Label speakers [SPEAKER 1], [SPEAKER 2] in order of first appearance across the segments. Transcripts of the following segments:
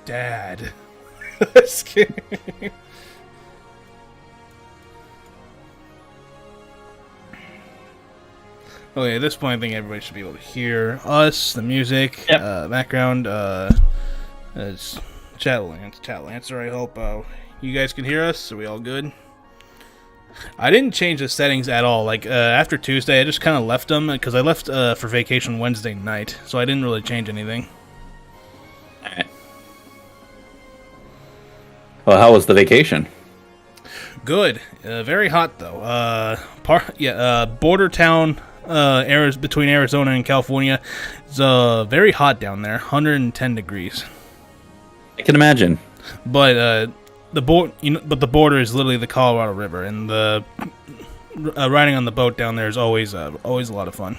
[SPEAKER 1] Dad. Just kidding. Okay, at this point, I think everybody should be able to hear us, the music, background, it's chat Lancer, I hope you guys can hear us. Are we all good? I didn't change the settings at all. Like, after Tuesday, I just kind of left them, because I left for vacation Wednesday night, so I didn't really change anything.
[SPEAKER 2] Alright. Well, how was the vacation?
[SPEAKER 1] Good. Very hot, though. Border town, between Arizona and California. It's very hot down there, 110 degrees.
[SPEAKER 2] I can imagine.
[SPEAKER 1] But the border is literally the Colorado River, and the riding on the boat down there is always a lot of fun.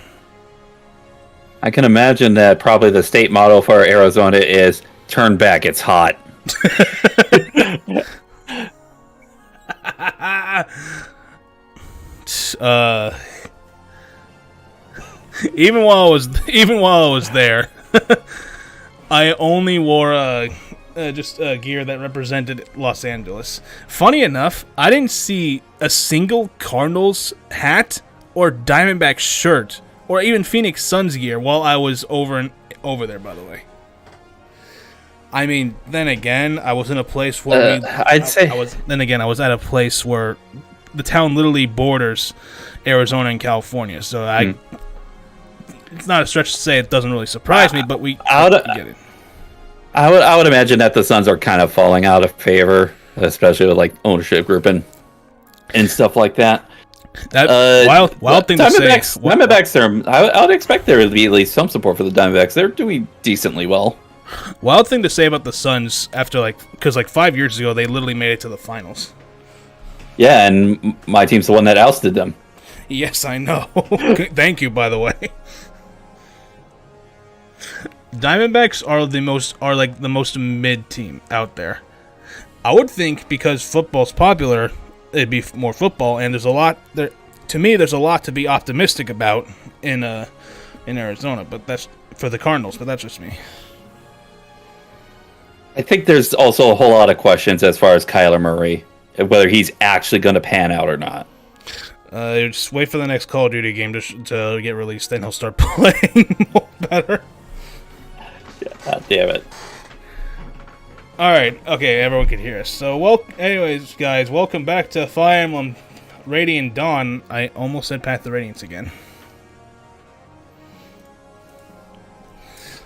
[SPEAKER 2] I can imagine that probably the state motto for Arizona is "Turn back, it's hot."
[SPEAKER 1] Even while I was there, I only wore gear that represented Los Angeles. Funny enough, I didn't see a single Cardinals hat or Diamondback shirt or even Phoenix Suns gear while I was over there. By the way, I mean, then again, I was in a place where I was at a place where the town literally borders Arizona and California, so it's not a stretch to say it doesn't really surprise me, but we get it.
[SPEAKER 2] I would imagine that the Suns are kind of falling out of favor, especially with like ownership group and stuff like that.
[SPEAKER 1] That wild thing to say.
[SPEAKER 2] Diamondbacks, I would expect there to be at least some support for the Diamondbacks. They're doing decently well.
[SPEAKER 1] Wild thing to say about the Suns after because 5 years ago they literally made it to the finals.
[SPEAKER 2] Yeah, and my team's the one that ousted them.
[SPEAKER 1] Yes, I know. Thank you, by the way. Diamondbacks are the most mid team out there. I would think because football's popular, it'd be more football, and there's a lot there. To me, there's a lot to be optimistic about in Arizona, but that's for the Cardinals. But that's just me.
[SPEAKER 2] I think there's also a whole lot of questions as far as Kyler Murray, whether he's actually going to pan out or not.
[SPEAKER 1] Just wait for the next Call of Duty game to get released, then he'll start playing more better.
[SPEAKER 2] God damn it.
[SPEAKER 1] Alright, okay, everyone can hear us. So, anyways, guys, welcome back to Fire Emblem Radiant Dawn. I almost said Path of Radiance again.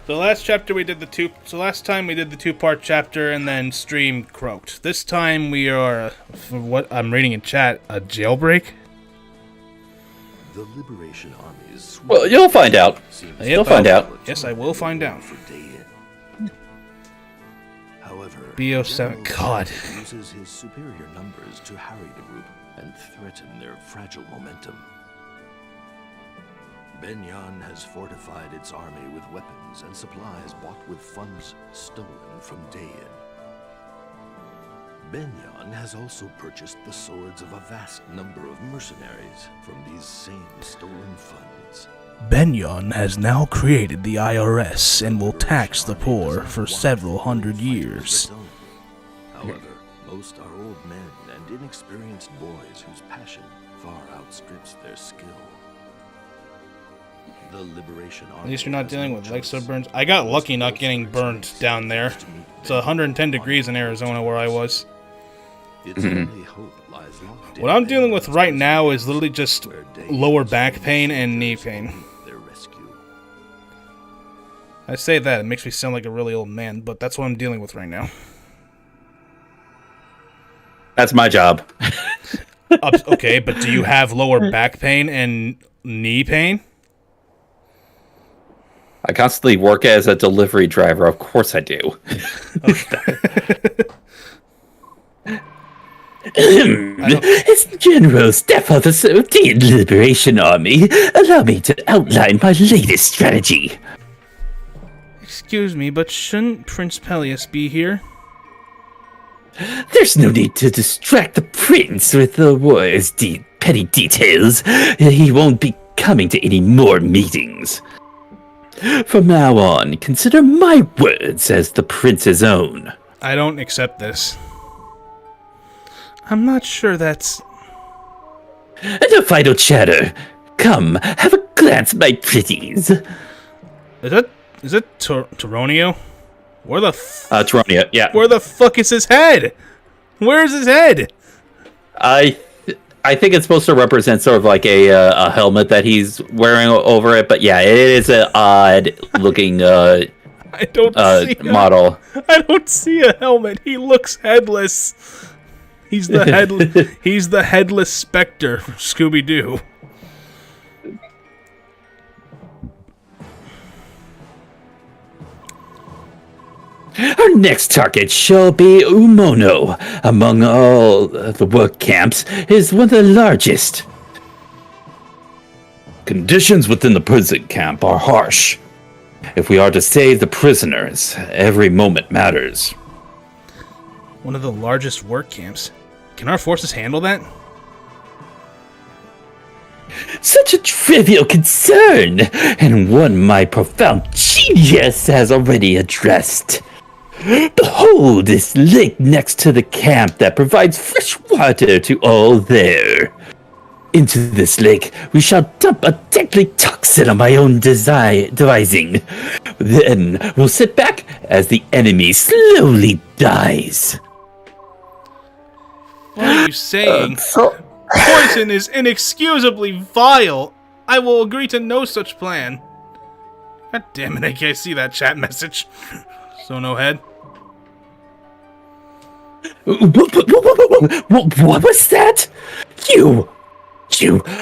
[SPEAKER 1] So last time we did the two-part chapter and then stream croaked. This time we are, for what I'm reading in chat, a jailbreak?
[SPEAKER 3] The Liberation Armies.
[SPEAKER 2] Well, you'll find out. You'll find out.
[SPEAKER 1] Yes, I will find out.
[SPEAKER 3] However,
[SPEAKER 1] BO7, God.
[SPEAKER 3] uses his superior numbers to harry the group and threaten their fragile momentum. Benyon has fortified its army with weapons and supplies bought with funds stolen from Dayan. Benyon has also purchased the swords of a vast number of mercenaries from these same stolen funds.
[SPEAKER 1] Benyon has now created the IRS and will tax the poor for several hundred years.
[SPEAKER 3] However, most are old men and inexperienced boys whose passion far outstrips their skill. The Liberation Army.
[SPEAKER 1] At least you're not dealing with leg burns. I got lucky not getting burned down there. It's 110 degrees in Arizona where I was. What I'm dealing with right now is literally just lower back pain and knee pain. I say that, it makes me sound like a really old man, but that's what I'm dealing with right now.
[SPEAKER 2] That's my job.
[SPEAKER 1] Okay, but do you have lower back pain and knee pain?
[SPEAKER 2] I constantly work as a delivery driver. Of course I do. As General Staff Officer of the Liberation Army, allow me to outline my latest strategy.
[SPEAKER 1] Excuse me, but shouldn't Prince Peleus be here?
[SPEAKER 2] There's no need to distract the prince with the war's petty details. He won't be coming to any more meetings. From now on, consider my words as the prince's own.
[SPEAKER 1] I don't accept this. I'm not sure that's...
[SPEAKER 2] No final chatter. Come, have a glance, my pretties.
[SPEAKER 1] Is it Toronio? Where the
[SPEAKER 2] Tronia, yeah.
[SPEAKER 1] Where the fuck is his head? Where's his head?
[SPEAKER 2] I think it's supposed to represent sort of like a helmet that he's wearing over it, but yeah, it is an odd looking
[SPEAKER 1] I don't see
[SPEAKER 2] model.
[SPEAKER 1] I don't see a helmet. He looks headless. He's the headless specter from Scooby-Doo.
[SPEAKER 2] Our next target shall be Umono. Among all the work camps, is one of the largest. Conditions within the prison camp are harsh. If we are to save the prisoners, every moment matters.
[SPEAKER 1] One of the largest work camps. Can our forces handle that?
[SPEAKER 2] Such a trivial concern, and one my profound genius has already addressed. Behold this lake next to the camp that provides fresh water to all there. Into this lake, we shall dump a deadly toxin of my own devising. Then we'll sit back as the enemy slowly dies.
[SPEAKER 1] What are you saying? Poison is inexcusably vile. I will agree to no such plan. God damn it, I can't see that chat message. So no head.
[SPEAKER 2] What was that? You,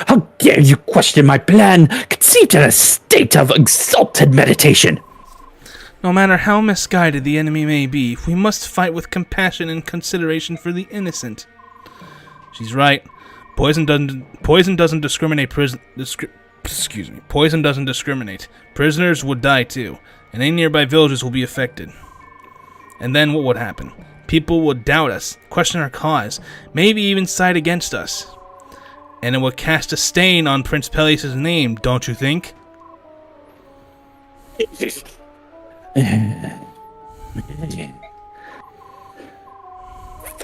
[SPEAKER 2] how dare you question my plan, conceived in a state of exalted meditation?
[SPEAKER 1] No matter how misguided the enemy may be, we must fight with compassion and consideration for the innocent. She's right. Poison doesn't discriminate. Poison doesn't discriminate. Prisoners would die too, and any nearby villages will be affected. And then what would happen? People would doubt us, question our cause, maybe even side against us. And it would cast a stain on Prince Peleus' name, don't you think?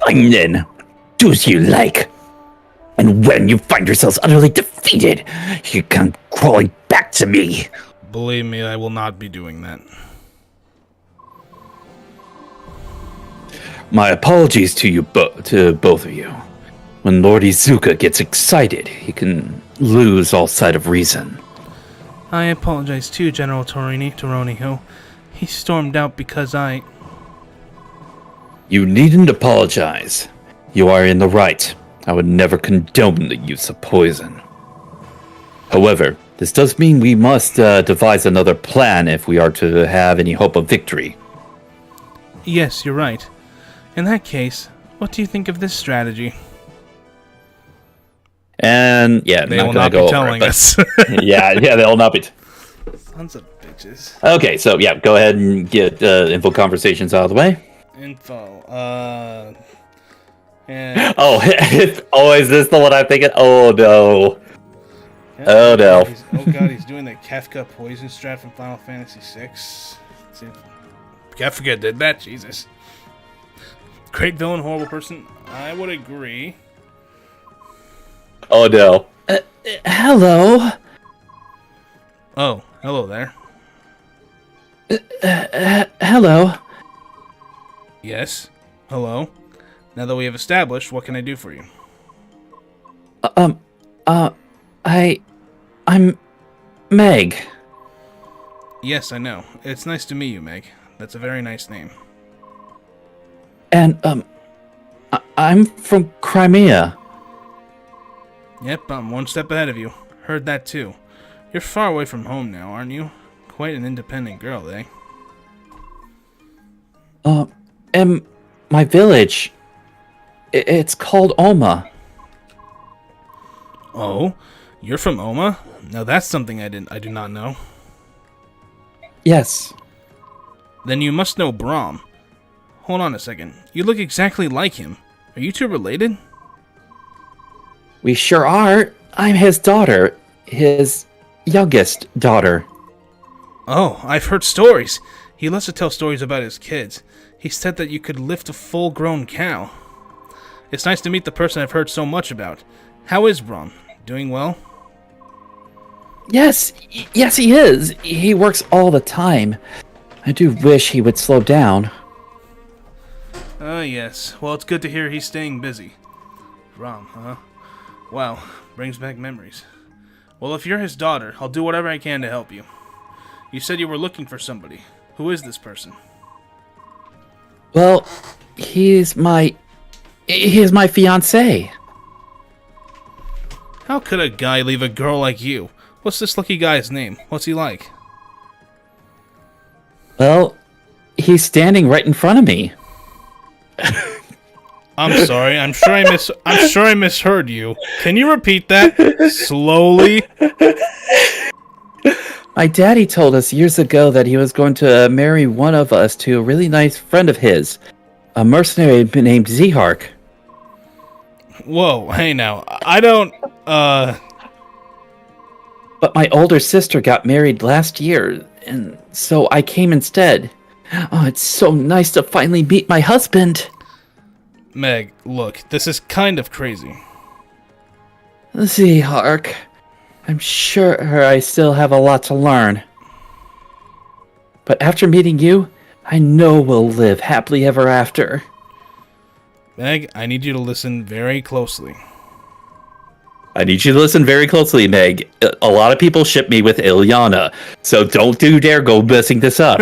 [SPEAKER 2] Fine then. Do as you like. And when you find yourselves utterly defeated, you come crawling back to me.
[SPEAKER 1] Believe me, I will not be doing that.
[SPEAKER 2] My apologies to you to both of you. When Lord Izuka gets excited, he can lose all sight of reason.
[SPEAKER 1] I apologize too, General Toronio. He stormed out because I...
[SPEAKER 2] You needn't apologize. You are in the right. I would never condone the use of poison. However, this does mean we must devise another plan if we are to have any hope of victory.
[SPEAKER 1] Yes, you're right. In that case, what do you think of this strategy?
[SPEAKER 2] And yeah,
[SPEAKER 1] they will not be telling us.
[SPEAKER 2] yeah, they'll not be.
[SPEAKER 1] Sons of bitches.
[SPEAKER 2] Okay, so yeah, go ahead and get info conversations out of the way.
[SPEAKER 1] Info.
[SPEAKER 2] Yeah. Oh, is this the one I'm thinking? Oh no.
[SPEAKER 1] Yeah,
[SPEAKER 2] oh no.
[SPEAKER 1] Oh god, he's doing the Kefka poison strat from Final Fantasy VI. Let's see if Kefka did that. Jesus. Great villain, horrible person. I would agree.
[SPEAKER 2] Oh no. Hello.
[SPEAKER 1] Oh, hello there.
[SPEAKER 2] Hello.
[SPEAKER 1] Yes. Hello. Now that we have established, what can I do for you?
[SPEAKER 2] I'm Meg.
[SPEAKER 1] Yes, I know. It's nice to meet you, Meg. That's a very nice name.
[SPEAKER 2] And, I'm from Crimea.
[SPEAKER 1] Yep, I'm one step ahead of you. Heard that too. You're far away from home now, aren't you? Quite an independent girl, eh?
[SPEAKER 2] And my village. It's called Oma.
[SPEAKER 1] Oh, you're from Oma? Now that's something I do not know.
[SPEAKER 2] Yes.
[SPEAKER 1] Then you must know Brahm. Hold on a second. You look exactly like him. Are you two related?
[SPEAKER 2] We sure are. I'm his daughter. His youngest daughter.
[SPEAKER 1] Oh, I've heard stories. He loves to tell stories about his kids. He said that you could lift a full-grown cow. It's nice to meet the person I've heard so much about. How is Brom? Doing well?
[SPEAKER 2] Yes, yes, he is. He works all the time. I do wish he would slow down.
[SPEAKER 1] Oh, yes. Well, it's good to hear he's staying busy. Brom, huh? Wow, brings back memories. Well, if you're his daughter, I'll do whatever I can to help you. You said you were looking for somebody. Who is this person?
[SPEAKER 2] Well, he's my fiancé.
[SPEAKER 1] How could a guy leave a girl like you? What's this lucky guy's name? What's he like?
[SPEAKER 2] Well, he's standing right in front of me.
[SPEAKER 1] I'm sorry. I'm sure I misheard you. Can you repeat that slowly?
[SPEAKER 2] My daddy told us years ago that he was going to marry one of us to a really nice friend of his, a mercenary named Zehark.
[SPEAKER 1] Whoa, hey now. I don't,
[SPEAKER 2] But my older sister got married last year, and so I came instead. Oh, it's so nice to finally meet my husband.
[SPEAKER 1] Meg, look, this is kind of crazy.
[SPEAKER 2] Zehark, I'm sure I still have a lot to learn. But after meeting you, I know we'll live happily ever after.
[SPEAKER 1] Meg, I need you to listen very closely.
[SPEAKER 2] I need you to listen very closely, Meg. A lot of people ship me with Ilyana, so don't dare go messing this up.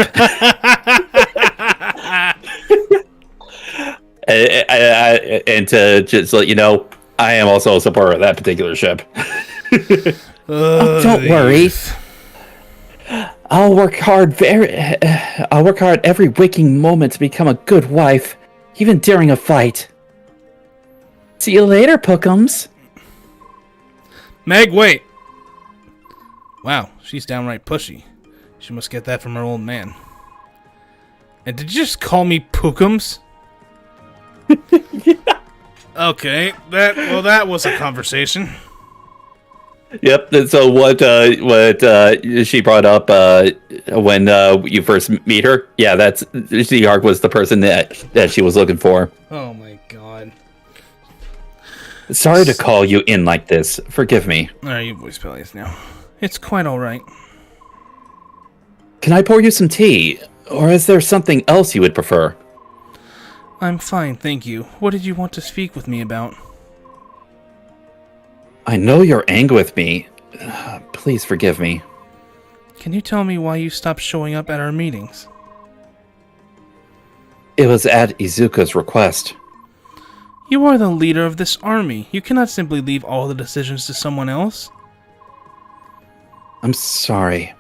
[SPEAKER 2] And to just let you know, I am also a supporter of that particular ship. Don't worry. I'll work hard every waking moment to become a good wife, even during a fight. See you later, Pookums.
[SPEAKER 1] Meg, wait! Wow, she's downright pushy. She must get that from her old man. And did you just call me Pookums? Yeah. Okay, that was a conversation.
[SPEAKER 2] Yep. So what she brought up when you first meet her? Yeah, that's Zehark was the person that she was looking for.
[SPEAKER 1] Oh my god.
[SPEAKER 2] Sorry to call you in like this. Forgive me.
[SPEAKER 1] Alright, you voice bellies now. It's quite alright.
[SPEAKER 2] Can I pour you some tea? Or is there something else you would prefer?
[SPEAKER 1] I'm fine, thank you. What did you want to speak with me about?
[SPEAKER 2] I know you're angry with me. Please forgive me.
[SPEAKER 1] Can you tell me why you stopped showing up at our meetings?
[SPEAKER 2] It was at Izuka's request.
[SPEAKER 1] You are the leader of this army. You cannot simply leave all the decisions to someone else.
[SPEAKER 2] I'm sorry.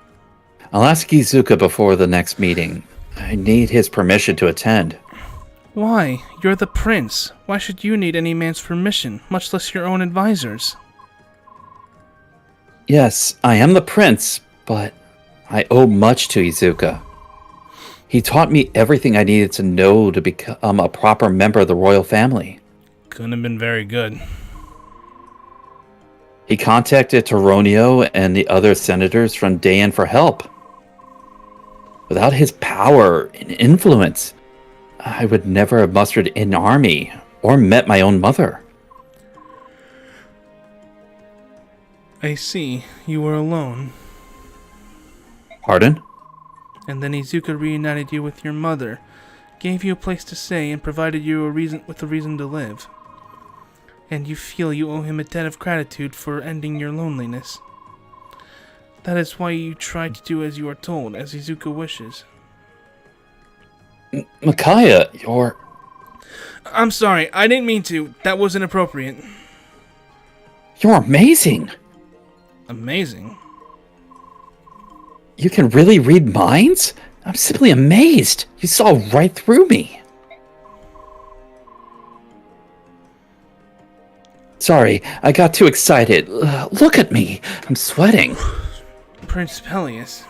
[SPEAKER 2] I'll ask Izuka before the next meeting. I need his permission to attend.
[SPEAKER 1] Why? You're the prince. Why should you need any man's permission, much less your own advisors?
[SPEAKER 2] Yes, I am the prince, but I owe much to Izuka. He taught me everything I needed to know to become a proper member of the royal family.
[SPEAKER 1] Couldn't have been very good.
[SPEAKER 2] He contacted Toronio and the other senators from Dayan for help. Without his power and influence, I would never have mustered an army or met my own mother.
[SPEAKER 1] I see. You were alone.
[SPEAKER 2] Pardon?
[SPEAKER 1] And then Izuka reunited you with your mother, gave you a place to stay, and provided you a reason to live. And you feel you owe him a debt of gratitude for ending your loneliness. That is why you try to do as you are told, as Izuka wishes.
[SPEAKER 2] Micaiah, you're...
[SPEAKER 1] I'm sorry, I didn't mean to. That was inappropriate.
[SPEAKER 2] You're amazing.
[SPEAKER 1] Amazing?
[SPEAKER 2] You can really read minds? I'm simply amazed. You saw right through me. Sorry, I got too excited. Look at me. I'm sweating.
[SPEAKER 1] Prince Peleus.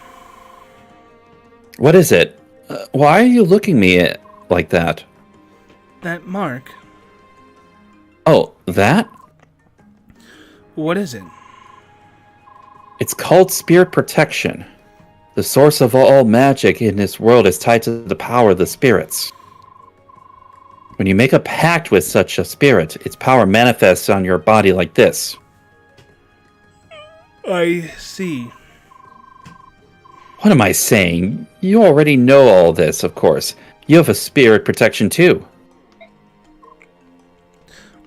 [SPEAKER 2] What is it? Why are you looking at me like that?
[SPEAKER 1] That mark.
[SPEAKER 2] Oh, that?
[SPEAKER 1] What is it?
[SPEAKER 2] It's called Spirit Protection. The source of all magic in this world is tied to the power of the spirits. When you make a pact with such a spirit, its power manifests on your body like this.
[SPEAKER 1] I see.
[SPEAKER 2] What am I saying? You already know all this, of course. You have a spirit protection too.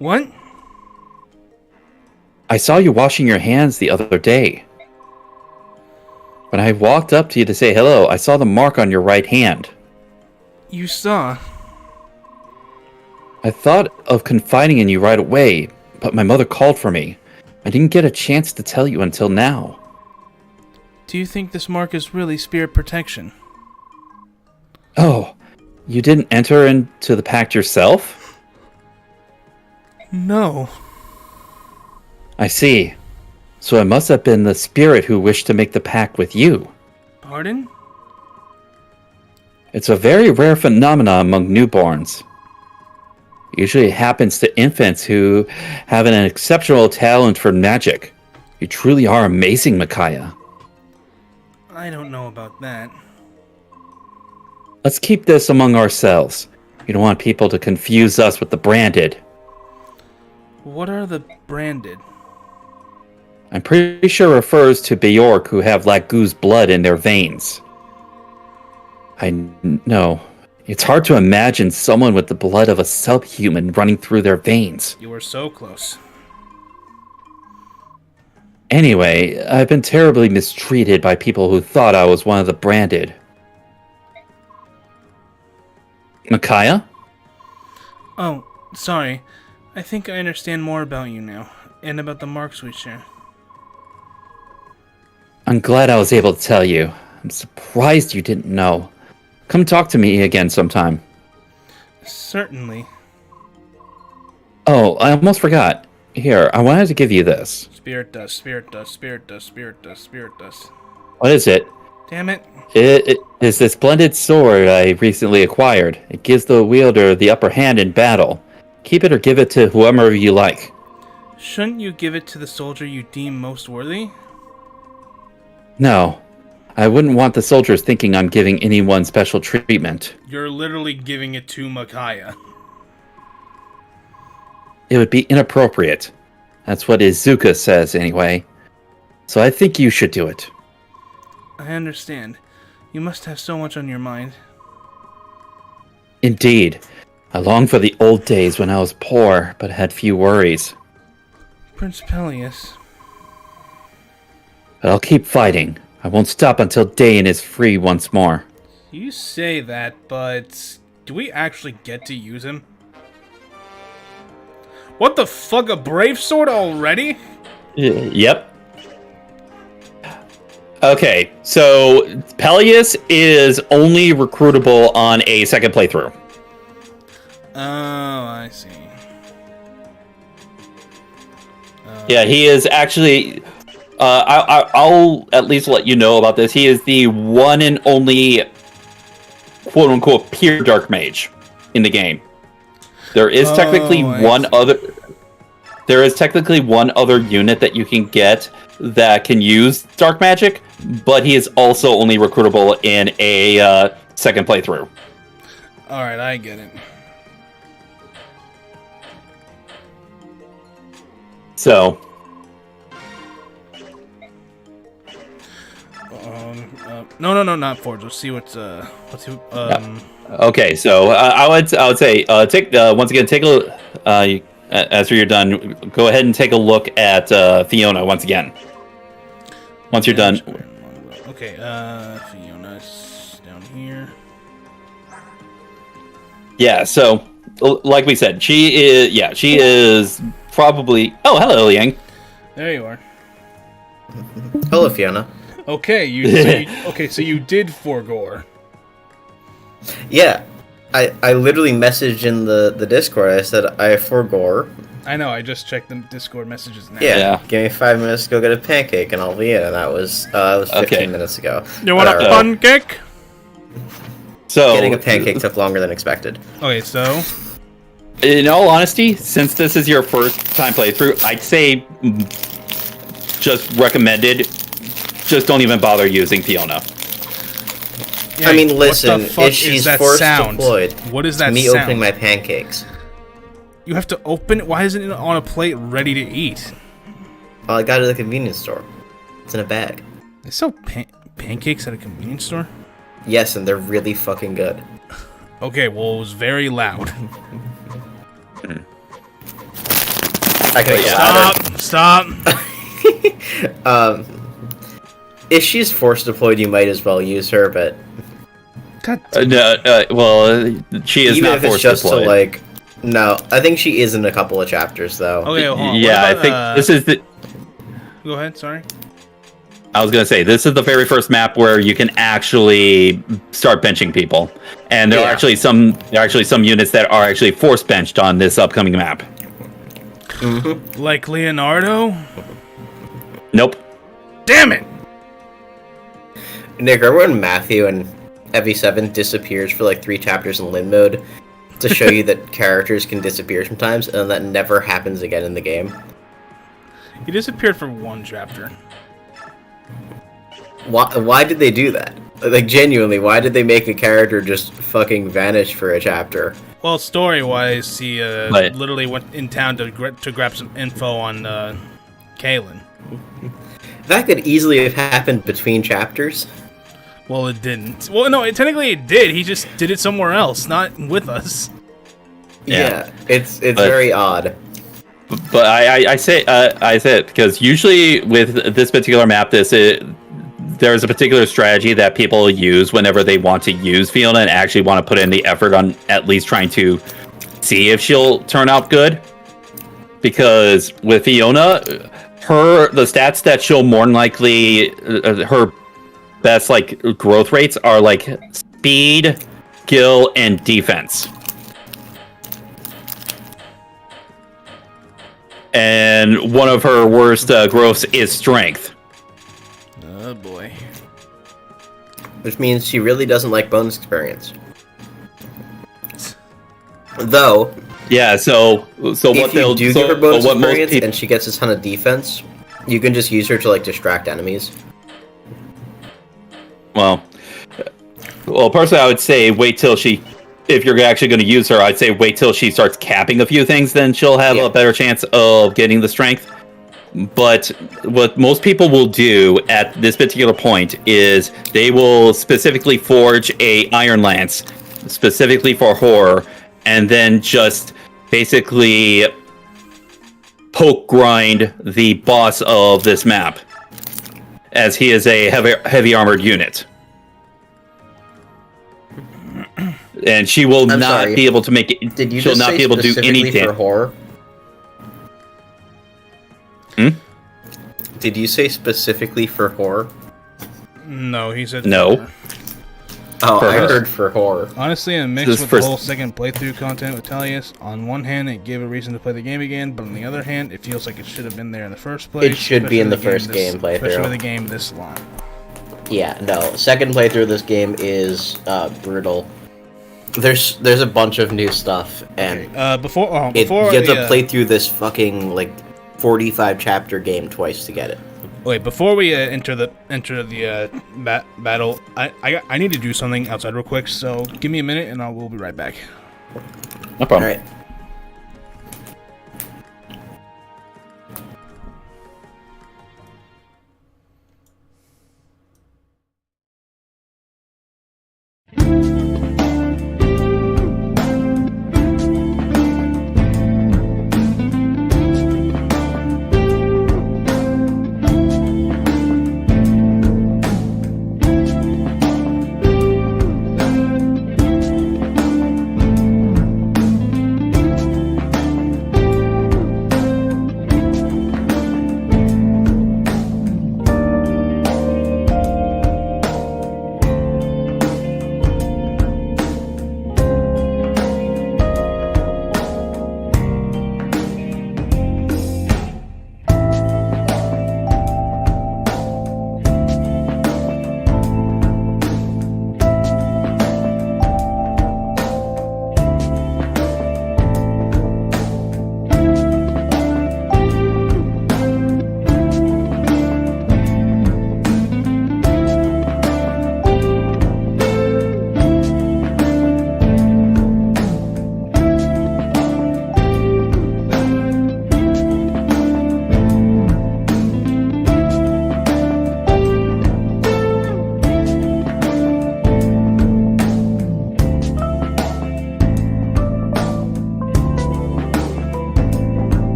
[SPEAKER 1] What?
[SPEAKER 2] I saw you washing your hands the other day. When I walked up to you to say hello, I saw the mark on your right hand.
[SPEAKER 1] You saw?
[SPEAKER 2] I thought of confiding in you right away, but my mother called for me. I didn't get a chance to tell you until now.
[SPEAKER 1] Do you think this mark is really spirit protection?
[SPEAKER 2] Oh, you didn't enter into the pact yourself?
[SPEAKER 1] No.
[SPEAKER 2] I see. So it must have been the spirit who wished to make the pact with you.
[SPEAKER 1] Pardon?
[SPEAKER 2] It's a very rare phenomenon among newborns. Usually it happens to infants who have an exceptional talent for magic. You truly are amazing, Micaiah.
[SPEAKER 1] I don't know about that.
[SPEAKER 2] Let's keep this among ourselves. You don't want people to confuse us with the branded.
[SPEAKER 1] What are the branded?
[SPEAKER 2] I'm pretty sure it refers to Bjork who have Lagoo's blood in their veins. I know. It's hard to imagine someone with the blood of a subhuman running through their veins.
[SPEAKER 1] You were so close.
[SPEAKER 2] Anyway, I've been terribly mistreated by people who thought I was one of the branded. Micaiah?
[SPEAKER 1] Oh, sorry. I think I understand more about you now, and about the marks we share.
[SPEAKER 2] I'm glad I was able to tell you. I'm surprised you didn't know. Come talk to me again sometime.
[SPEAKER 1] Certainly.
[SPEAKER 2] Oh, I almost forgot. Here, I wanted to give you this.
[SPEAKER 1] Spirit dust, spirit dust, spirit dust, spirit dust, spirit dust.
[SPEAKER 2] What is it?
[SPEAKER 1] Damn it.
[SPEAKER 2] It is this splendid sword I recently acquired. It gives the wielder the upper hand in battle. Keep it or give it to whoever you like.
[SPEAKER 1] Shouldn't you give it to the soldier you deem most worthy?
[SPEAKER 2] No. I wouldn't want the soldiers thinking I'm giving anyone special treatment.
[SPEAKER 1] You're literally giving it to Micaiah.
[SPEAKER 2] It would be inappropriate. That's what Izuka says, anyway. So I think you should do it.
[SPEAKER 1] I understand. You must have so much on your mind.
[SPEAKER 2] Indeed. I long for the old days when I was poor, but had few worries.
[SPEAKER 1] Prince Peleus.
[SPEAKER 2] But I'll keep fighting. I won't stop until Dain is free once more.
[SPEAKER 1] You say that, but do we actually get to use him? What the fuck, a brave sword already?
[SPEAKER 2] Yep. Okay, so Peleus is only recruitable on a second playthrough.
[SPEAKER 1] Oh, I see.
[SPEAKER 2] Yeah, he is actually... I'll at least let you know about this. He is the one and only quote-unquote pure dark mage in the game. There is technically one other... There is technically one other unit that you can get that can use dark magic, but he is also only recruitable in a second playthrough.
[SPEAKER 1] Alright, I get it.
[SPEAKER 2] So...
[SPEAKER 1] No, not Forge. Let's see what's
[SPEAKER 2] Okay, so I would say take once again take a after you're done, go ahead and take a look at Fiona once again. Once you're done.
[SPEAKER 1] Okay, Fiona's down here.
[SPEAKER 2] Yeah, so like we said, she is probably. Oh, hello, Liang.
[SPEAKER 1] There you are.
[SPEAKER 4] Hello, Fiona.
[SPEAKER 1] Okay, so you did forgore.
[SPEAKER 4] Yeah, I literally messaged in the Discord. I said I forgore.
[SPEAKER 1] I know. I just checked the Discord messages now.
[SPEAKER 2] Yeah.
[SPEAKER 4] Give me 5 minutes to go get a pancake, and I'll be in. And that was 15 minutes ago.
[SPEAKER 1] You want a pancake?
[SPEAKER 2] So
[SPEAKER 4] Getting a pancake took longer than expected.
[SPEAKER 1] Okay, so
[SPEAKER 2] in all honesty, since this is your first time playthrough, I'd say just recommended. Just don't even bother using Fiona.
[SPEAKER 4] I mean, listen,
[SPEAKER 1] what the fuck
[SPEAKER 4] if she's
[SPEAKER 1] is that
[SPEAKER 4] forced
[SPEAKER 1] sound?
[SPEAKER 4] deployed,
[SPEAKER 1] What is that
[SPEAKER 4] me
[SPEAKER 1] sound?
[SPEAKER 4] opening my pancakes.
[SPEAKER 1] You have to open it? Why isn't it on a plate ready to eat?
[SPEAKER 4] Oh, I got it at the convenience store. It's in a bag.
[SPEAKER 1] They sell pancakes at a convenience store?
[SPEAKER 4] Yes, and they're really fucking good.
[SPEAKER 1] Okay, well, it was very loud.
[SPEAKER 4] I can make it louder.
[SPEAKER 1] Stop!
[SPEAKER 4] If she's force deployed, you might as well use her, but
[SPEAKER 1] God.
[SPEAKER 2] She is
[SPEAKER 4] even
[SPEAKER 2] not
[SPEAKER 4] if it's
[SPEAKER 2] forced
[SPEAKER 4] just
[SPEAKER 2] deployed.
[SPEAKER 4] to like, no, I think she is in a couple of chapters though.
[SPEAKER 1] Okay, hold on.
[SPEAKER 2] Yeah,
[SPEAKER 1] What
[SPEAKER 2] I
[SPEAKER 1] about,
[SPEAKER 2] think this is the.
[SPEAKER 1] Go ahead, sorry.
[SPEAKER 2] I was gonna say this is the very first map where you can actually start benching people, and there are actually some units that are actually force benched on this upcoming map.
[SPEAKER 1] Like Leonardo?
[SPEAKER 2] Nope.
[SPEAKER 1] Damn it!
[SPEAKER 4] Nick, remember when Matthew and Evie7 disappears for like 3 chapters in Limb mode to show you that characters can disappear sometimes, and that never happens again in the game?
[SPEAKER 1] He disappeared for 1 chapter.
[SPEAKER 4] Why did they do that? Like, genuinely, why did they make a character just fucking vanish for a chapter?
[SPEAKER 1] Well, story-wise, he literally went in town to grab some info on Kaylin.
[SPEAKER 4] That could easily have happened between chapters.
[SPEAKER 1] Well, it didn't. Well, no, technically it did. He just did it somewhere else, not with us.
[SPEAKER 4] Yeah, it's very odd.
[SPEAKER 2] But I say it because usually with this particular map, there's a particular strategy that people use whenever they want to use Fiona and actually want to put in the effort on at least trying to see if she'll turn out good. Because with Fiona, the stats that she'll more than likely her best like growth rates are like speed, skill, and defense. And one of her worst growths is strength.
[SPEAKER 1] Oh boy.
[SPEAKER 4] Which means she really doesn't like bonus experience. Though,
[SPEAKER 2] yeah. So
[SPEAKER 4] if
[SPEAKER 2] what they'll
[SPEAKER 4] do
[SPEAKER 2] so,
[SPEAKER 4] give her bonus
[SPEAKER 2] what most
[SPEAKER 4] experience
[SPEAKER 2] people,
[SPEAKER 4] and she gets a ton of defense, you can just use her to like distract enemies.
[SPEAKER 2] well, personally, I would say wait till she. If you're actually going to use her, I'd say wait till she starts capping a few things, then she'll have a better chance of getting the strength. But what most people will do at this particular point is they will specifically forge a Iron Lance, specifically for horror, and then just basically poke grind the boss of this map, as he is a heavy armored unit. And she will not be able to make it.
[SPEAKER 4] Did you
[SPEAKER 2] she'll
[SPEAKER 4] just
[SPEAKER 2] not
[SPEAKER 4] say
[SPEAKER 2] be able to do
[SPEAKER 4] specifically
[SPEAKER 2] anything
[SPEAKER 4] for horror? Did you say specifically for horror?
[SPEAKER 1] No, he said
[SPEAKER 2] No.
[SPEAKER 1] for her.
[SPEAKER 4] Oh,
[SPEAKER 2] For
[SPEAKER 4] I
[SPEAKER 2] her.
[SPEAKER 4] heard for horror.
[SPEAKER 1] Honestly, in mix
[SPEAKER 2] This
[SPEAKER 1] with
[SPEAKER 2] first-
[SPEAKER 1] the whole second playthrough content with Talius, on one hand, it gave a reason to play the game again, but on the other hand, it feels like it should have been there in the first place.
[SPEAKER 4] It should be in the
[SPEAKER 1] especially
[SPEAKER 4] first game playthrough.
[SPEAKER 1] Especially with a game this long.
[SPEAKER 4] Yeah, no. Second playthrough of this game is brutal. There's a bunch of new stuff, and
[SPEAKER 1] Before
[SPEAKER 4] you have to
[SPEAKER 1] the,
[SPEAKER 4] play through this fucking like 45 chapter game twice to get it.
[SPEAKER 1] Wait, before we enter the battle, I need to do something outside real quick. So give me a minute, and we'll be right back.
[SPEAKER 2] No problem.
[SPEAKER 4] All right.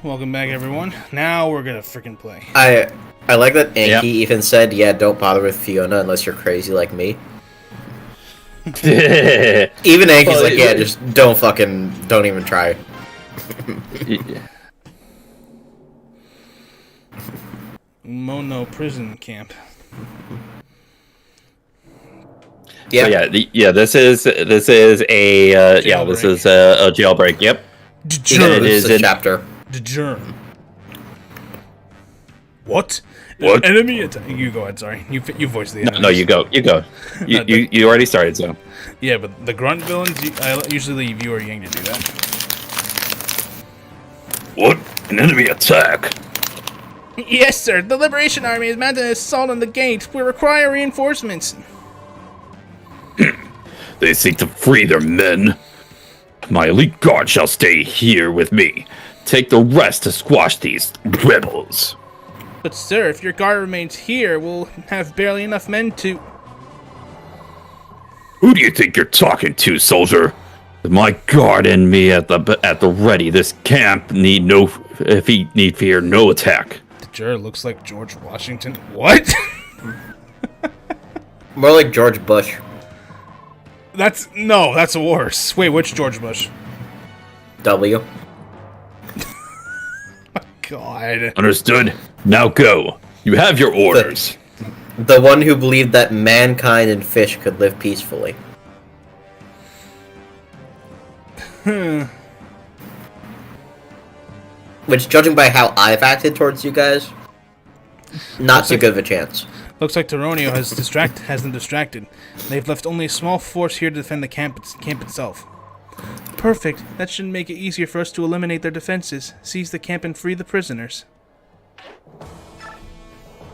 [SPEAKER 1] Welcome back, everyone. Now we're gonna freaking play.
[SPEAKER 4] I like that Anki even said, "Yeah, don't bother with Fiona unless you're crazy like me." Even Anki's like, "Yeah, just don't even try."
[SPEAKER 1] Mono prison camp.
[SPEAKER 4] Yeah,
[SPEAKER 2] This is a jailbreak. Yep.
[SPEAKER 1] Adjourn.
[SPEAKER 4] This is a chapter.
[SPEAKER 1] Adjourn. What?
[SPEAKER 2] What?
[SPEAKER 1] Enemy attack. You go ahead. Sorry, you voice the enemy.
[SPEAKER 2] No, you go. You already started, so.
[SPEAKER 1] Yeah, but the grunt villains, I usually leave you or Yang to do that.
[SPEAKER 2] What? An enemy attack?
[SPEAKER 1] Yes, sir. The Liberation Army is mounting an assault on the gate. We require reinforcements.
[SPEAKER 2] They seek to free their men. My elite guard shall stay here with me. Take the rest to squash these rebels.
[SPEAKER 1] But, sir, if your guard remains here, we'll have barely enough men to...
[SPEAKER 2] Who do you think you're talking to, soldier? With my guard and me at the ready, this camp need fear no attack.
[SPEAKER 1] The juror looks like George Washington. What?
[SPEAKER 4] More like George Bush.
[SPEAKER 1] That's worse. Wait, which George Bush?
[SPEAKER 4] W.
[SPEAKER 1] God.
[SPEAKER 2] Understood? Now go. You have your orders.
[SPEAKER 4] The one who believed that mankind and fish could live peacefully. Which, judging by how I've acted towards you guys, not too good of a chance.
[SPEAKER 1] Looks like Taronio has them distracted. They've left only a small force here to defend the camp itself. Perfect. That should make it easier for us to eliminate their defenses, seize the camp, and free the prisoners.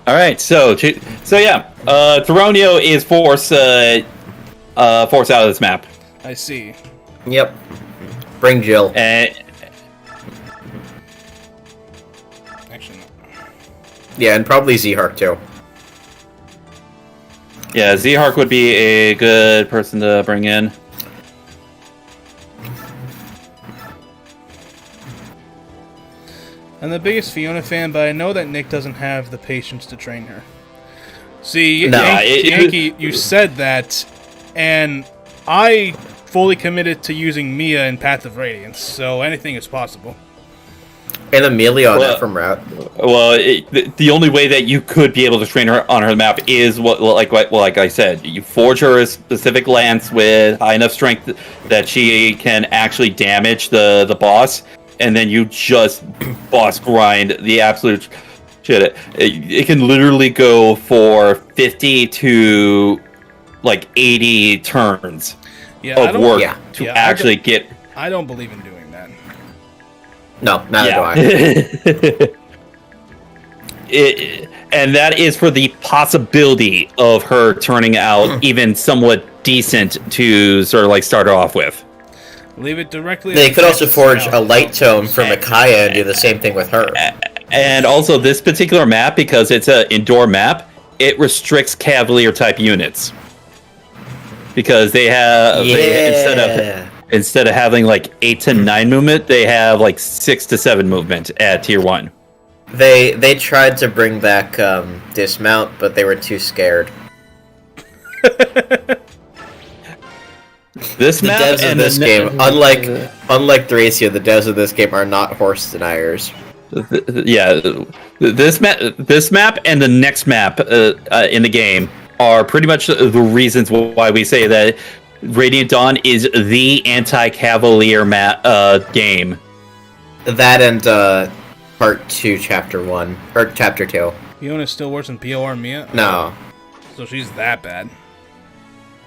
[SPEAKER 2] All right, so Taronio is forced out of this map.
[SPEAKER 1] I see.
[SPEAKER 4] Yep. Bring Jill.
[SPEAKER 1] Actually, no.
[SPEAKER 4] Yeah, and probably Z-Hark too.
[SPEAKER 2] Yeah, Z-Hark would be a good person to bring in.
[SPEAKER 1] I'm the biggest Fiona fan, but I know that Nick doesn't have the patience to train her. See,
[SPEAKER 4] No,
[SPEAKER 1] Yankee, you said that, and I fully committed to using Mia in Path of Radiance, so anything is possible.
[SPEAKER 4] And Amelia on that from route.
[SPEAKER 2] Well, the only way that you could be able to train her on her map is like I said, you forge her a specific lance with high enough strength that she can actually damage the boss, and then you just boss grind the absolute shit. It can literally go for 50 to like 80 turns of work to actually get.
[SPEAKER 1] I don't believe in doing that.
[SPEAKER 4] No, neither do I.
[SPEAKER 2] And that is for the possibility of her turning out even somewhat decent to sort of like start her off with.
[SPEAKER 1] Leave it directly.
[SPEAKER 4] They could also forge a light tome from Micaiah and do the same thing with her.
[SPEAKER 2] And also, this particular map, because it's an indoor map, it restricts Cavalier type units. Because they have instead of having like 8 to 9 movement, they have like 6 to 7 movement at tier 1.
[SPEAKER 4] They tried to bring back dismount, but they were too scared. The devs of this game, unlike Thracia, the devs of this game are not horse deniers.
[SPEAKER 2] Yeah, this map and the next map in the game are pretty much the reasons why we say that Radiant Dawn is the anti-Cavalier game.
[SPEAKER 4] That and Part 2, Chapter 1. Or Chapter 2.
[SPEAKER 1] Fiona's still worse than POR Mia?
[SPEAKER 4] No.
[SPEAKER 1] So she's that bad.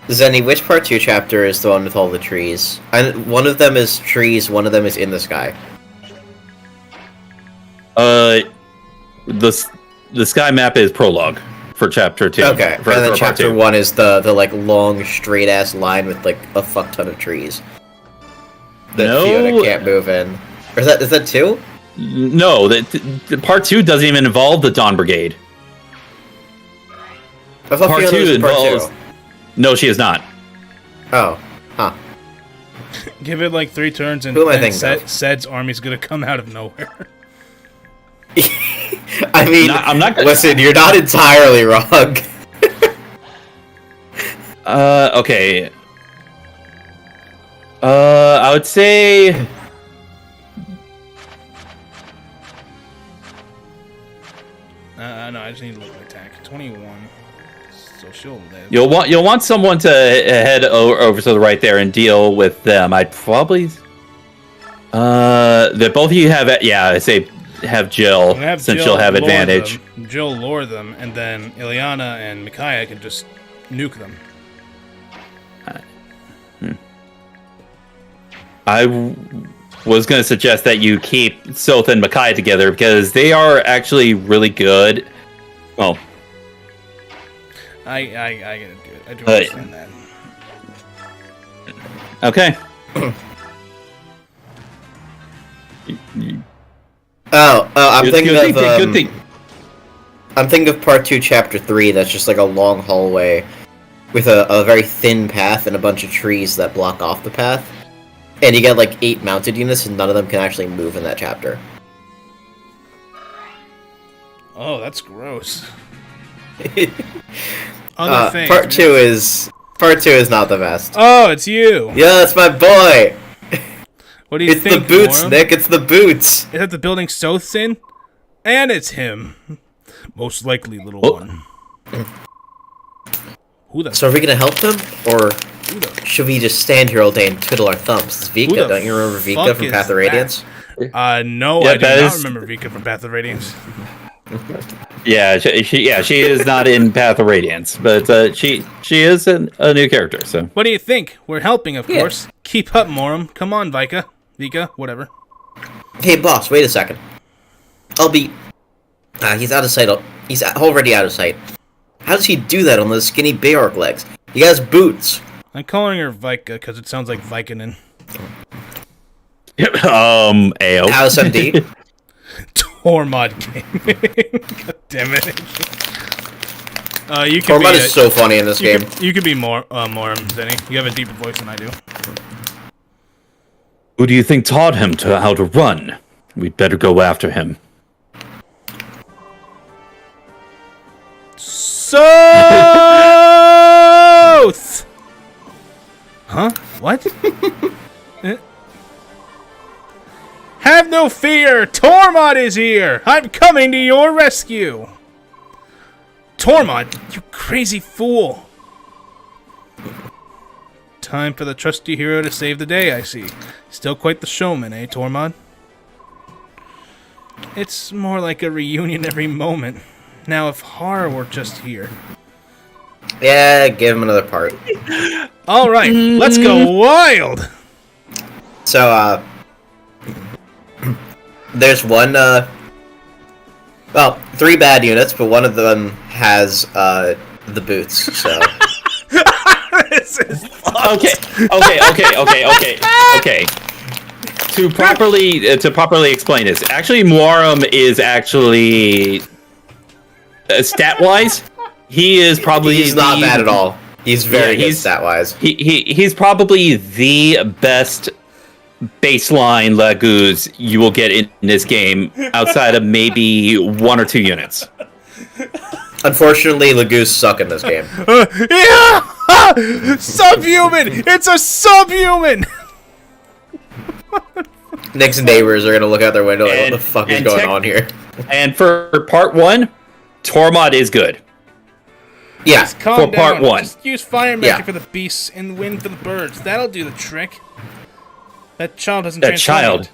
[SPEAKER 4] Zenny, which Part 2 chapter is the one with all the trees? One of them is trees, one of them is in the sky.
[SPEAKER 2] The sky map is prologue for chapter 2.
[SPEAKER 4] Okay, and then chapter 1 is the like long straight ass line with like a fuck ton of trees that Fiona can't move in. Or is that 2?
[SPEAKER 2] No, the part 2 doesn't even involve the Dawn Brigade.
[SPEAKER 4] I thought
[SPEAKER 2] Part
[SPEAKER 4] Fiona
[SPEAKER 2] 2
[SPEAKER 4] was in Part
[SPEAKER 2] involves.
[SPEAKER 4] 2.
[SPEAKER 2] No, she is not.
[SPEAKER 4] Oh, huh.
[SPEAKER 1] Give it like 3 turns and
[SPEAKER 4] Who am I thinking of?
[SPEAKER 1] Sed's army's gonna come out of nowhere.
[SPEAKER 4] I mean,
[SPEAKER 2] I'm not.
[SPEAKER 4] listen, you're not entirely wrong.
[SPEAKER 2] Okay. I would say.
[SPEAKER 1] No, I just need to look at attack. 21. So she'll live.
[SPEAKER 2] You'll want someone to head over to the right there and deal with them. I'd probably. That both of you have. Yeah, I say have Jill, since she'll have advantage.
[SPEAKER 1] Jill lure them, and then Ileana and Micaiah can just nuke them.
[SPEAKER 2] I was going to suggest that you keep Soth and Micaiah together because they are actually really good. Well,
[SPEAKER 1] I gotta do it. I do understand that.
[SPEAKER 2] Okay.
[SPEAKER 4] I'm thinking of
[SPEAKER 2] good thing.
[SPEAKER 4] I'm thinking of part 2, chapter 3. That's just like a long hallway with a very thin path and a bunch of trees that block off the path. And you get like 8 mounted units, and none of them can actually move in that chapter.
[SPEAKER 1] Oh, that's gross.
[SPEAKER 4] Part 2 is not the best.
[SPEAKER 1] Oh, it's you.
[SPEAKER 4] Yeah, that's my boy.
[SPEAKER 1] What do you think?
[SPEAKER 4] It's the boots,
[SPEAKER 1] Morum?
[SPEAKER 4] Nick. It's the boots.
[SPEAKER 1] Is that the building Soth's in? And it's him. Most likely, little one. Who the?
[SPEAKER 4] So are we gonna help them, or should we just stand here all day and twiddle our thumbs? It's Vika. Don't you remember Vika from Path of Radiance?
[SPEAKER 1] No,
[SPEAKER 2] Yeah,
[SPEAKER 1] I do not remember Vika from Path of Radiance.
[SPEAKER 2] Yeah, she is not in Path of Radiance, but she is a new character. So
[SPEAKER 1] What do you think? We're helping, of course. Keep up, Morum. Come on, Vika, whatever.
[SPEAKER 4] Hey, boss. Wait a second. I'll be. He's out of sight. He's already out of sight. How does he do that on those skinny Beorg legs? He has boots.
[SPEAKER 1] I'm calling her Vika because it sounds like Vikinen.
[SPEAKER 2] AO.
[SPEAKER 4] House MD.
[SPEAKER 1] Tormod Gaming. God damn it. You can
[SPEAKER 4] Tormod
[SPEAKER 1] be
[SPEAKER 4] is so funny in this game.
[SPEAKER 1] You could be Morum, Zenny. You have a deeper voice than I do.
[SPEAKER 2] Who do you think taught him how to run? We'd better go after him.
[SPEAKER 1] South! Huh? What? Have no fear! Tormod is here! I'm coming to your rescue! Tormod, you crazy fool! Time for the trusty hero to save the day, I see. Still quite the showman, eh, Tormod? It's more like a reunion every moment. Now, if Har were just here.
[SPEAKER 4] Yeah, give him another part.
[SPEAKER 1] Alright, let's go wild!
[SPEAKER 4] So, there's one, well, 3 bad units, but one of them has, the boots, so.
[SPEAKER 1] This is
[SPEAKER 2] Okay. To properly explain this, actually, Morum is actually stat-wise, he is probably
[SPEAKER 4] He's not bad at all. He's very good
[SPEAKER 2] he's
[SPEAKER 4] stat-wise.
[SPEAKER 2] He's probably the best baseline Lagoos you will get in this game, outside of maybe 1 or 2 units.
[SPEAKER 4] Unfortunately, Lagoos suck in this game.
[SPEAKER 1] Yeah! Subhuman! It's a subhuman!
[SPEAKER 4] Nick's neighbors are gonna look out their window like, what the fuck is going on here?
[SPEAKER 2] And for part 1, Tormod is good.
[SPEAKER 4] Yeah.
[SPEAKER 1] Just calm
[SPEAKER 2] For part
[SPEAKER 1] down.
[SPEAKER 2] 1.
[SPEAKER 1] Just use fire magic
[SPEAKER 4] Yeah.
[SPEAKER 1] for the beasts and wind for the birds. That'll do the trick. That child doesn't
[SPEAKER 2] That
[SPEAKER 1] transform
[SPEAKER 2] child.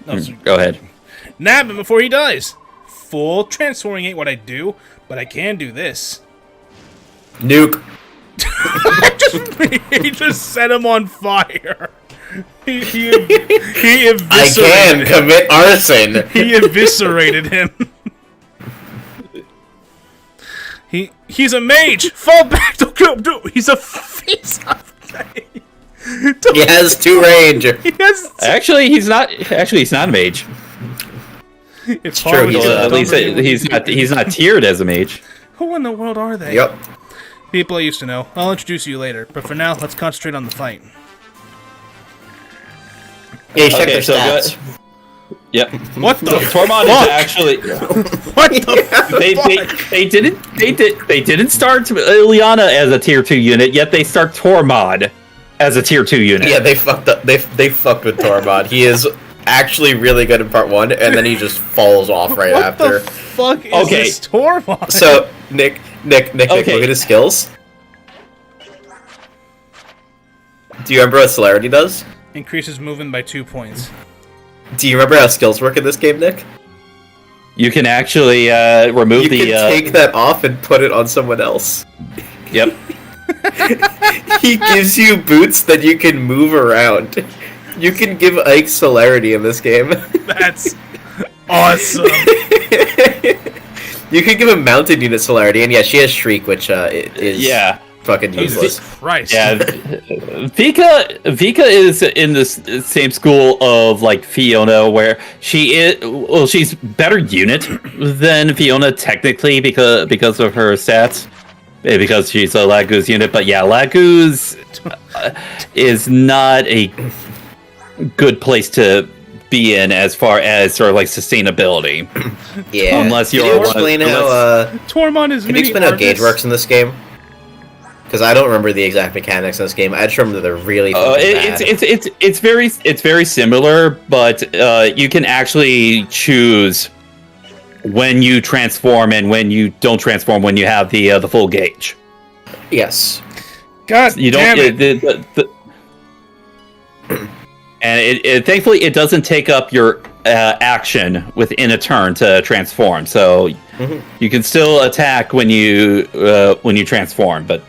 [SPEAKER 1] yet. No, sorry.
[SPEAKER 2] Go ahead.
[SPEAKER 1] Nab him before he dies. Full transforming ain't what I do, but I can do this.
[SPEAKER 4] Nuke.
[SPEAKER 1] He just set him on fire. He eviscerated
[SPEAKER 4] I can
[SPEAKER 1] him.
[SPEAKER 4] commit arson.
[SPEAKER 1] He eviscerated him. He's a mage. Fall back. Don't go. He's a face.
[SPEAKER 4] He has 2 range.
[SPEAKER 2] Actually, he's not a mage.
[SPEAKER 1] It's
[SPEAKER 4] true,
[SPEAKER 1] hard
[SPEAKER 4] he's
[SPEAKER 1] to-
[SPEAKER 2] At least he's not tiered as a mage.
[SPEAKER 1] Who in the world are they?
[SPEAKER 4] Yep.
[SPEAKER 1] People I used to know. I'll introduce you later, but for now, let's concentrate on the fight.
[SPEAKER 4] Yeah, check
[SPEAKER 2] Okay,
[SPEAKER 4] their
[SPEAKER 2] so
[SPEAKER 4] stats.
[SPEAKER 2] Yep.
[SPEAKER 1] What the
[SPEAKER 2] Tormod
[SPEAKER 1] fuck?
[SPEAKER 2] is actually
[SPEAKER 1] What the fuck?
[SPEAKER 2] they didn't start Ileana as a tier 2 unit, yet they start Tormod as a tier 2 unit.
[SPEAKER 4] Yeah, they fucked up. They fucked with Tormod. He is actually really good in part 1, and then he just falls off right
[SPEAKER 1] What
[SPEAKER 4] after.
[SPEAKER 1] the fuck is
[SPEAKER 2] Okay.
[SPEAKER 1] this Tormod?
[SPEAKER 4] So Nick, look at his skills. Do you remember what celerity does?
[SPEAKER 1] Increases movement by 2 points.
[SPEAKER 4] Do you remember how skills work in this game, Nick?
[SPEAKER 2] You can actually remove
[SPEAKER 4] You
[SPEAKER 2] the
[SPEAKER 4] can take that off and put it on someone else.
[SPEAKER 2] Yep.
[SPEAKER 4] He gives you boots that you can move around. You can give Ike celerity in this game.
[SPEAKER 1] That's awesome.
[SPEAKER 4] You can give him mounted unit celerity, and yeah, she has Shriek, which is fucking useless.
[SPEAKER 1] Christ.
[SPEAKER 2] Yeah, Vika is in this same school of like Fiona, where she's better unit than Fiona technically because of her stats, because she's a Laguz unit. But yeah, Laguz is not a good place to be in as far as sort of like sustainability.
[SPEAKER 4] Yeah.
[SPEAKER 2] Unless
[SPEAKER 4] Can
[SPEAKER 2] you're
[SPEAKER 4] you explain how
[SPEAKER 1] Tormod is
[SPEAKER 4] Can you explain how gauge works in this game? Because I don't remember the exact mechanics in this game. I just remember they're really bad.
[SPEAKER 2] It's very similar, but you can actually choose when you transform and when you don't transform when you have the full gauge.
[SPEAKER 4] Yes.
[SPEAKER 1] God
[SPEAKER 2] You
[SPEAKER 1] damn
[SPEAKER 2] don't.
[SPEAKER 1] it.
[SPEAKER 2] And it thankfully it doesn't take up your action within a turn to transform, so you can still attack when you transform. But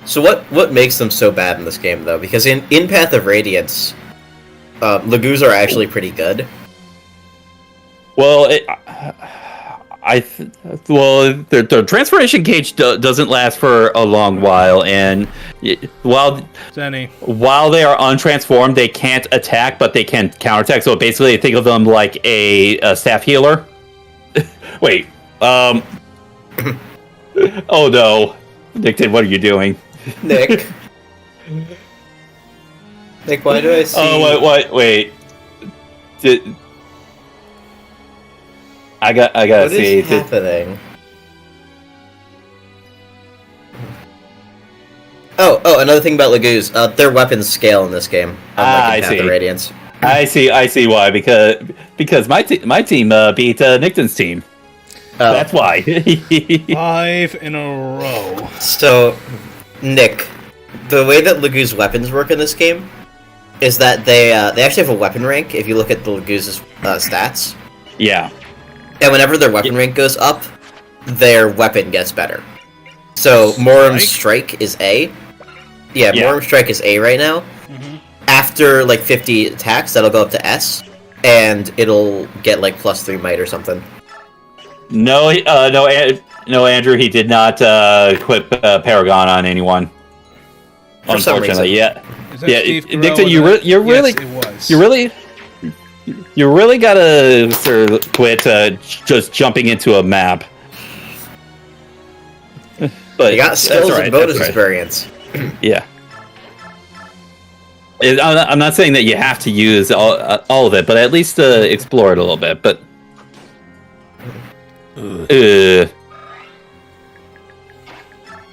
[SPEAKER 4] So what makes them so bad in this game, though? Because in Path of Radiance, Laguz are actually pretty good.
[SPEAKER 2] well, the transformation gauge doesn't last for a long while, and while they are untransformed, they can't attack, but they can counterattack. So basically, think of them like a staff healer. Wait, oh no, Nick, what are you doing?
[SPEAKER 4] Nick, why do I see?
[SPEAKER 2] Oh, wait. I gotta
[SPEAKER 4] what
[SPEAKER 2] see.
[SPEAKER 4] What is happening? Oh, another thing about Laguz, their weapons scale in this game. Unlike in Path of Radiance.
[SPEAKER 2] I see why, because my team beat Nickton's team.
[SPEAKER 4] Oh.
[SPEAKER 2] That's why.
[SPEAKER 1] 5 in a row.
[SPEAKER 4] So, Nick, the way that Laguz weapons work in this game is that they actually have a weapon rank. If you look at the Laguz's stats,
[SPEAKER 2] Yeah.
[SPEAKER 4] and whenever their weapon rank goes up, their weapon gets better. So Morum's Strike is A. Yeah, Morum's Strike is A right now. After like 50 attacks, that'll go up to S, and it'll get like +3 might or something.
[SPEAKER 2] No, Andrew, he did not equip Paragon on anyone.
[SPEAKER 4] For some reason.
[SPEAKER 2] Yeah.
[SPEAKER 1] Is that
[SPEAKER 2] Yeah,
[SPEAKER 1] Steve
[SPEAKER 2] Nickton,
[SPEAKER 1] Carell?
[SPEAKER 2] you're really,
[SPEAKER 1] Yes, it was.
[SPEAKER 2] you really gotta sort of quit just jumping into a map. But
[SPEAKER 4] You got skills
[SPEAKER 2] that's
[SPEAKER 4] and bonus experience.
[SPEAKER 2] Yeah. I'm not saying that you have to use all of it, but at least explore it a little bit. But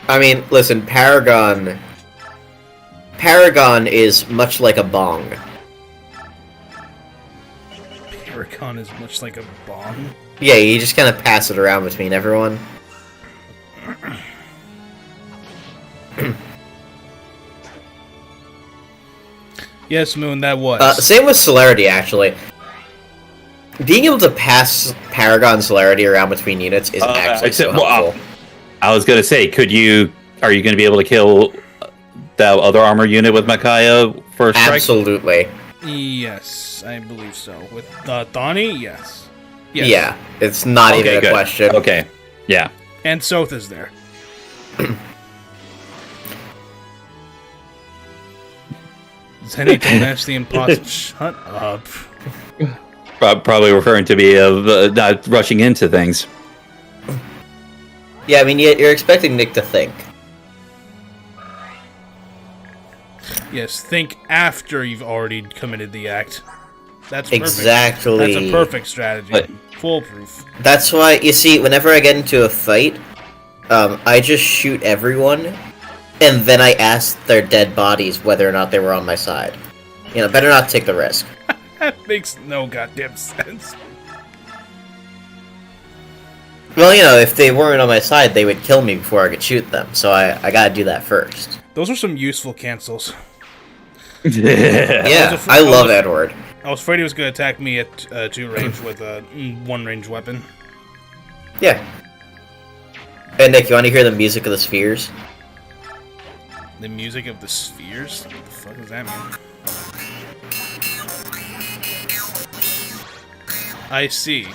[SPEAKER 4] I mean, listen, Paragon is much like a bong.
[SPEAKER 1] Paragon is much like a bomb.
[SPEAKER 4] Yeah, you just kind of pass it around between everyone.
[SPEAKER 1] Yes, Moon, that was.
[SPEAKER 4] Same with celerity, actually. Being able to pass Paragon celerity around between units is actually so helpful.
[SPEAKER 2] I was gonna say, are you gonna be able to kill that other armor unit with Micaiah first strike?
[SPEAKER 4] Absolutely.
[SPEAKER 1] Yes, I believe so. With Thani, yes.
[SPEAKER 4] Yeah, it's not even a question.
[SPEAKER 2] Okay, yeah.
[SPEAKER 1] And Soth is there. Zenny, don't ask the impossible. Shut up.
[SPEAKER 2] Probably referring to me of not rushing into things.
[SPEAKER 4] Yeah, I mean, you're expecting Nick to think.
[SPEAKER 1] Yes, think after you've already committed the act. That's perfect.
[SPEAKER 4] Exactly.
[SPEAKER 1] That's a perfect strategy.
[SPEAKER 2] But-
[SPEAKER 1] Foolproof.
[SPEAKER 4] That's why, you see, whenever I get into a fight, I just shoot everyone, and then I ask their dead bodies whether or not they were on my side. You know, better not take the risk.
[SPEAKER 1] That makes no goddamn sense.
[SPEAKER 4] Well, you know, if they weren't on my side, they would kill me before I could shoot them, so I gotta do that first.
[SPEAKER 1] Those are some useful cancels.
[SPEAKER 4] Yeah, I love Edward.
[SPEAKER 1] I was afraid he was going to attack me at 2 range with a 1 range weapon.
[SPEAKER 4] Yeah. Hey, Nick, you want to hear the music of the spheres?
[SPEAKER 1] The music of the spheres? What the fuck does that mean? I see.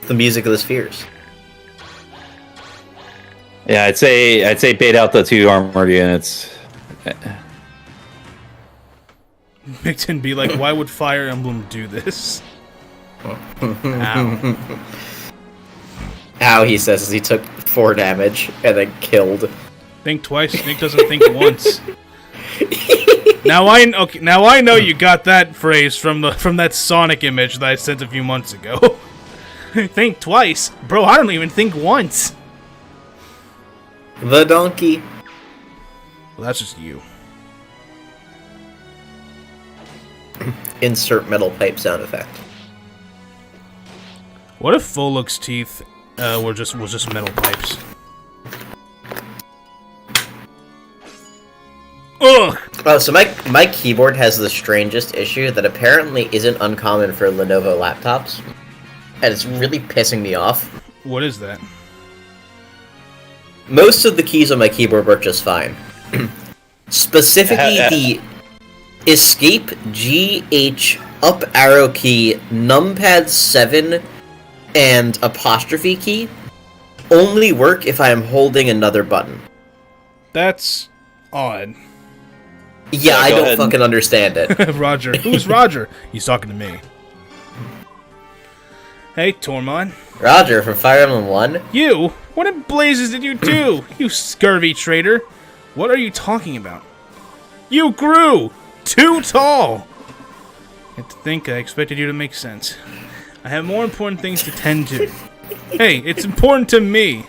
[SPEAKER 4] The music of the spheres.
[SPEAKER 2] Yeah, I'd say bait out the 2 armored units.
[SPEAKER 1] Mixon be like, why would Fire Emblem do this? Ow.
[SPEAKER 4] Ow, he says as he took 4 damage and then killed.
[SPEAKER 1] Think twice, Nick doesn't think once. Now I know you got that phrase from that Sonic image that I sent a few months ago. Think twice? Bro, I don't even think once.
[SPEAKER 4] The donkey.
[SPEAKER 1] Well, that's just you.
[SPEAKER 4] Insert metal pipe sound effect.
[SPEAKER 1] What if Foluk's teeth was just metal pipes? Ugh!
[SPEAKER 4] Oh, so my keyboard has the strangest issue that apparently isn't uncommon for Lenovo laptops. And it's really pissing me off.
[SPEAKER 1] What is that?
[SPEAKER 4] Most of the keys on my keyboard work just fine. Specifically, the Escape GH up arrow key, numpad 7, and apostrophe key only work if I am holding another button.
[SPEAKER 1] That's odd.
[SPEAKER 4] Yeah, I
[SPEAKER 2] go
[SPEAKER 4] don't
[SPEAKER 2] ahead.
[SPEAKER 4] fucking understand it.
[SPEAKER 1] Roger. Who's Roger? He's talking to me. Hey, Tormon.
[SPEAKER 4] Roger from Fire Emblem 1?
[SPEAKER 1] You? What in blazes did you do? You scurvy traitor. What are you talking about? You grew! Too tall! I have to think I expected you to make sense. I have more important things to tend to. Hey, it's important to me.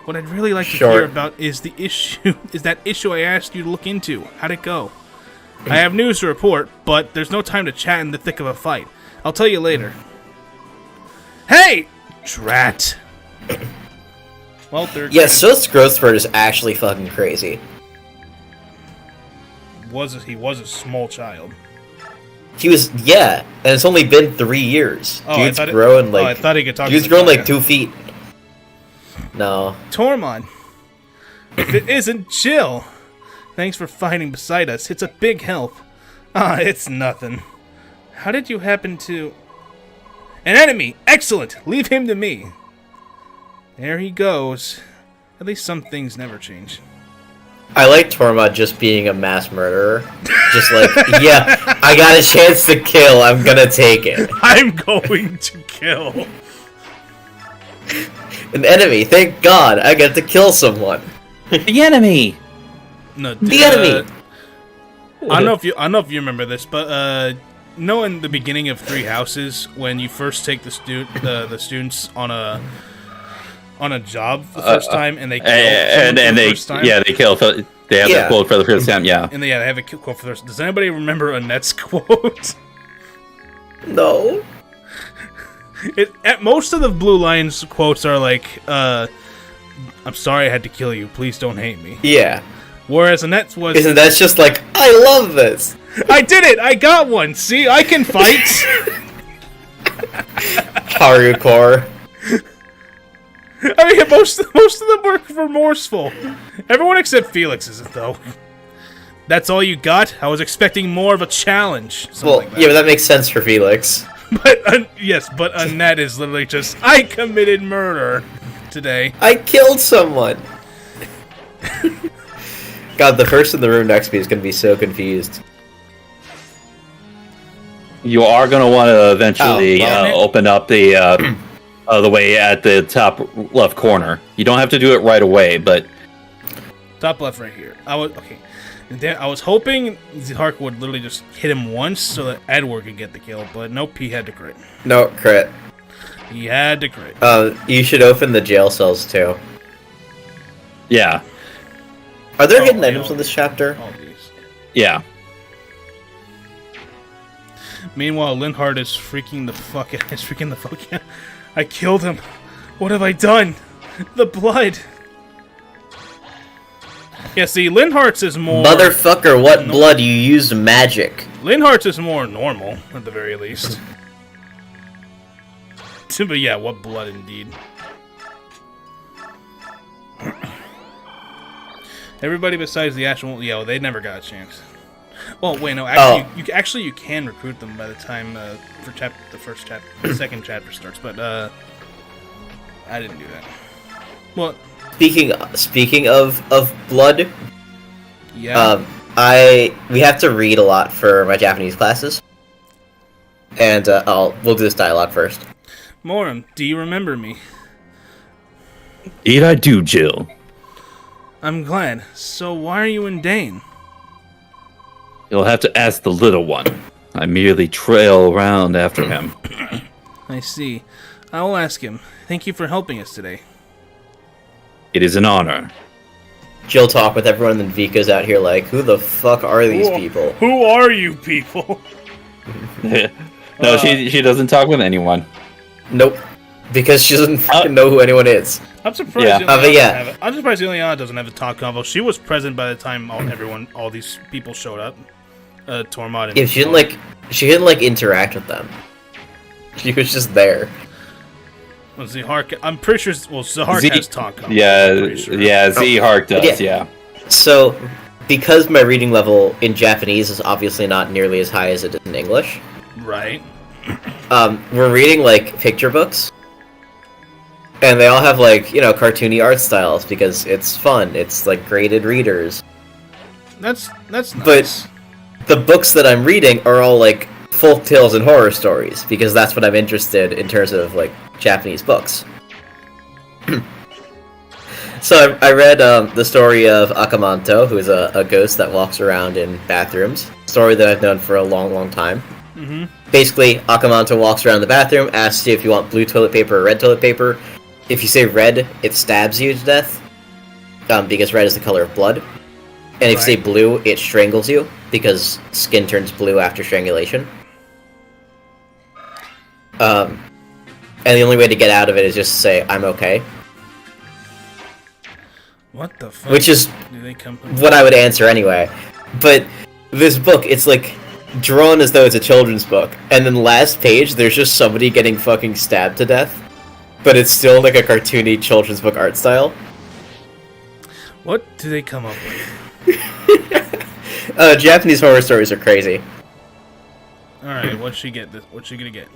[SPEAKER 1] What I'd really like to hear about is the issue. Is that issue I asked you to look into? How'd it go? I have news to report, but there's no time to chat in the thick of a fight. I'll tell you later. Hey! Drat. Well, third.
[SPEAKER 4] Yeah, Sylph's growth spurt is actually fucking crazy.
[SPEAKER 1] He was a small child.
[SPEAKER 4] He was, yeah, and it's only been 3 years.
[SPEAKER 1] Oh,
[SPEAKER 4] Dude's growing like.
[SPEAKER 1] I thought he could talk.
[SPEAKER 4] Dude's
[SPEAKER 1] to
[SPEAKER 4] grown
[SPEAKER 1] the
[SPEAKER 4] like 2 feet. No.
[SPEAKER 1] Tormon. If it isn't, chill. Thanks for fighting beside us. It's a big help. Ah, it's nothing. How did you happen to... An enemy! Excellent! Leave him to me. There he goes. At least some things never change.
[SPEAKER 4] I like Torma just being a mass murderer. Just like, yeah, I got a chance to kill, I'm gonna take it.
[SPEAKER 1] I'm going to kill.
[SPEAKER 4] An enemy, thank God, I get to kill someone.
[SPEAKER 2] The enemy!
[SPEAKER 1] No,
[SPEAKER 4] The enemy!
[SPEAKER 1] I don't know if you remember this, but in the beginning of Three Houses, when you first take the students on a job the first time, and they kill
[SPEAKER 2] and
[SPEAKER 1] the
[SPEAKER 2] they
[SPEAKER 1] first time,
[SPEAKER 2] they kill. They have that quote for the first time. Yeah.
[SPEAKER 1] and they have a quote for the first. Does anybody remember Annette's quote?
[SPEAKER 4] No.
[SPEAKER 1] Most of the Blue Lion's quotes are like, "I'm sorry I had to kill you. Please don't hate me."
[SPEAKER 4] Yeah.
[SPEAKER 1] Whereas Annette's was,
[SPEAKER 4] Isn't that just like, I love this?
[SPEAKER 1] "I did it! I got one! See, I can fight!"
[SPEAKER 4] Harucore.
[SPEAKER 1] I mean, most of them were remorseful. Everyone except Felix isn't, though. That's all you got? I was expecting more of a challenge.
[SPEAKER 4] Well,
[SPEAKER 1] Like that.
[SPEAKER 4] yeah, but that makes sense for Felix.
[SPEAKER 1] But, yes, but Annette is literally just, I committed murder today.
[SPEAKER 4] I killed someone! God, the person in the room next to me is gonna be so confused.
[SPEAKER 2] You are going to want to eventually open up the way at the top left corner. You don't have to do it right away, but
[SPEAKER 1] Top left right here. I was hoping Zhark would literally just hit him once so that Edward could get the kill, but nope, he had to crit.
[SPEAKER 4] No, crit.
[SPEAKER 1] He had to crit.
[SPEAKER 4] You should open the jail cells, too.
[SPEAKER 2] Yeah.
[SPEAKER 4] Are there hidden items in this chapter?
[SPEAKER 1] All these.
[SPEAKER 2] Yeah.
[SPEAKER 1] Meanwhile, Linhardt is freaking the fuck out. I killed him. What have I done? The blood. Yeah, see, Linhardt's is more...
[SPEAKER 4] Motherfucker, what blood? You used magic.
[SPEAKER 1] Linhardt's is more normal, at the very least. But yeah, what blood indeed. Everybody besides the actual... Yeah, well, they never got a chance. Well, wait, no, actually, you can recruit them by the time the second chapter starts, but I didn't do that. Well,
[SPEAKER 4] speaking of blood,
[SPEAKER 1] yeah,
[SPEAKER 4] we have to read a lot for my Japanese classes, and we'll do this dialogue first.
[SPEAKER 1] Moram, do you remember me?
[SPEAKER 2] Indeed I do, Jill.
[SPEAKER 1] I'm glad. So why are you in Dane?
[SPEAKER 2] You'll have to ask the little one. I merely trail around after him.
[SPEAKER 1] I see. I will ask him. Thank you for helping us today.
[SPEAKER 2] It is an honor.
[SPEAKER 4] Jill talk with everyone, and then Vika's out here like, who the fuck are these people?
[SPEAKER 1] Who are you people?
[SPEAKER 2] No, she doesn't talk with anyone.
[SPEAKER 4] Nope. Because she doesn't fucking know who anyone is.
[SPEAKER 1] I'm surprised.
[SPEAKER 4] Yeah.
[SPEAKER 1] I'm surprised Ileana doesn't have a talk convo. She was present by the time all these people showed up. Tormod and...
[SPEAKER 4] Yeah, she didn't interact with them. She was just there.
[SPEAKER 1] Well, Zhark, I'm pretty sure... Well, Zhark has talk convo.
[SPEAKER 2] Yeah, Zhark does, yeah.
[SPEAKER 4] So, because my reading level in Japanese is obviously not nearly as high as it is in English...
[SPEAKER 1] Right.
[SPEAKER 4] We're reading, picture books. And they all have, cartoony art styles, because it's fun. It's, graded readers.
[SPEAKER 1] That's nice.
[SPEAKER 4] But the books that I'm reading are all, folk tales and horror stories, because that's what I'm interested in terms of, Japanese books. So I read the story of Akamanto, who is a ghost that walks around in bathrooms. Story that I've known for a long, long time.
[SPEAKER 1] Mm-hmm.
[SPEAKER 4] Basically, Akamanto walks around the bathroom, asks you if you want blue toilet paper or red toilet paper. If you say red, it stabs you to death, because red is the color of blood. And if you say blue, it strangles you, because skin turns blue after strangulation. And the only way to get out of it is just to say, I'm okay.
[SPEAKER 1] What the fuck?
[SPEAKER 4] Which is
[SPEAKER 1] do they come from?
[SPEAKER 4] What I would answer anyway. But this book, it's drawn as though it's a children's book. And then last page, there's just somebody getting fucking stabbed to death. But it's still a cartoony children's book art style.
[SPEAKER 1] What do they come up with?
[SPEAKER 4] Japanese horror stories are crazy.
[SPEAKER 1] Alright, what's she gonna get?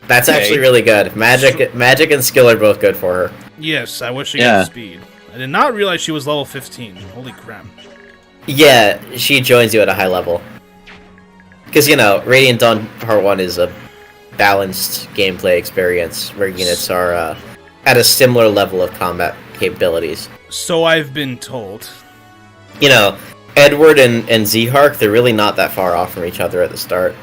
[SPEAKER 4] That's actually really good. Magic and skill are both good for her.
[SPEAKER 1] Yes, I wish she got speed. I did not realize she was level 15. Holy crap.
[SPEAKER 4] Yeah, she joins you at a high level. Because, Radiant Dawn Part 1 is a balanced gameplay experience where units are at a similar level of combat capabilities.
[SPEAKER 1] So I've been told.
[SPEAKER 4] Edward and Zhark, they're really not that far off from each other at the start.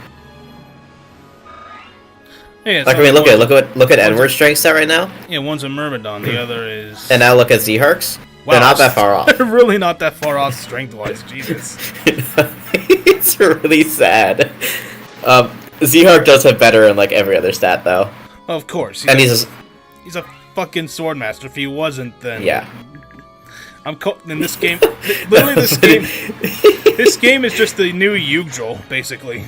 [SPEAKER 1] Yeah,
[SPEAKER 4] look at Edward's strength stat right now.
[SPEAKER 1] Yeah, one's a Myrmidon, the other is...
[SPEAKER 4] And now look at Zhark's.
[SPEAKER 1] Wow,
[SPEAKER 4] they're not that far off.
[SPEAKER 1] They're really not that far off strength-wise, Jesus.
[SPEAKER 4] It's really sad. Zhark does have better in every other stat, though.
[SPEAKER 1] Of course.
[SPEAKER 4] He's
[SPEAKER 1] a fucking swordmaster. If he wasn't, then...
[SPEAKER 4] Yeah.
[SPEAKER 1] In this game... Literally, this game is just the new Yggdrasil, basically.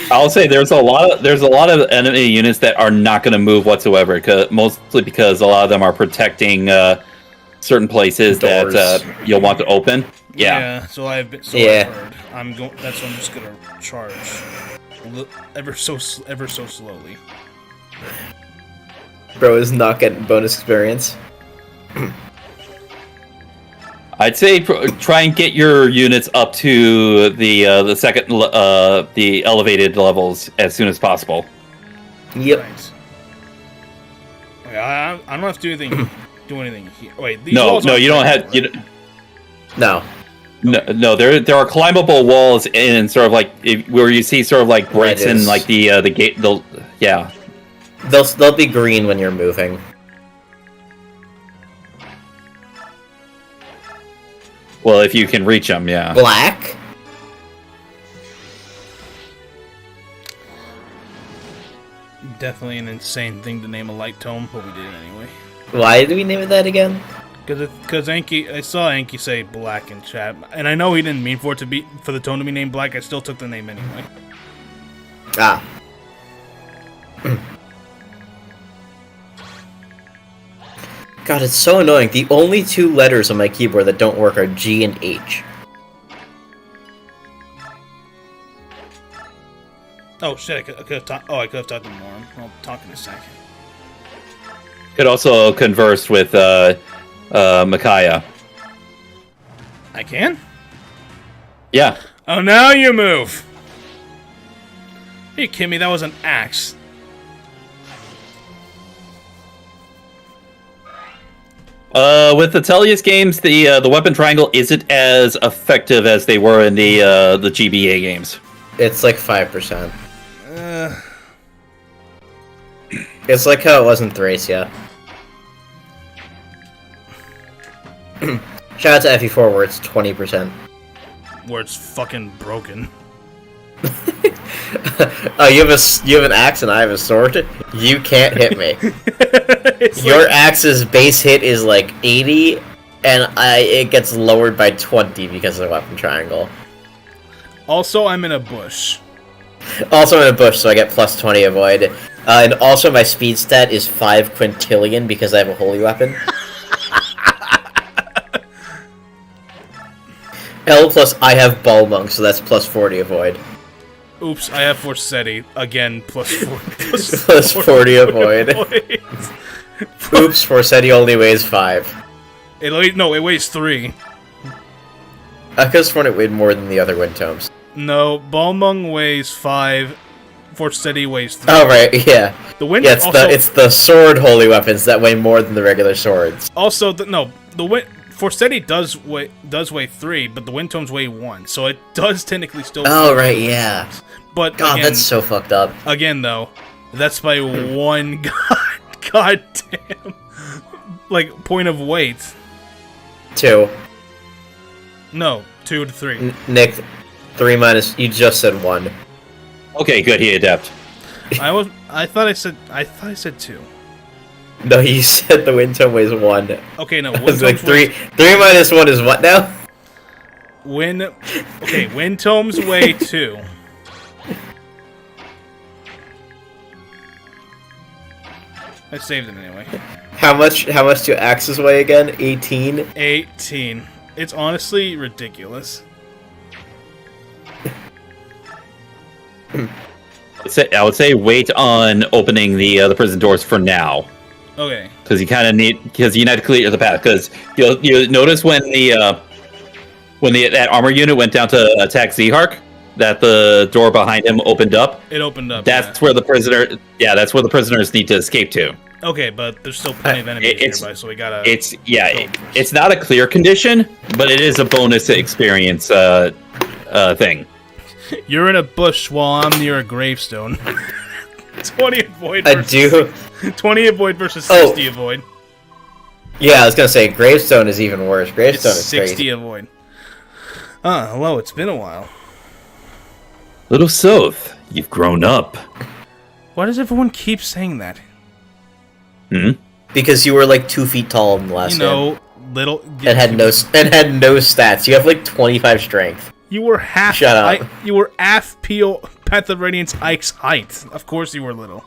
[SPEAKER 2] I'll say there's a lot of enemy units that are not going to move whatsoever, mostly because a lot of them are protecting certain places
[SPEAKER 4] Doors.
[SPEAKER 2] that you'll want to open.
[SPEAKER 1] Yeah. So I've heard. That's what I'm just gonna charge, ever so slowly.
[SPEAKER 4] Bro is not getting bonus experience.
[SPEAKER 2] I'd say try and get your units up to the elevated levels as soon as possible.
[SPEAKER 4] Yep.
[SPEAKER 1] Right. I don't have to do anything here. Wait, these
[SPEAKER 2] No,
[SPEAKER 1] walls
[SPEAKER 2] no,
[SPEAKER 1] aren't
[SPEAKER 2] you don't
[SPEAKER 1] breakable,
[SPEAKER 2] have. You,
[SPEAKER 1] right?
[SPEAKER 4] No.
[SPEAKER 2] no, there are climbable walls in sort of like where you see sort of like breaks in like the gate. Yeah.
[SPEAKER 4] They'll be green when you're moving.
[SPEAKER 2] Well, if you can reach them, yeah.
[SPEAKER 4] Black?
[SPEAKER 1] Definitely an insane thing to name a light tome, but we did it anyway.
[SPEAKER 4] Why did we name it that again?
[SPEAKER 1] Because Anki, I saw Anki say black in chat, and I know he didn't mean for the tone to be named black. I still took the name anyway.
[SPEAKER 4] Ah. God, it's so annoying. The only two letters on my keyboard that don't work are G and H.
[SPEAKER 1] Oh shit! I could have talked. Oh, I could have talked to Norm. I'll talk in a second.
[SPEAKER 2] Could also converse with Micaiah.
[SPEAKER 1] I can?
[SPEAKER 2] Yeah.
[SPEAKER 1] Oh, now you move. Are you kidding me? That was an axe.
[SPEAKER 2] With the Tellius games, the weapon triangle isn't as effective as they were in the GBA games.
[SPEAKER 4] It's like 5%. It's like how it was in Thracia. Shout out to FE4 where it's 20%.
[SPEAKER 1] Where it's fucking broken.
[SPEAKER 4] Oh, you have an axe and I have a sword? You can't hit me. Your axe's base hit is like 80, and it gets lowered by 20 because of the weapon triangle.
[SPEAKER 1] Also, I'm in a bush.
[SPEAKER 4] Also in a bush, so I get plus 20 avoid. And also my speed stat is 5 quintillion because I have a holy weapon. L plus I have Ball Monk, so that's plus 40 avoid.
[SPEAKER 1] Oops, I have Forsetti. Again, plus 40.
[SPEAKER 4] Plus 40 avoid. Oops, Forsetti only weighs 5.
[SPEAKER 1] It weighs 3.
[SPEAKER 4] I could have sworn it weighed more than the other wind tomes.
[SPEAKER 1] No, Balmung weighs 5. Forsetti weighs 3.
[SPEAKER 4] Oh, right, yeah.
[SPEAKER 1] The wind
[SPEAKER 4] Yeah, it's the sword holy weapons that weigh more than the regular swords.
[SPEAKER 1] Also, the wind... Forsetti does weigh 3, but the wind tomes weigh 1, so it does technically still...
[SPEAKER 4] Oh, right, yeah.
[SPEAKER 1] But
[SPEAKER 4] God,
[SPEAKER 1] again,
[SPEAKER 4] that's so fucked up.
[SPEAKER 1] Again, though, that's by one goddamn, like, point of weight.
[SPEAKER 4] 2.
[SPEAKER 1] No, 2 to 3.
[SPEAKER 4] Nick, 3 minus... You just said 1.
[SPEAKER 2] Okay, good. He adept.
[SPEAKER 1] I thought I said 2.
[SPEAKER 4] No, you said the wind tome weighs 1.
[SPEAKER 1] Okay, no.
[SPEAKER 4] I was like, 3 minus 1 is what now?
[SPEAKER 1] Wind tomes weigh 2. I saved it anyway.
[SPEAKER 4] How much do axes weigh again? 18?
[SPEAKER 1] 18. It's honestly ridiculous.
[SPEAKER 2] I would say wait on opening the prison doors for now.
[SPEAKER 1] Okay.
[SPEAKER 2] Because you need to clear the path. Because you'll notice when that armor unit went down to attack Zehark, that the door behind him opened up.
[SPEAKER 1] It opened up.
[SPEAKER 2] That's where the prisoner. Yeah, that's where the prisoners need to escape to.
[SPEAKER 1] Okay, but there's still plenty of enemies nearby, so we gotta.
[SPEAKER 2] It's not a clear condition, but it is a bonus experience thing.
[SPEAKER 1] You're in a bush while I'm near a gravestone. 20 avoid.
[SPEAKER 4] I do.
[SPEAKER 1] 20 avoid versus 60 avoid.
[SPEAKER 4] Yeah, I was gonna say gravestone is even worse. Gravestone
[SPEAKER 1] It's
[SPEAKER 4] is
[SPEAKER 1] 60
[SPEAKER 4] crazy.
[SPEAKER 1] avoid. Hello. It's been a while.
[SPEAKER 2] Little Soth, you've grown up.
[SPEAKER 1] Why does everyone keep saying that?
[SPEAKER 2] Hmm.
[SPEAKER 4] Because you were like 2 feet tall in the last game.
[SPEAKER 1] Little.
[SPEAKER 4] And had no stats. You have like 25 strength.
[SPEAKER 1] You were half.
[SPEAKER 4] Shut up.
[SPEAKER 1] You were half Path of Radiance Ike's height. Of course you were little.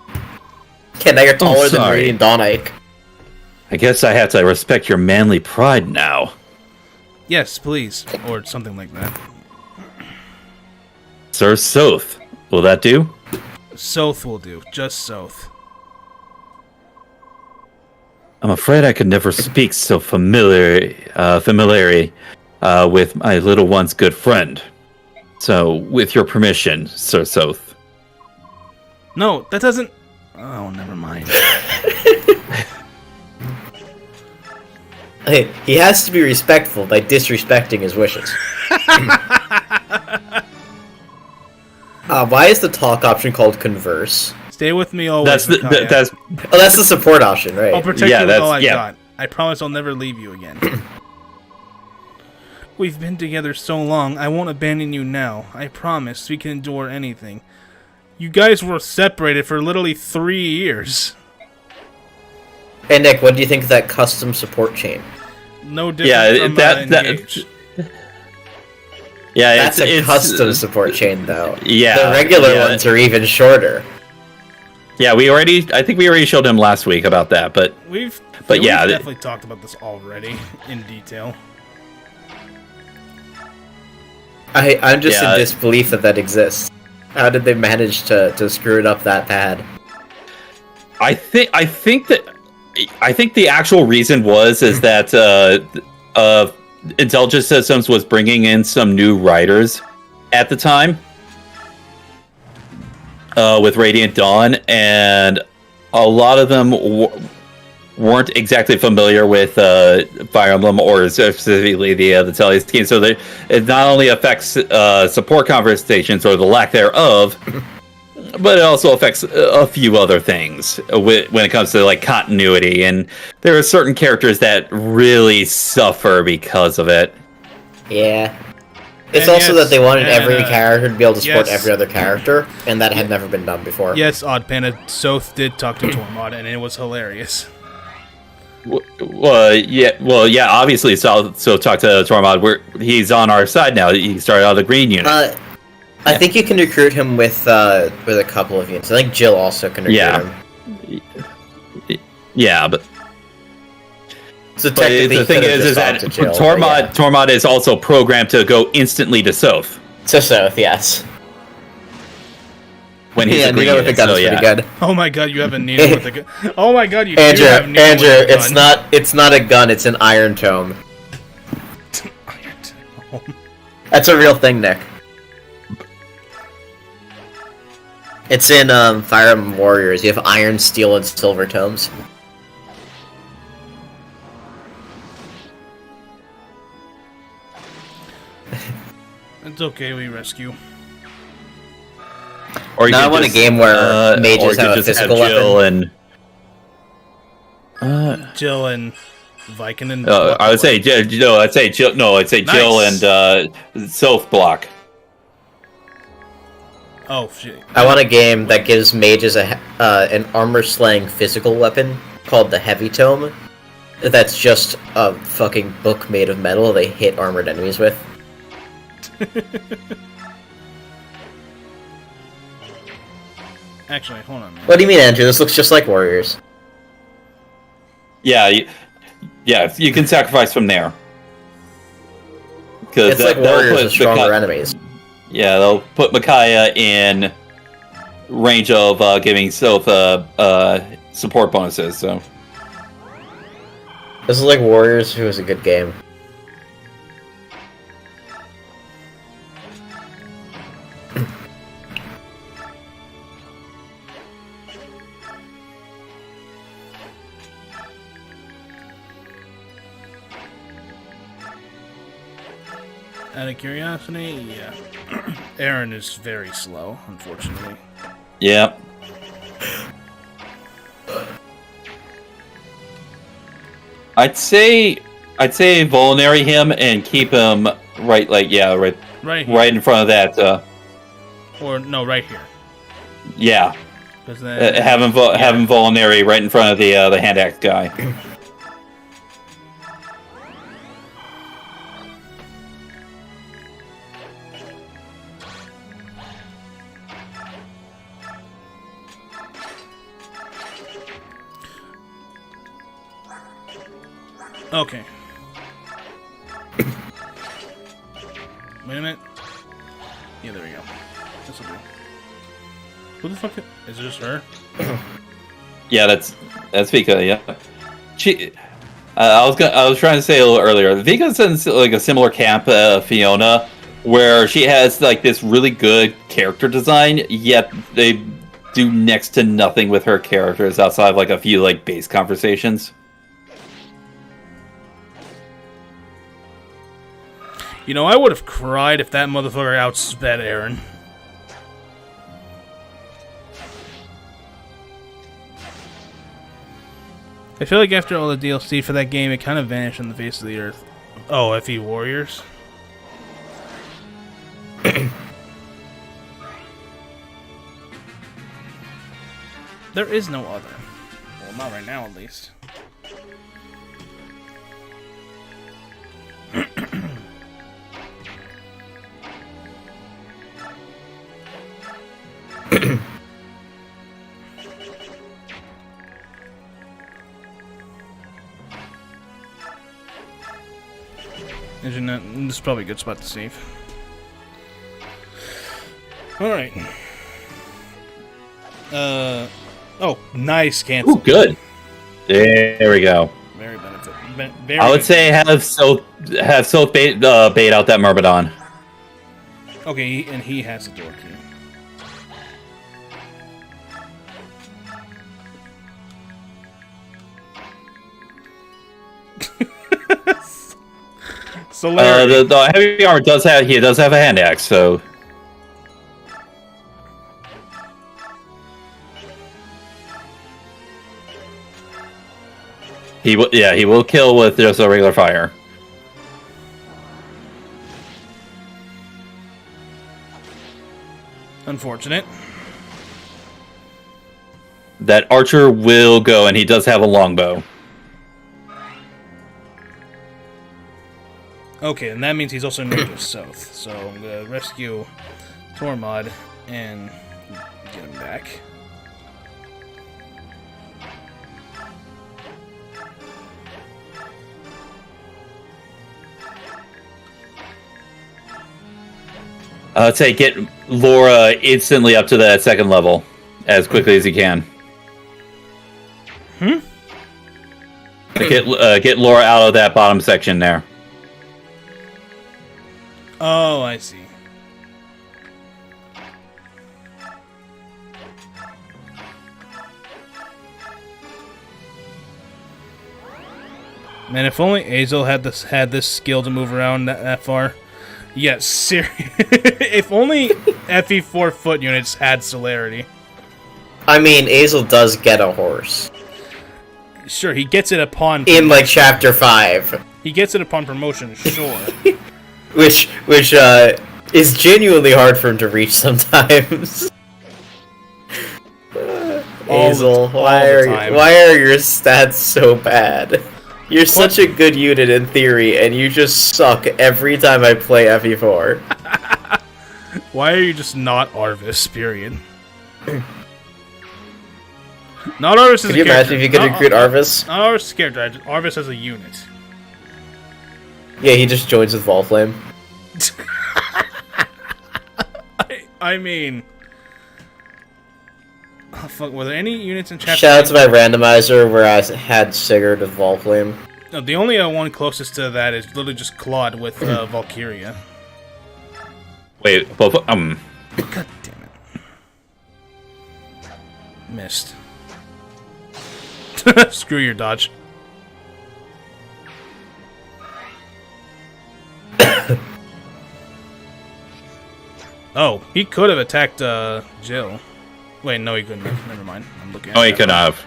[SPEAKER 4] Yeah, now you're taller than
[SPEAKER 2] sorry.
[SPEAKER 4] Radiant Dawn Ike.
[SPEAKER 2] I guess I have to respect your manly pride now.
[SPEAKER 1] Yes, please, or something like that.
[SPEAKER 2] Sir Soth, will that do?
[SPEAKER 1] Soth will do. Just Soth.
[SPEAKER 2] I'm afraid I could never speak so familiarly with my little one's good friend. So, with your permission, Sir Soth.
[SPEAKER 1] No, that doesn't... Oh, never mind.
[SPEAKER 4] He has to be respectful by disrespecting his wishes. Why is the talk option called converse?
[SPEAKER 1] Stay with me always.
[SPEAKER 2] That's
[SPEAKER 4] Oh, that's the support option, right?
[SPEAKER 1] I'll protect
[SPEAKER 2] Yeah,
[SPEAKER 1] you with
[SPEAKER 2] that's-
[SPEAKER 1] all I
[SPEAKER 2] yeah.
[SPEAKER 1] got. I promise I'll never leave you again. We've been together so long, I won't abandon you now. I promise we can endure anything. You guys were separated for literally 3 years.
[SPEAKER 4] Hey Nick, what do you think of that custom support chain?
[SPEAKER 1] No different from Engage.
[SPEAKER 2] yeah.
[SPEAKER 4] That's a
[SPEAKER 2] it's
[SPEAKER 4] custom support chain, though.
[SPEAKER 2] Yeah,
[SPEAKER 4] The regular
[SPEAKER 2] yeah.
[SPEAKER 4] ones are even shorter.
[SPEAKER 2] Yeah, I think we already showed him last week about that, but
[SPEAKER 1] We've
[SPEAKER 2] yeah,
[SPEAKER 1] definitely talked about this already in detail.
[SPEAKER 4] I'm just
[SPEAKER 2] Yeah.
[SPEAKER 4] in disbelief that exists. How did they manage to screw it up that bad?
[SPEAKER 2] I think the actual reason is that Intelligent Systems was bringing in some new writers at the time with Radiant Dawn, and a lot of them weren't exactly familiar with Fire Emblem or specifically the Telly scheme. So it not only affects support conversations or the lack thereof, but it also affects a few other things when it comes to like continuity. And there are certain characters that really suffer because of it.
[SPEAKER 4] Yeah. It's
[SPEAKER 1] And
[SPEAKER 4] also
[SPEAKER 1] yes,
[SPEAKER 4] that they wanted
[SPEAKER 1] and,
[SPEAKER 4] every character to be able to support
[SPEAKER 1] yes.
[SPEAKER 4] every other character, and that had never been done before.
[SPEAKER 1] Yes, Odd Panda, Soth did talk to Tormod, and it was hilarious.
[SPEAKER 2] Yeah. Obviously, so talk to Tormod. He's on our side now. He started out of the green unit.
[SPEAKER 4] I think you can recruit him with a couple of units. I think Jill also can recruit him.
[SPEAKER 2] Yeah, but
[SPEAKER 4] So
[SPEAKER 2] the thing is that Tormod is also programmed to go instantly to Soth
[SPEAKER 4] So Soth, yes.
[SPEAKER 2] when he's
[SPEAKER 4] Yeah,
[SPEAKER 2] a green
[SPEAKER 4] Nina with the
[SPEAKER 2] unit.
[SPEAKER 4] gun
[SPEAKER 2] So
[SPEAKER 4] is pretty
[SPEAKER 2] yeah,
[SPEAKER 4] good.
[SPEAKER 1] Oh my god, you have a needle with a gun. Oh my god, you do
[SPEAKER 4] Andrew,
[SPEAKER 1] have needle
[SPEAKER 4] Andrew,
[SPEAKER 1] with a gun.
[SPEAKER 4] it's not a gun, it's an iron tome. That's a real thing, Nick. It's in Fire Emblem Warriors. You have iron, steel, and silver tomes.
[SPEAKER 1] It's okay, we rescue.
[SPEAKER 2] or you
[SPEAKER 4] Now I
[SPEAKER 2] could
[SPEAKER 4] want a
[SPEAKER 2] just,
[SPEAKER 4] game where
[SPEAKER 2] or
[SPEAKER 4] mages
[SPEAKER 2] you could
[SPEAKER 4] have a
[SPEAKER 2] just
[SPEAKER 4] physical
[SPEAKER 2] Jill
[SPEAKER 4] weapon.
[SPEAKER 1] Jill and Viking and...
[SPEAKER 2] I would say Jill. I'd say Jill. No, I'd say Jill
[SPEAKER 1] Nice.
[SPEAKER 2] and Soth block.
[SPEAKER 1] Oh, shit.
[SPEAKER 4] I want a game that gives mages an armor-slaying physical weapon called the Heavy Tome. That's just a fucking book made of metal they hit armored enemies with.
[SPEAKER 1] Actually, hold on, man.
[SPEAKER 4] What do you mean, Andrew? This looks just like Warriors.
[SPEAKER 2] Yeah, you can sacrifice from there.
[SPEAKER 4] It's like Warriors with stronger enemies.
[SPEAKER 2] Yeah, they'll put Micaiah in range of giving Soth support bonuses. So
[SPEAKER 4] This is like Warriors, who is a good game.
[SPEAKER 1] Out of curiosity, yeah. Aaron is very slow, unfortunately.
[SPEAKER 2] yeah, I'd say vulnerary him and keep him right
[SPEAKER 1] Right here.
[SPEAKER 2] right in front of that.
[SPEAKER 1] Or, no, right here.
[SPEAKER 2] Yeah,
[SPEAKER 1] 'Cause then,
[SPEAKER 2] have him vulnerary right in front of the hand axe guy.
[SPEAKER 1] Okay. Wait a minute. Yeah, there we go. This'll do. Who the fuck is it? Just her?
[SPEAKER 2] Yeah, that's Vika. Yeah, she. I was trying to say a little earlier. Vika's in like a similar camp, Fiona, where she has like this really good character design, yet they do next to nothing with her characters outside of like a few like base conversations.
[SPEAKER 1] You know, I would have cried if that motherfucker outsped Aaron. I feel like after all the DLC for that game, it kind of vanished from the face of the earth. Oh, FE Warriors? There is no other. Well, not right now, at least. This is probably a good spot to save. Alright. Oh, nice cancel.
[SPEAKER 2] Ooh, good. There we go.
[SPEAKER 1] Very benefit.
[SPEAKER 2] I would say have Sylph bait out that Myrmidon.
[SPEAKER 1] Okay, and he has a door key.
[SPEAKER 2] The heavy armor does have a hand axe, so he will kill with just a regular fire.
[SPEAKER 1] Unfortunate.
[SPEAKER 2] That archer will go, and he does have a longbow.
[SPEAKER 1] Okay, and that means he's also near the south. So I'm gonna rescue Tormod and get him back.
[SPEAKER 2] I'd say get Laura instantly up to that second level as quickly as you can. Get Laura out of that bottom section there.
[SPEAKER 1] Oh, I see. Man, if only Azel had this skill to move around that far. Yes, seriously. If only FE4 foot units had celerity.
[SPEAKER 4] I mean, Azel does get a horse.
[SPEAKER 1] Sure, he gets it upon
[SPEAKER 4] in like chapter 5.
[SPEAKER 1] He gets it upon promotion, sure.
[SPEAKER 4] which is genuinely hard for him to reach sometimes. Azel, why are your stats so bad? You're such a good unit in theory, and you just suck every time I play FE4.
[SPEAKER 1] Why are you just not Arvis, period? Not Arvis is a character. Could you imagine
[SPEAKER 4] if you could recruit Arvis?
[SPEAKER 1] Not Arvis is a character, Arvis as a unit.
[SPEAKER 4] Yeah, he just joins with Volflame.
[SPEAKER 1] I mean... Oh, fuck, were there any units in chapter?
[SPEAKER 4] Shout out to my randomizer where I had Sigurd with Volflame.
[SPEAKER 1] No, the only one closest to that is literally just Claude with Valkyria.
[SPEAKER 2] Wait,
[SPEAKER 1] God damn it. Missed. Screw your dodge. Oh, he could have attacked Jill. Wait, no, he couldn't have. Never mind. I'm looking at
[SPEAKER 2] he could have.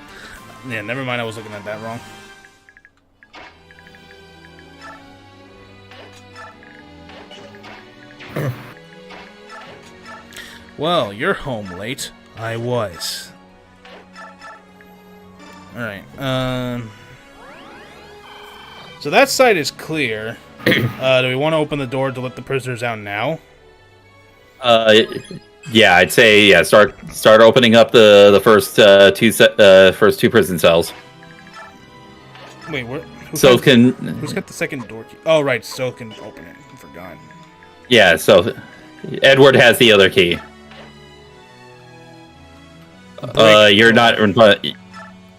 [SPEAKER 1] Yeah, never mind. I was looking at that wrong. Well, you're home late. I was. Alright, so that side is clear. Do we want to open the door to let the prisoners out now?
[SPEAKER 2] Yeah, I'd say start opening up the first two prison cells.
[SPEAKER 1] Wait, who's got the second door key? Oh, right, so can open it. I forgot.
[SPEAKER 2] Yeah, so Edward has the other key. You're not in front.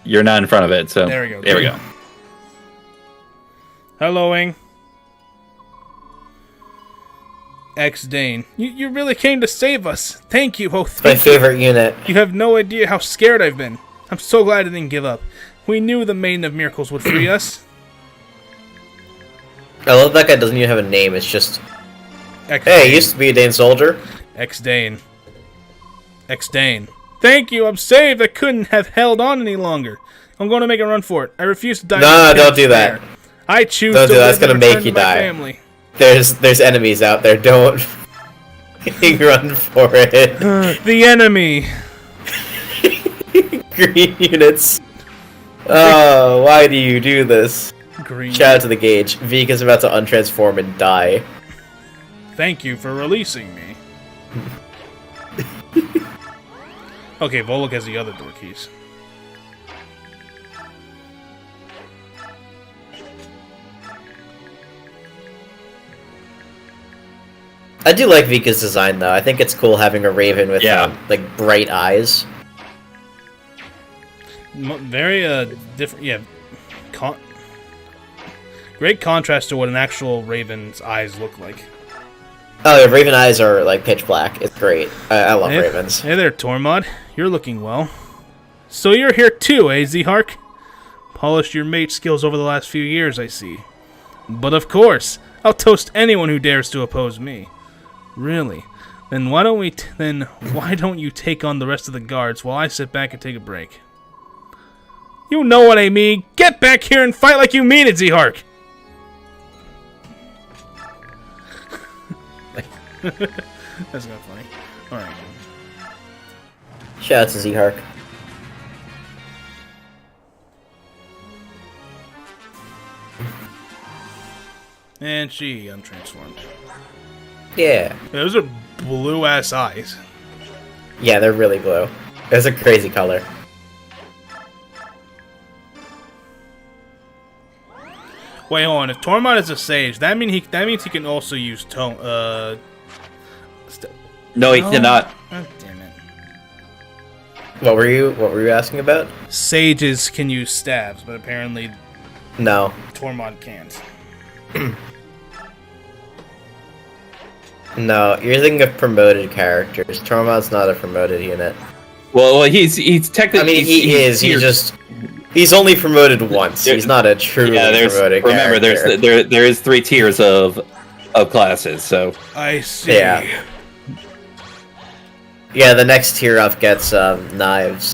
[SPEAKER 2] You're not in front of it. So
[SPEAKER 1] there we go.
[SPEAKER 2] There we go.
[SPEAKER 1] Helloing. X Dane, you really came to save us. Thank you,
[SPEAKER 4] my favorite unit.
[SPEAKER 1] You have no idea how scared I've been. I'm so glad I didn't give up. We knew the Maiden of Miracles would free us.
[SPEAKER 4] I love that guy doesn't even have a name. It's just Hey, he used to be a Dane soldier.
[SPEAKER 1] Ex-Dane. Ex-Dane. Thank you, I'm saved. I couldn't have held on any longer. I'm going to make a run for it. I refuse to die.
[SPEAKER 4] No, don't do that.
[SPEAKER 1] I choose
[SPEAKER 4] Don't
[SPEAKER 1] to
[SPEAKER 4] do that.
[SPEAKER 1] live
[SPEAKER 4] That's gonna
[SPEAKER 1] and
[SPEAKER 4] make
[SPEAKER 1] return
[SPEAKER 4] you
[SPEAKER 1] to my
[SPEAKER 4] die.
[SPEAKER 1] family.
[SPEAKER 4] There's enemies out there. Don't run for it.
[SPEAKER 1] The enemy.
[SPEAKER 4] Green units. Oh, why do you do this?
[SPEAKER 1] Green.
[SPEAKER 4] Shout out to the gauge. Vika's about to untransform and die.
[SPEAKER 1] Thank you for releasing me. Okay, Volok has the other door keys.
[SPEAKER 4] I do like Vika's design though. I think it's cool having a raven with like bright eyes.
[SPEAKER 1] Very different. Yeah, great contrast to what an actual raven's eyes look like.
[SPEAKER 4] Oh, yeah, raven eyes are like pitch black. It's great. I love ravens.
[SPEAKER 1] Hey there, Tormod. You're looking well. So you're here too, eh, Zhark? Polished your mate skills over the last few years, I see. But of course, I'll toast anyone who dares to oppose me. Really? Then why don't you take on the rest of the guards while I sit back and take a break? You know what I mean. Get back here and fight like you mean it, Zhark. That's not funny. Alright.
[SPEAKER 4] Shout out to Zhark.
[SPEAKER 1] And she untransformed.
[SPEAKER 4] Yeah.
[SPEAKER 1] Those are blue-ass eyes.
[SPEAKER 4] Yeah, they're really blue. It's a crazy color.
[SPEAKER 1] Wait, hold on. If Tormod is a sage, that means he can also use
[SPEAKER 2] No, he cannot.
[SPEAKER 1] God damn it.
[SPEAKER 4] What were you asking about?
[SPEAKER 1] Sages can use staves, but apparently
[SPEAKER 4] No.
[SPEAKER 1] Tormod can't.
[SPEAKER 4] No, you're thinking of promoted characters. Tormod's not a promoted unit.
[SPEAKER 2] Well, he's technically.
[SPEAKER 4] I mean, he is. He's only promoted once. He's not a truly promoted
[SPEAKER 2] remember,
[SPEAKER 4] character.
[SPEAKER 2] there is 3 tiers of classes. So
[SPEAKER 1] I see.
[SPEAKER 4] Yeah. Yeah, the next tier up gets knives,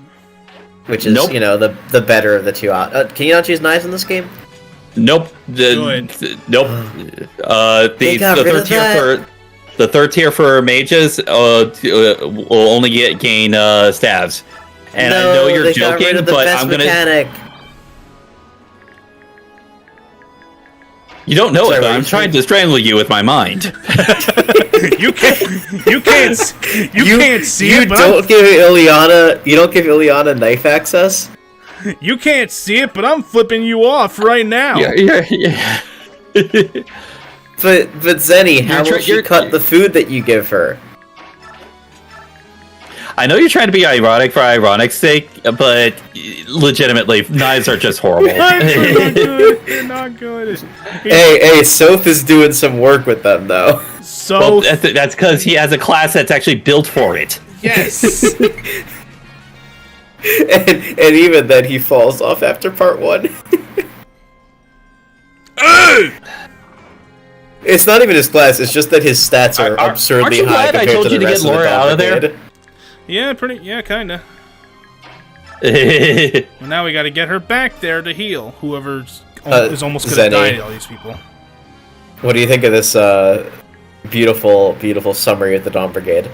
[SPEAKER 4] which is the better of the two. Can you not choose knives in this game?
[SPEAKER 2] nope.
[SPEAKER 1] Good.
[SPEAKER 2] Nope. The third tier for mages will only gain staves. And I know you're joking, but I'm gonna.
[SPEAKER 4] Mechanic.
[SPEAKER 2] You don't know it, but I'm trying to strangle you with my mind.
[SPEAKER 1] You can't see it. But
[SPEAKER 4] You don't give Ileana knife access.
[SPEAKER 1] You can't see it, but I'm flipping you off right now.
[SPEAKER 2] Yeah.
[SPEAKER 4] But Zenny, how will she cut the food that you give her?
[SPEAKER 2] I know you're trying to be ironic for ironic's sake, but legitimately, knives are just horrible.
[SPEAKER 1] They're not good.
[SPEAKER 4] Hey, Soph is doing some work with them, though.
[SPEAKER 1] So
[SPEAKER 2] well, that's because he has a class that's actually built for it.
[SPEAKER 1] yes.
[SPEAKER 4] and even then, he falls off after part 1. It's not even his class, it's just that his stats are absurdly high compared to the rest of the
[SPEAKER 2] out of there?
[SPEAKER 1] Yeah, kinda. Well, now we gotta get her back there to heal. Whoever's is almost gonna die to all these people.
[SPEAKER 4] What do you think of this beautiful, beautiful summary of the Dawn Brigade?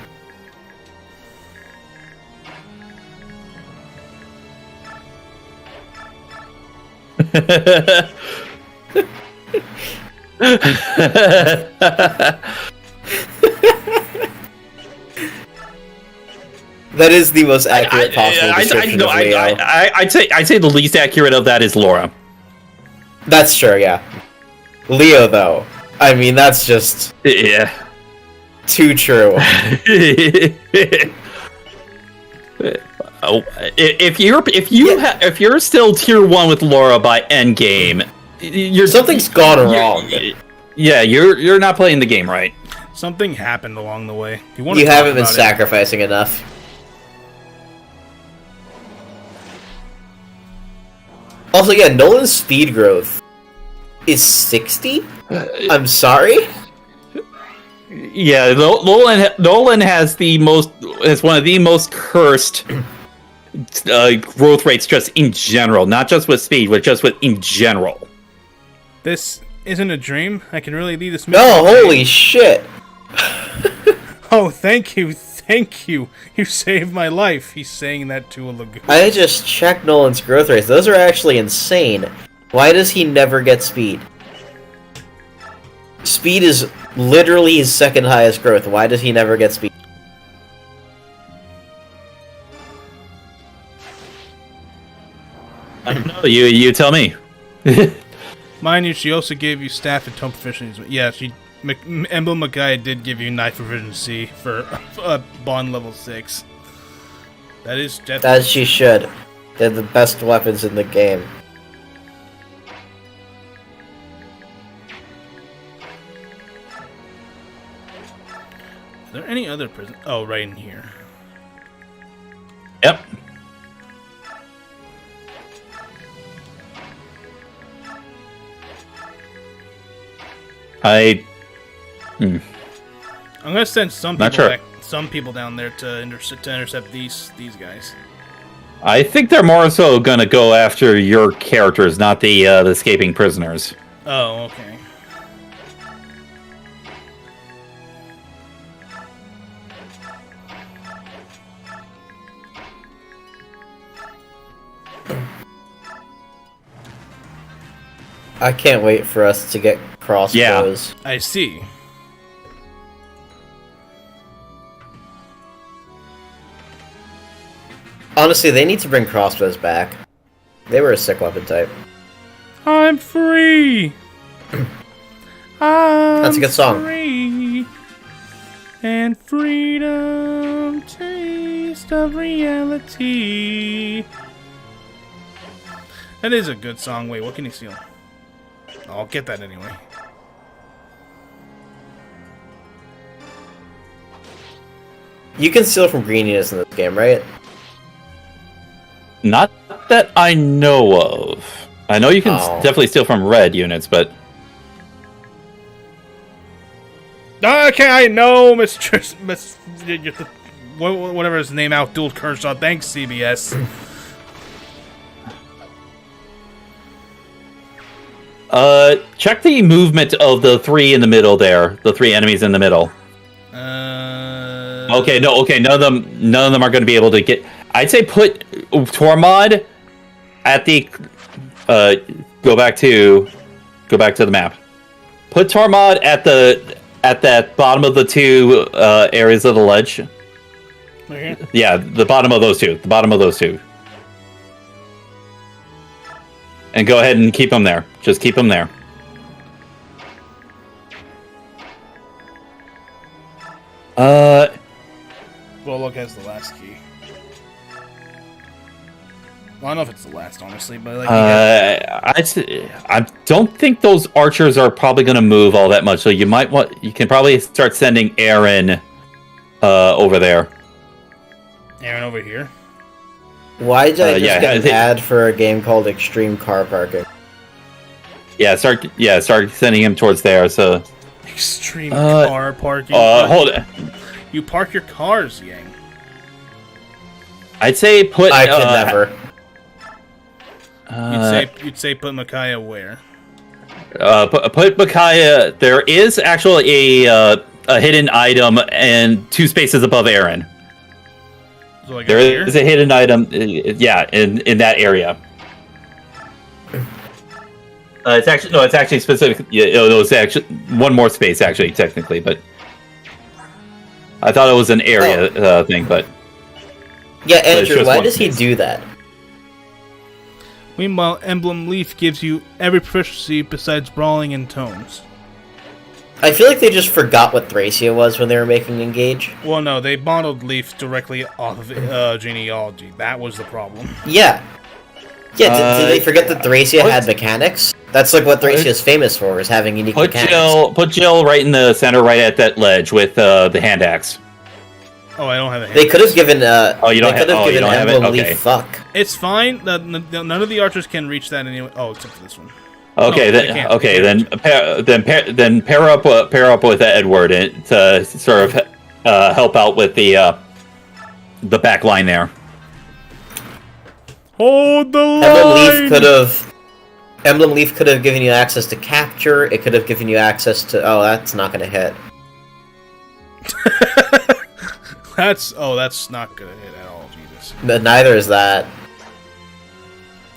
[SPEAKER 4] That is the most accurate possible description of Leo.
[SPEAKER 2] I'd say the least accurate of that is Laura.
[SPEAKER 4] That's true, yeah. Leo, though, I mean, that's just too true. If you're still tier 1 with Laura by endgame, something's gone wrong.
[SPEAKER 2] Yeah, you're not playing the game right.
[SPEAKER 1] Something happened along the way.
[SPEAKER 4] You haven't been sacrificing enough. Also, yeah, Nolan's speed growth is 60? I'm sorry?
[SPEAKER 2] Yeah, Nolan has one of the most cursed growth rates just in general, not just with speed, but just with in general.
[SPEAKER 1] This isn't a dream. I can really lead this.
[SPEAKER 4] Oh, holy shit!
[SPEAKER 1] Oh, thank you. You saved my life. He's saying that to a lagoon.
[SPEAKER 4] I just checked Nolan's growth rates. Those are actually insane. Why does he never get speed? Speed is literally his second highest growth. Why does he never get speed?
[SPEAKER 2] I don't know. You tell me.
[SPEAKER 1] Mind you, she also gave you staff and tome proficiency. Yeah, Emblem Makai did give you knife proficiency for bond level 6. That is definitely...
[SPEAKER 4] As she should. They're the best weapons in the game.
[SPEAKER 1] Are there any other prison? Oh, right in here.
[SPEAKER 2] Yep. I'm
[SPEAKER 1] gonna send some
[SPEAKER 2] Not
[SPEAKER 1] people
[SPEAKER 2] sure.
[SPEAKER 1] some people down there to intercept these guys.
[SPEAKER 2] I think they're more so gonna go after your characters, not the escaping prisoners.
[SPEAKER 1] Oh, okay.
[SPEAKER 4] I can't wait for us to get crossbows.
[SPEAKER 1] I see.
[SPEAKER 4] Honestly, they need to bring crossbows back. They were a sick weapon type.
[SPEAKER 1] I'm free.
[SPEAKER 4] That's a good song.
[SPEAKER 1] Free. And freedom, taste of reality. That is a good song. Wait, what can you steal? Oh, I'll get that anyway.
[SPEAKER 4] You can steal from green units in this game, right?
[SPEAKER 2] Not that I know of. I know you can definitely steal from red units, but...
[SPEAKER 1] Okay, I know, whatever his name, outdueled Kershaw. Thanks, CBS.
[SPEAKER 2] Check the movement of the three in the middle there. The three enemies in the middle. Okay, none of them are going to be able to get... I'd say put Tormod at the... Go back to the map. Put Tormod at that bottom of the two areas of the ledge.
[SPEAKER 1] Right here?
[SPEAKER 2] Yeah, the bottom of those two. And go ahead and keep them there. Just keep them there.
[SPEAKER 1] Bullock has the last key. Well, I don't know if it's the last, honestly, but like...
[SPEAKER 2] I don't think those archers are probably going to move all that much, so you can probably start sending Aaron over there.
[SPEAKER 1] Aaron over here?
[SPEAKER 4] Why did I just get an ad for a game called Extreme Car Parking?
[SPEAKER 2] Start sending him towards there, so...
[SPEAKER 1] Extreme car parking?
[SPEAKER 2] Hold it.
[SPEAKER 1] You park your cars, Yang.
[SPEAKER 2] I'd say put...
[SPEAKER 4] I could never.
[SPEAKER 1] You'd say put Micaiah where?
[SPEAKER 2] Put Micaiah... There is actually a hidden item and 2 spaces above Aaron.
[SPEAKER 1] So like
[SPEAKER 2] there is a hidden item, in that area. It's actually specific. It's actually one more space, actually, technically, but I thought it was an area thing, but
[SPEAKER 4] yeah, Andrew, why does he do that?
[SPEAKER 1] Meanwhile, Emblem Leaf gives you every proficiency besides brawling and tomes.
[SPEAKER 4] I feel like they just forgot what Thracia was when they were making Engage.
[SPEAKER 1] Well, no, they modeled Leaf directly off of genealogy. That was the problem.
[SPEAKER 4] Yeah. Yeah, did they forget that Thracia had mechanics? That's like what Thracia is famous for, is having unique mechanics.
[SPEAKER 2] Put Jill right in the center, right at that ledge with the hand axe.
[SPEAKER 1] Oh, I don't have a hand
[SPEAKER 4] They could have given,
[SPEAKER 2] you don't have
[SPEAKER 4] Emblem
[SPEAKER 2] it?
[SPEAKER 4] Leaf
[SPEAKER 2] Okay.
[SPEAKER 4] fuck.
[SPEAKER 1] It's fine. None of the archers can reach that anyway. Oh, except for this one.
[SPEAKER 2] Okay,
[SPEAKER 1] No, they can't.
[SPEAKER 2] okay,
[SPEAKER 1] They can't.
[SPEAKER 2] then pair up with Edward to sort of help out with the back line there.
[SPEAKER 1] Hold the line!
[SPEAKER 4] Emblem Leaf could have given you access to capture. It could have given you access to. Oh, that's not gonna hit.
[SPEAKER 1] That's not gonna hit at all. Jesus.
[SPEAKER 4] But neither is that.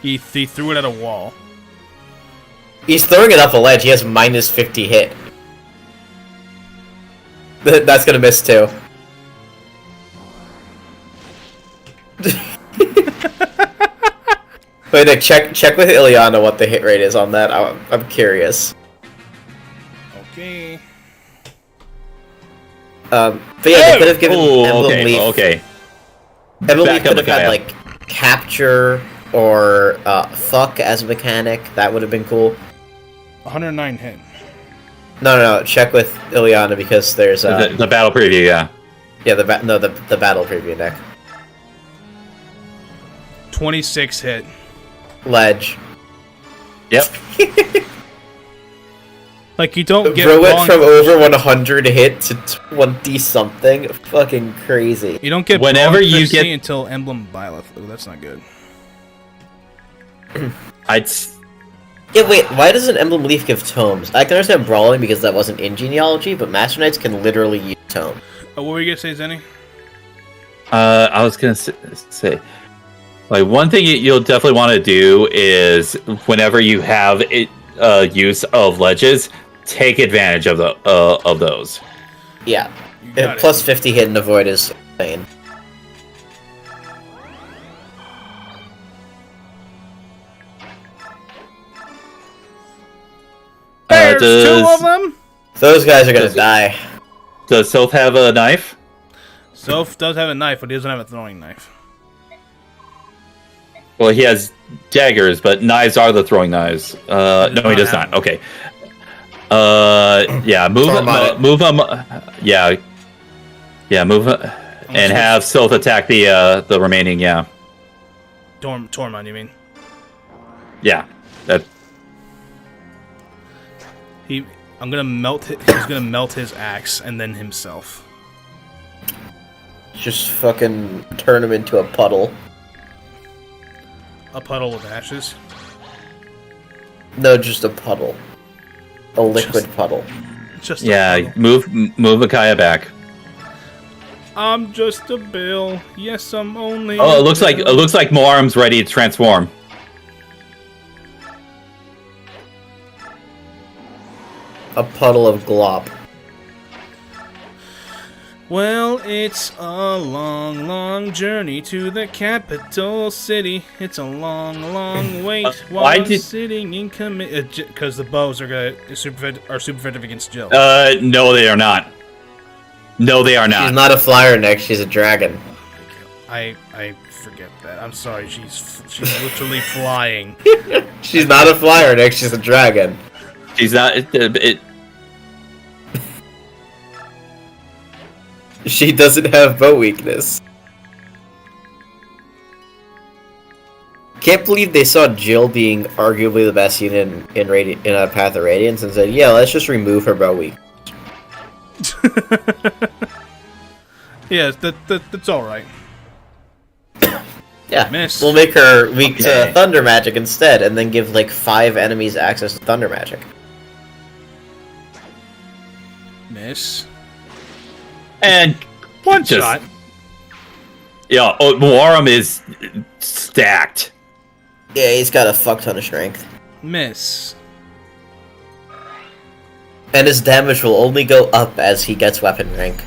[SPEAKER 1] He threw it at a wall.
[SPEAKER 4] He's throwing it up a ledge. He has minus 50 hit. That's gonna miss too. Wait, Nick, check with Ileana what the hit rate is on that. I'm curious.
[SPEAKER 1] Okay.
[SPEAKER 4] But yeah, they could have given Emblem Leaf.
[SPEAKER 2] Okay.
[SPEAKER 4] Emblem Leaf could have had like capture or fuck as a mechanic. That would have been cool.
[SPEAKER 1] 109 hit.
[SPEAKER 4] No. Check with Ileana because there's
[SPEAKER 2] the battle preview. Yeah.
[SPEAKER 4] Yeah, the battle preview, Nick.
[SPEAKER 1] 26 hit.
[SPEAKER 4] Ledge.
[SPEAKER 2] Yep.
[SPEAKER 1] Like, you don't get
[SPEAKER 4] Throw it
[SPEAKER 1] long...
[SPEAKER 4] from over 100 hit to 20 something. Fucking crazy.
[SPEAKER 1] You don't get
[SPEAKER 2] whenever you
[SPEAKER 1] get
[SPEAKER 2] get
[SPEAKER 1] until Emblem Byleth. Oh, that's not good.
[SPEAKER 4] Yeah, wait, why doesn't Emblem Leaf give tomes? I can understand Brawling because that wasn't in genealogy, but Master Knights can literally use tome.
[SPEAKER 1] What were you gonna say, Zenny?
[SPEAKER 2] I was gonna say, like, one thing you'll definitely want to do is whenever you have use of ledges, take advantage of those.
[SPEAKER 4] Yeah, plus 50 hit and avoid is insane.
[SPEAKER 1] There's two of them.
[SPEAKER 4] Those guys are gonna die.
[SPEAKER 2] Does Soph have a knife?
[SPEAKER 1] Soph does have a knife, but he doesn't have a throwing knife.
[SPEAKER 2] Well, he has daggers, but knives are the throwing knives. No, he does not. Okay. Yeah, move him. Yeah, move and have Soph attack the remaining. Yeah.
[SPEAKER 1] Tormund, you mean?
[SPEAKER 2] Yeah. That.
[SPEAKER 1] I'm gonna melt. He's gonna melt his axe and then himself.
[SPEAKER 4] Just fucking turn him into a puddle.
[SPEAKER 1] A puddle of ashes?
[SPEAKER 4] No, just a puddle. A liquid puddle.
[SPEAKER 1] Just
[SPEAKER 2] yeah, move Micaiah back.
[SPEAKER 1] I'm just a bill. Yes, I'm only.
[SPEAKER 2] Oh, it looks like Moarm's ready to transform.
[SPEAKER 4] A puddle of glop.
[SPEAKER 1] Well, it's a long, long journey to the capital city. It's a long, long wait while I'm sitting in commit. Because the bows are super effective against Jill.
[SPEAKER 2] No, they are not. No, they are not.
[SPEAKER 4] She's not a flyer, Nick. She's a dragon.
[SPEAKER 1] I forget that. I'm sorry. She's literally flying.
[SPEAKER 4] She's not a flyer, Nick. She's a dragon.
[SPEAKER 2] She's not.
[SPEAKER 4] She doesn't have bow weakness. Can't believe they saw Jill being arguably the best unit in a Path of Radiance and said, "Yeah, let's just remove her bow weakness."
[SPEAKER 1] Yes, that's all right.
[SPEAKER 4] Yeah,
[SPEAKER 1] miss.
[SPEAKER 4] We'll make her weak to thunder magic instead, and then give like 5 enemies access to thunder magic.
[SPEAKER 1] Miss.
[SPEAKER 2] And
[SPEAKER 1] one shot.
[SPEAKER 2] Yeah, Moarm is stacked.
[SPEAKER 4] Yeah, he's got a fuck ton of strength.
[SPEAKER 1] Miss.
[SPEAKER 4] And his damage will only go up as he gets weapon rank.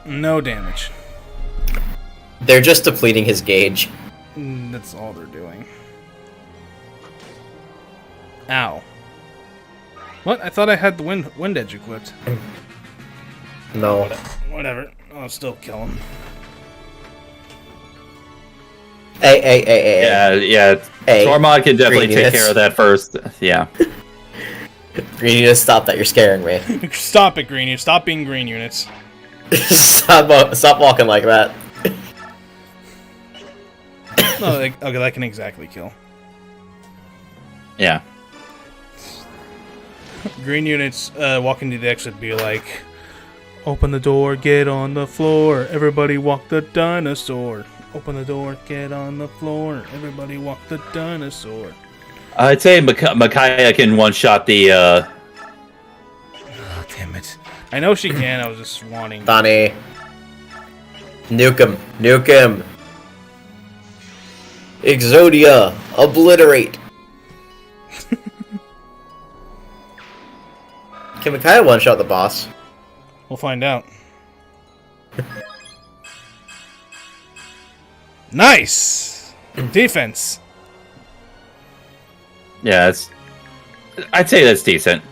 [SPEAKER 1] No damage.
[SPEAKER 4] They're just depleting his gauge.
[SPEAKER 1] That's all they're doing. Ow. What? I thought I had the wind edge equipped.
[SPEAKER 4] No.
[SPEAKER 1] Whatever. I'll still kill him.
[SPEAKER 4] Hey.
[SPEAKER 2] Yeah. Tormod can definitely take care of that first. Yeah.
[SPEAKER 4] Green units, stop that. You're scaring me.
[SPEAKER 1] Stop it, green units. Stop being green units.
[SPEAKER 4] Stop walking like that.
[SPEAKER 1] No, okay, that can exactly kill.
[SPEAKER 2] Yeah.
[SPEAKER 1] Green units walking to the exit be like, open the door, get on the floor, everybody walk the dinosaur. Open the door, get on the floor, everybody walk the dinosaur.
[SPEAKER 2] I'd say Micaiah can one-shot the...
[SPEAKER 1] Oh, damn it. I know she can, I was just wanting...
[SPEAKER 4] Donnie. Nuke him. Nuke him. Exodia. Obliterate. Can Micaiah one-shot the boss?
[SPEAKER 1] We'll find out. Nice! Defense.
[SPEAKER 2] Yeah, I'd say that's decent.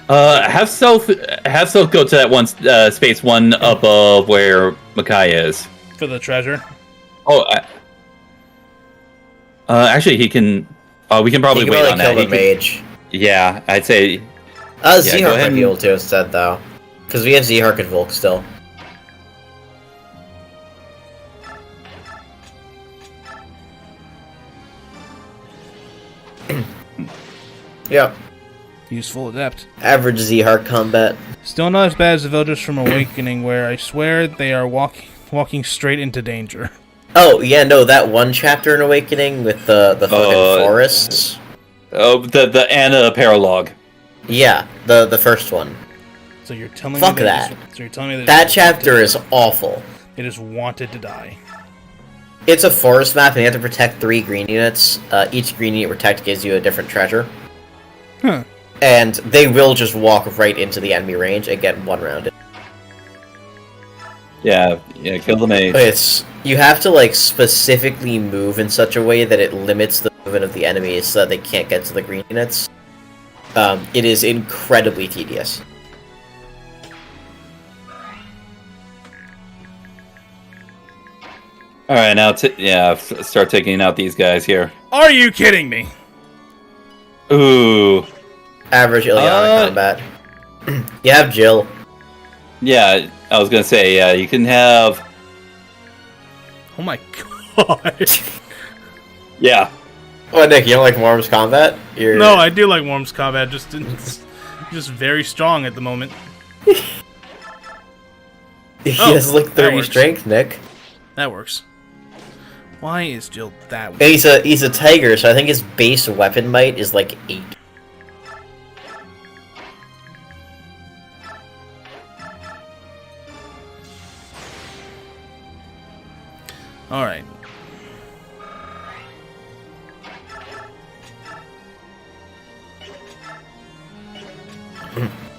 [SPEAKER 2] Have Stealth go to that one space one above where Micaiah is.
[SPEAKER 1] For the treasure.
[SPEAKER 2] Oh, actually, he can... we can probably wait on that.
[SPEAKER 4] Kill the mage.
[SPEAKER 2] Yeah, I'd say...
[SPEAKER 4] Zehar might be able to instead, though. Because we have Zehar and Volk still. Yep.
[SPEAKER 1] Useful adept.
[SPEAKER 4] Average Zehar combat.
[SPEAKER 1] Still not as bad as the villagers from Awakening, where I swear they are walking straight into danger.
[SPEAKER 4] Oh, yeah, no, that one chapter in Awakening with the fucking forests.
[SPEAKER 2] Oh, the Anna paralogue.
[SPEAKER 4] Yeah, the first one.
[SPEAKER 1] So you're telling
[SPEAKER 4] Fuck
[SPEAKER 1] me
[SPEAKER 4] that.
[SPEAKER 1] So you're telling me
[SPEAKER 4] that chapter is awful.
[SPEAKER 1] It is wanted to die.
[SPEAKER 4] It's a forest map, and you have to protect 3 green units. Each green unit protect gives you a different treasure.
[SPEAKER 1] Huh.
[SPEAKER 4] And they will just walk right into the enemy range and get one round in.
[SPEAKER 2] Yeah, kill the mage.
[SPEAKER 4] You have to like specifically move in such a way that it limits the movement of the enemies so that they can't get to the green units. It is incredibly tedious.
[SPEAKER 2] All right, now start taking out these guys here.
[SPEAKER 1] Are you kidding me?
[SPEAKER 2] Ooh.
[SPEAKER 4] Average Ileana combat. You have Jill.
[SPEAKER 2] Yeah, I was gonna say, yeah, you can have...
[SPEAKER 1] Oh my god.
[SPEAKER 2] Yeah.
[SPEAKER 4] Oh, Nick, you don't like Worm's combat?
[SPEAKER 1] No, I do like Worm's combat, just very strong at the moment.
[SPEAKER 4] He has like 30 strength, Nick.
[SPEAKER 1] That works. Why is Jill that weak?
[SPEAKER 4] And he's a tiger, so I think his base weapon might is like 8.
[SPEAKER 1] Alright.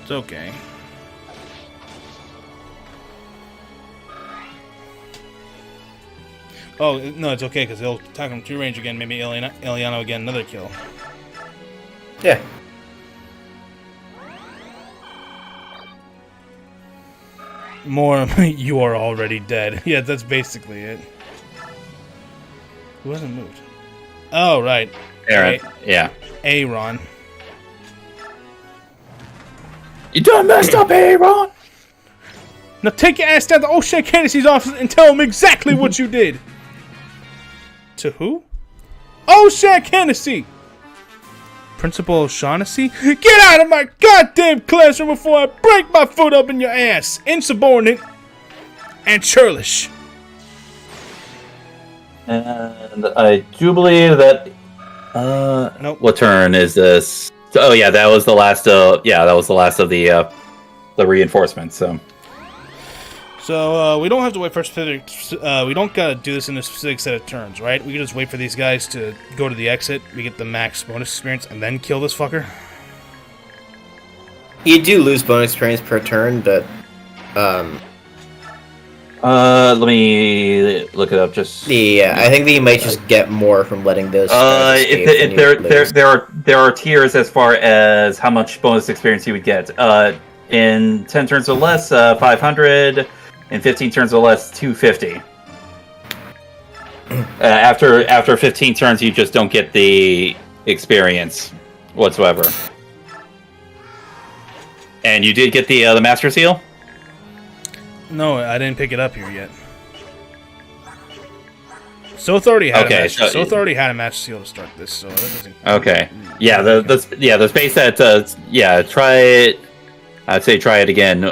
[SPEAKER 1] It's okay. Oh, no, it's okay, because he'll attack him 2 range again, maybe Ileana will get another kill.
[SPEAKER 4] Yeah.
[SPEAKER 1] More, you are already dead. Yeah, that's basically it. Who hasn't moved? Oh, right.
[SPEAKER 2] Aaron, yeah.
[SPEAKER 1] Aaron.
[SPEAKER 2] You done messed up, Aaron!
[SPEAKER 1] Now take your ass down to O'Shea Candice's office and tell him exactly what you did. To who? O'Shea Candice! Principal O'Shaughnessy? Get out of my goddamn classroom before I break my foot up in your ass! Insubordinate and churlish.
[SPEAKER 2] And I do believe that...
[SPEAKER 1] Nope.
[SPEAKER 2] What turn is this? Oh yeah, that was the last of... Yeah, that was the last of the reinforcements, so...
[SPEAKER 1] So, we don't have to wait for specific... we don't gotta do this in a specific set of turns, right? We can just wait for these guys to go to the exit, we get the max bonus experience, and then kill this fucker?
[SPEAKER 4] You do lose bonus experience per turn, but...
[SPEAKER 2] let me look it up, just...
[SPEAKER 4] Yeah, I think that you might just get more from letting those...
[SPEAKER 2] there are tiers as far as how much bonus experience you would get. In 10 turns or less, 500... In 15 turns or less, 250. After 15 turns, you just don't get the experience whatsoever. And you did get the Master Seal?
[SPEAKER 1] No, I didn't pick it up here yet. Soth already had
[SPEAKER 2] Okay,
[SPEAKER 1] a match.
[SPEAKER 2] so-
[SPEAKER 1] Soth already had a match seal to start this, so that doesn't.
[SPEAKER 2] Okay. Yeah, the space that try it. I'd say try it again.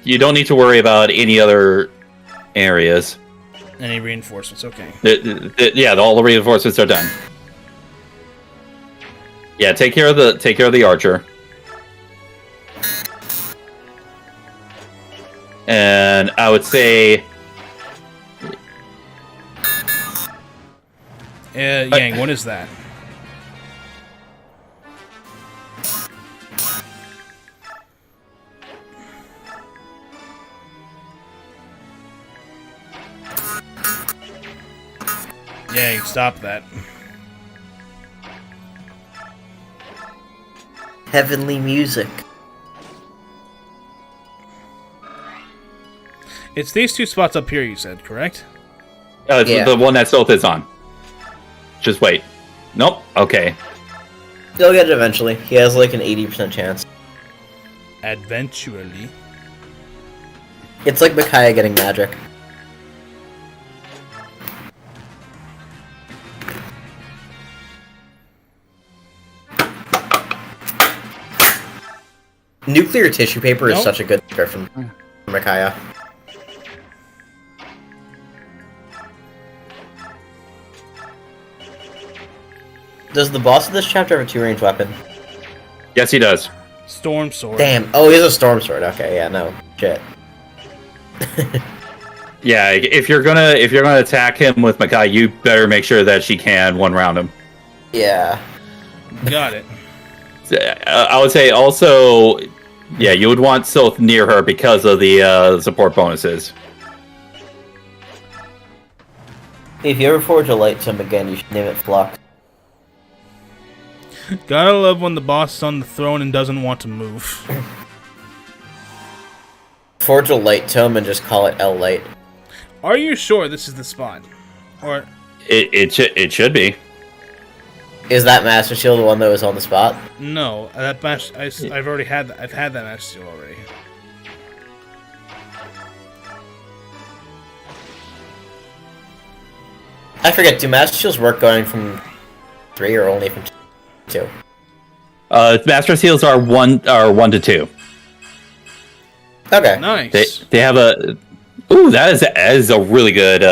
[SPEAKER 2] You don't need to worry about any other areas.
[SPEAKER 1] Any reinforcements? Okay.
[SPEAKER 2] All the reinforcements are done. Yeah, take care of the archer. And I would say
[SPEAKER 1] Yang, what is that? Yang, stop that.
[SPEAKER 4] Heavenly music.
[SPEAKER 1] It's these two spots up here, you said, correct?
[SPEAKER 2] it's
[SPEAKER 4] Yeah.
[SPEAKER 2] the one that Soth is on. Just wait. Nope. Okay.
[SPEAKER 4] He'll get it eventually. He has like an 80% chance.
[SPEAKER 1] Eventually.
[SPEAKER 4] It's like Micaiah getting magic. Nuclear tissue paper is
[SPEAKER 1] Nope.
[SPEAKER 4] such a good script from Micaiah. Does the boss of this chapter have a 2-range weapon?
[SPEAKER 2] Yes, he does.
[SPEAKER 1] Storm sword.
[SPEAKER 4] Damn. Oh, he has a storm sword. Okay, yeah, no. Shit.
[SPEAKER 2] Yeah, if you're gonna attack him with Makai, you better make sure that she can one round him.
[SPEAKER 4] Yeah.
[SPEAKER 1] Got it.
[SPEAKER 2] I would say also, yeah, you would want Soth near her because of the support bonuses.
[SPEAKER 4] If you ever forge a light to him again, you should name it Flux.
[SPEAKER 1] Gotta love when the boss is on the throne and doesn't want to move.
[SPEAKER 4] Forge a light to him and just call it L Light.
[SPEAKER 1] Are you sure this is the spot? Or
[SPEAKER 2] It should be.
[SPEAKER 4] Is that Master Shield the one that was on the spot?
[SPEAKER 1] no? That match I've already had. I've had that match seal already.
[SPEAKER 4] I forget, do Master Shields work going from 3 or only from 2?
[SPEAKER 2] Master Seals are 1 to 2.
[SPEAKER 4] Okay.
[SPEAKER 1] Nice.
[SPEAKER 2] They have a. Ooh, that is a really good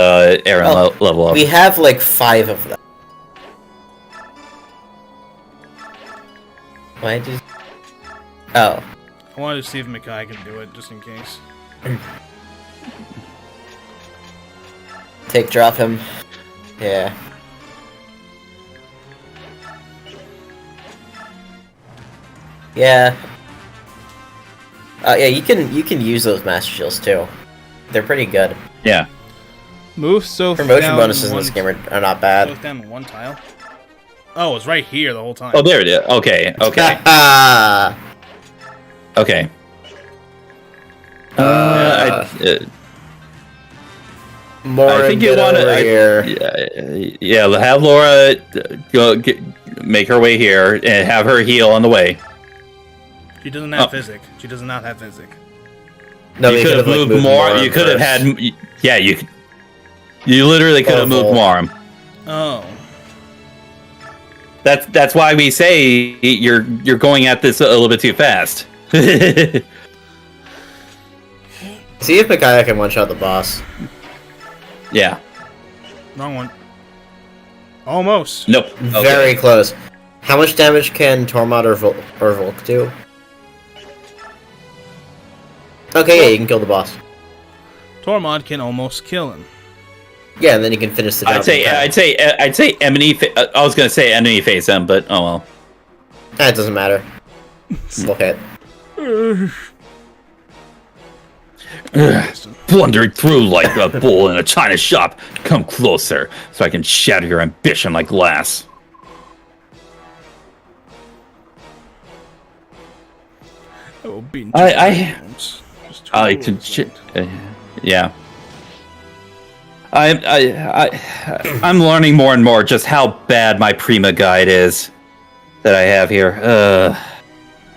[SPEAKER 2] Aaron level up.
[SPEAKER 4] We have like 5 of them. Why did... Oh.
[SPEAKER 1] I wanted to see if Makai can do it, just in case.
[SPEAKER 4] Take drop him. Yeah. Yeah. Yeah, you can use those Master Shields too. They're pretty good.
[SPEAKER 2] Yeah.
[SPEAKER 1] Move so
[SPEAKER 4] Promotion bonuses in this game are not bad.
[SPEAKER 1] Both down one tile. Oh, it's right here the whole time.
[SPEAKER 2] Oh, there it is. Okay. Okay. Okay.
[SPEAKER 4] More
[SPEAKER 2] I think you want
[SPEAKER 4] to.
[SPEAKER 2] Yeah. Have Laura make her way here and have her heal on the way.
[SPEAKER 1] She doesn't have physic. She does not have physic.
[SPEAKER 4] No,
[SPEAKER 2] you could have moved more. You could have had. Yeah, you. You literally could have moved more.
[SPEAKER 1] Oh.
[SPEAKER 2] That's why we say you're going at this a little bit too fast.
[SPEAKER 4] See if Micaiah can one-shot the boss.
[SPEAKER 2] Yeah.
[SPEAKER 1] Wrong one. Almost.
[SPEAKER 2] Nope.
[SPEAKER 4] Very close. How much damage can Tormod or Volk do? Okay, yeah, you can kill the boss.
[SPEAKER 1] Tormod can almost kill him.
[SPEAKER 4] Yeah, and then you can finish the job.
[SPEAKER 2] I'd say enemy. I was gonna say enemy face him, but oh well.
[SPEAKER 4] It doesn't matter. We'll hit.
[SPEAKER 2] Blundering through like a bull in a china shop. Come closer, so I can shatter your ambition like glass.
[SPEAKER 1] I will be.
[SPEAKER 2] Yeah. I'm learning more and more just how bad my Prima guide is that I have here.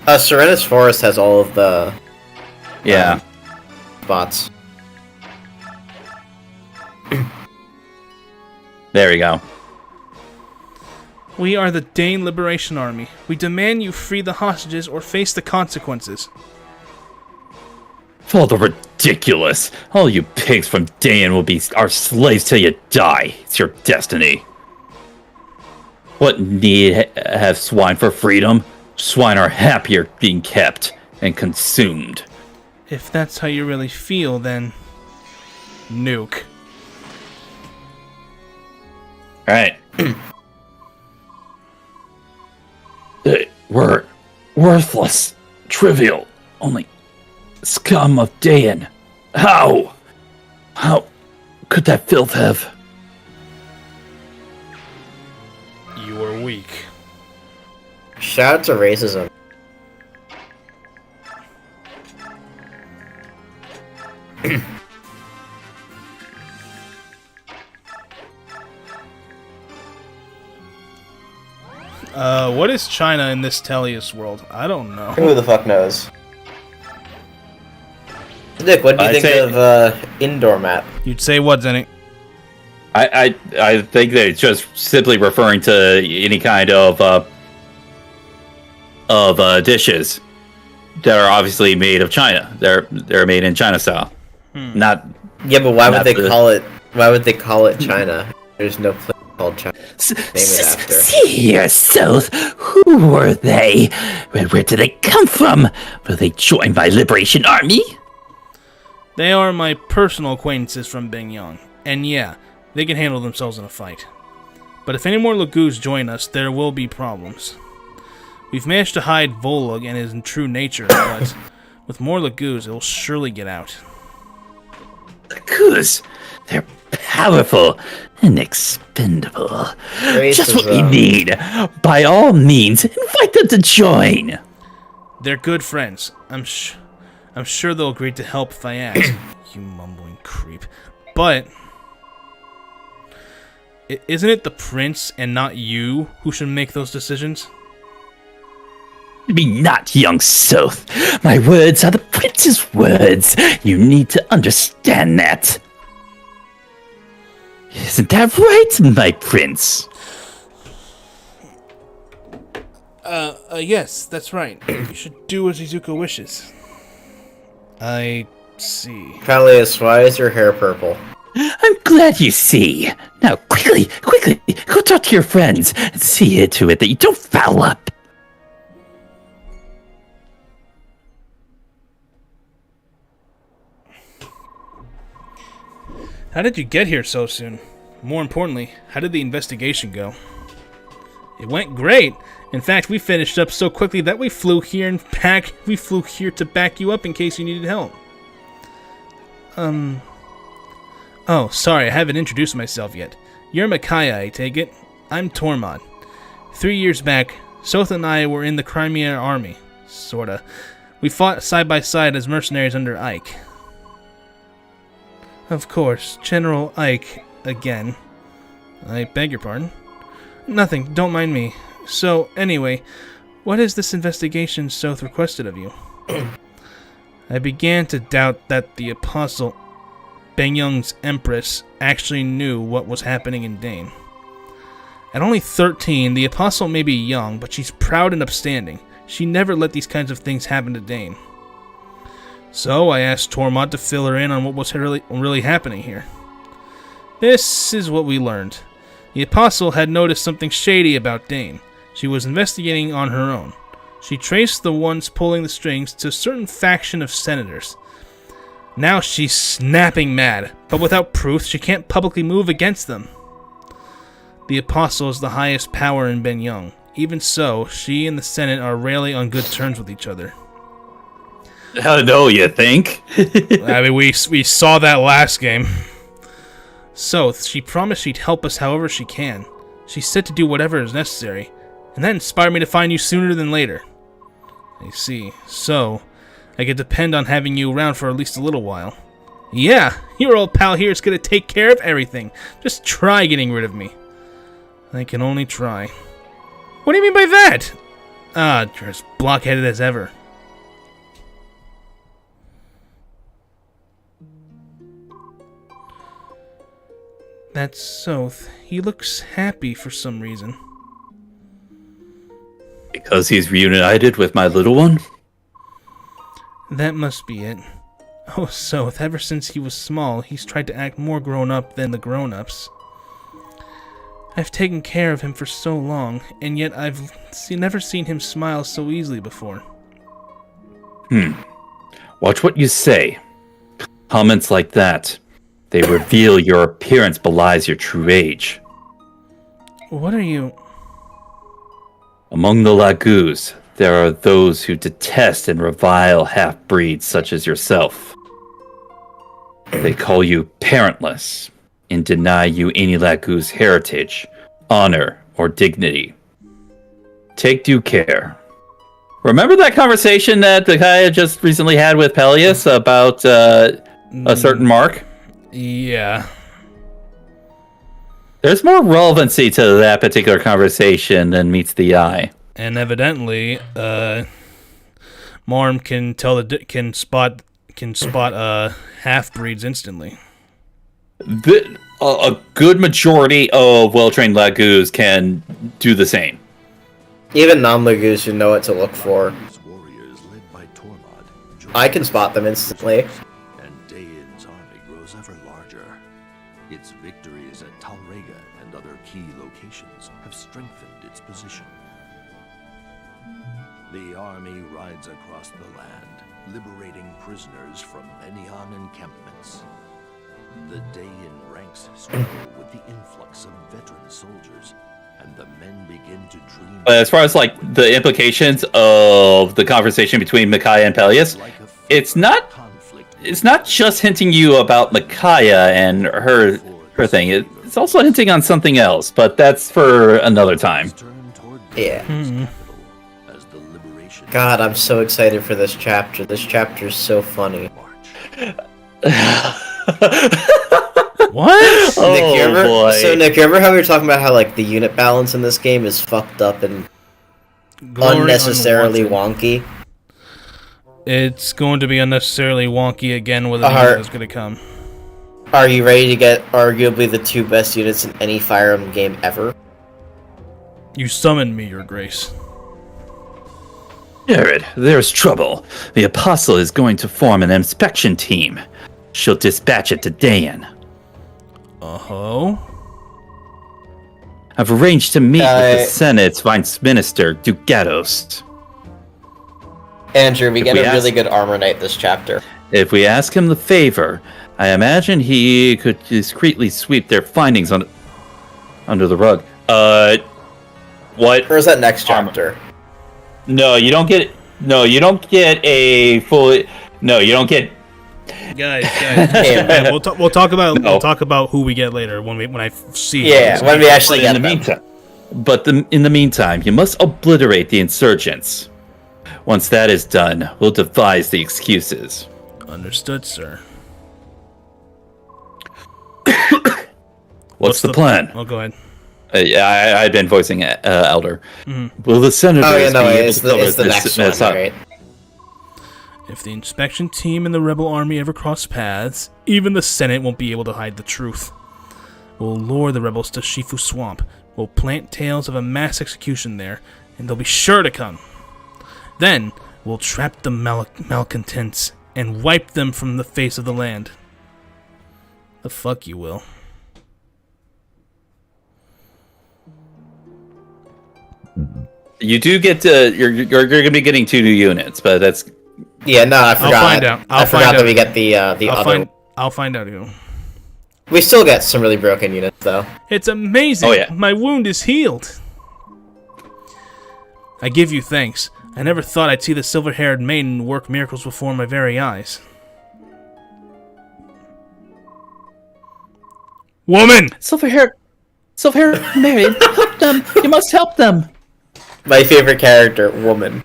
[SPEAKER 4] Serenus Forest has all of the
[SPEAKER 2] Yeah.
[SPEAKER 4] spots.
[SPEAKER 2] There we go.
[SPEAKER 1] We are the Dane Liberation Army. We demand you free the hostages or face the consequences.
[SPEAKER 2] Father, ridiculous. All you pigs from Dayan will be our slaves till you die. It's your destiny. What need have swine for freedom? Swine are happier being kept and consumed.
[SPEAKER 1] If that's how you really feel, then... nuke.
[SPEAKER 2] Alright. We're worthless, trivial, only scum of Dayan. How could that filth have?
[SPEAKER 1] You are weak.
[SPEAKER 4] Shout out to racism.
[SPEAKER 1] What is China in this Tellius world? I don't know.
[SPEAKER 4] Who the fuck knows? Nick, what do you think of indoor map?
[SPEAKER 1] You'd say what, Zenny?
[SPEAKER 2] I think they're just simply referring to any kind of dishes that are obviously made of China. They're made in China style. Not.
[SPEAKER 4] Yeah, but why would they call it? Why would they call it China? There's no place called China. Name it after.
[SPEAKER 2] See here, South. Who were they? Where did they come from? Were they joined by Liberation Army?
[SPEAKER 1] They are my personal acquaintances from Bingyang. And yeah, they can handle themselves in a fight. But if any more Lagoos join us, there will be problems. We've managed to hide Volug and his true nature, but with more Lagoos, it will surely get out.
[SPEAKER 2] Lagoos? They're powerful and expendable. Just what we need. By all means, invite them to join.
[SPEAKER 1] They're good friends. I'm sure they'll agree to help if I ask. You mumbling creep. But isn't it the prince and not you who should make those decisions?
[SPEAKER 2] Be not, young Soth. My words are the prince's words. You need to understand that. Isn't that right, my prince?
[SPEAKER 1] Yes, that's right. You should do as Izuku wishes. I see.
[SPEAKER 4] Peleus, why is your hair purple?
[SPEAKER 2] I'm glad you see. Now, quickly, go talk to your friends and see to it that you don't foul up.
[SPEAKER 1] How did you get here so soon? More importantly, how did the investigation go? It went great. In fact, we finished up so quickly that we flew here to back you up in case you needed help. Oh, sorry, I haven't introduced myself yet. You're Micaiah, I take it? I'm Tormod. 3 years back, Soth and I were in the Crimea army. Sorta. We fought side by side as mercenaries under Ike. Of course, General Ike again. I beg your pardon? Nothing, don't mind me. So, anyway, what is this investigation Soth requested of you? I began to doubt that the Apostle, Bingyang's Empress, actually knew what was happening in Dane. At only 13, the Apostle may be young, but she's proud and upstanding. She never let these kinds of things happen to Dane. So I asked Tormod to fill her in on what was really happening here. This is what we learned. The Apostle had noticed something shady about Dane. She was investigating on her own. She traced the ones pulling the strings to a certain faction of senators. Now she's snapping mad, but without proof, she can't publicly move against them. The Apostle is the highest power in Bingyang. Even so, she and the Senate are rarely on good terms with each other.
[SPEAKER 2] How no, you think?
[SPEAKER 1] I mean, we saw that last game. So, she promised she'd help us however she can. She said to do whatever is necessary, and that inspired me to find you sooner than later. I see. So, I could depend on having you around for at least a little while. Yeah, your old pal here is gonna take care of everything. Just try getting rid of me. I can only try. What do you mean by that? Ah, you're as blockheaded as ever. That's Soth. He looks happy for some reason.
[SPEAKER 2] Because he's reunited with my little one?
[SPEAKER 1] That must be it. Oh, Soth, ever since he was small, he's tried to act more grown-up than the grown-ups. I've taken care of him for so long, and yet I've never seen him smile so easily before.
[SPEAKER 2] Watch what you say. Comments like that, they reveal your appearance belies your true age.
[SPEAKER 1] What are you...
[SPEAKER 2] Among the Lagoos, there are those who detest and revile half-breeds such as yourself. They call you parentless and deny you any Lagoo's heritage, honor, or dignity. Take due care. Remember that conversation that the guy just recently had with Peleus about a certain mark?
[SPEAKER 1] Yeah.
[SPEAKER 2] There's more relevancy to that particular conversation than meets the eye.
[SPEAKER 1] And evidently, Marm can spot half-breeds instantly.
[SPEAKER 2] A good majority of well-trained Lagoos can do the same.
[SPEAKER 4] Even non-Lagoos should know what to look for.
[SPEAKER 3] Warriors led by Tormod,
[SPEAKER 4] I can spot them instantly.
[SPEAKER 3] and Daein's army grows ever larger. Its victories at Talrega and other key locations have strengthened its position. The army rides across the land, liberating prisoners from Menyon encampments. The Daein ranks struggle with the influx of veteran soldiers, and the men begin to dream.
[SPEAKER 2] But as far as like the implications of the conversation between Micaiah and Peleus,
[SPEAKER 3] Like a
[SPEAKER 2] it's not just hinting you about Micaiah and her thing. It's also hinting on something else, but that's for another time.
[SPEAKER 3] turn toward
[SPEAKER 4] Yeah.
[SPEAKER 3] capital as the liberation
[SPEAKER 4] God, I'm so excited for this chapter. This chapter is so funny.
[SPEAKER 3] march.
[SPEAKER 1] What?
[SPEAKER 2] Oh,
[SPEAKER 4] Nick, you ever,
[SPEAKER 2] boy.
[SPEAKER 4] So Nick, you ever how we were talking about how like the unit balance in this game is fucked up and
[SPEAKER 1] Glory
[SPEAKER 4] unnecessarily
[SPEAKER 1] unwanted.
[SPEAKER 4] wonky?
[SPEAKER 1] It's going to be unnecessarily wonky again with a
[SPEAKER 4] Alright.
[SPEAKER 1] unit that's going to come.
[SPEAKER 4] Are you ready to get arguably the two best units in any Fire Emblem game ever?
[SPEAKER 1] You summoned me, Your Grace.
[SPEAKER 2] Jared, there's trouble. The Apostle is going to form an inspection team. She'll dispatch it to Daein.
[SPEAKER 1] Uh-huh.
[SPEAKER 2] I've arranged to meet with the Senate's Vice Minister, Dugatos.
[SPEAKER 4] Andrew, we get
[SPEAKER 2] we
[SPEAKER 4] a really
[SPEAKER 2] ask-
[SPEAKER 4] good armor knight this chapter.
[SPEAKER 2] If we ask him the favor, I imagine he could discreetly sweep their findings under the rug. What?
[SPEAKER 4] Or is that next
[SPEAKER 2] Armor.
[SPEAKER 4] chapter?
[SPEAKER 2] No, you don't get. No, you don't get a full. No, you don't get.
[SPEAKER 1] Guys.
[SPEAKER 4] Damn.
[SPEAKER 1] Yeah, we'll talk about
[SPEAKER 2] No.
[SPEAKER 1] we'll talk about who we get later when I see.
[SPEAKER 4] Yeah, when we actually
[SPEAKER 2] But
[SPEAKER 4] get
[SPEAKER 2] in the
[SPEAKER 4] them.
[SPEAKER 2] meantime, in the meantime, you must obliterate the insurgents. Once that is done, we'll devise the excuses.
[SPEAKER 1] Understood, sir.
[SPEAKER 2] What's the plan?
[SPEAKER 1] Oh, go ahead.
[SPEAKER 2] Yeah, I've been voicing Elder. Will the senators
[SPEAKER 4] Oh yeah, no,
[SPEAKER 2] be able
[SPEAKER 4] it's
[SPEAKER 2] to
[SPEAKER 4] the,
[SPEAKER 2] cover
[SPEAKER 4] it's the
[SPEAKER 2] this?
[SPEAKER 4] next one, right?
[SPEAKER 1] If the inspection team and the rebel army ever cross paths, even the Senate won't be able to hide the truth. We'll lure the rebels to Shifu Swamp. We'll plant tales of a mass execution there, and they'll be sure to come. Then, we'll trap the malcontents and wipe them from the face of the land. The fuck you will.
[SPEAKER 2] You do get to. You're going to be getting 2 new units, but that's.
[SPEAKER 4] Yeah, no, I forgot.
[SPEAKER 1] find out.
[SPEAKER 4] I
[SPEAKER 1] I'll
[SPEAKER 4] forgot
[SPEAKER 1] find
[SPEAKER 4] that
[SPEAKER 1] out.
[SPEAKER 4] we get the other.
[SPEAKER 1] I'll find out who.
[SPEAKER 4] We still get some really broken units though.
[SPEAKER 1] It's amazing.
[SPEAKER 2] Oh, yeah.
[SPEAKER 1] My wound is healed. I give you thanks. I never thought I'd see the silver-haired maiden work miracles before my very eyes. Woman!
[SPEAKER 2] Silverhair, Mary, help them! You must help them!
[SPEAKER 4] My favorite character, woman.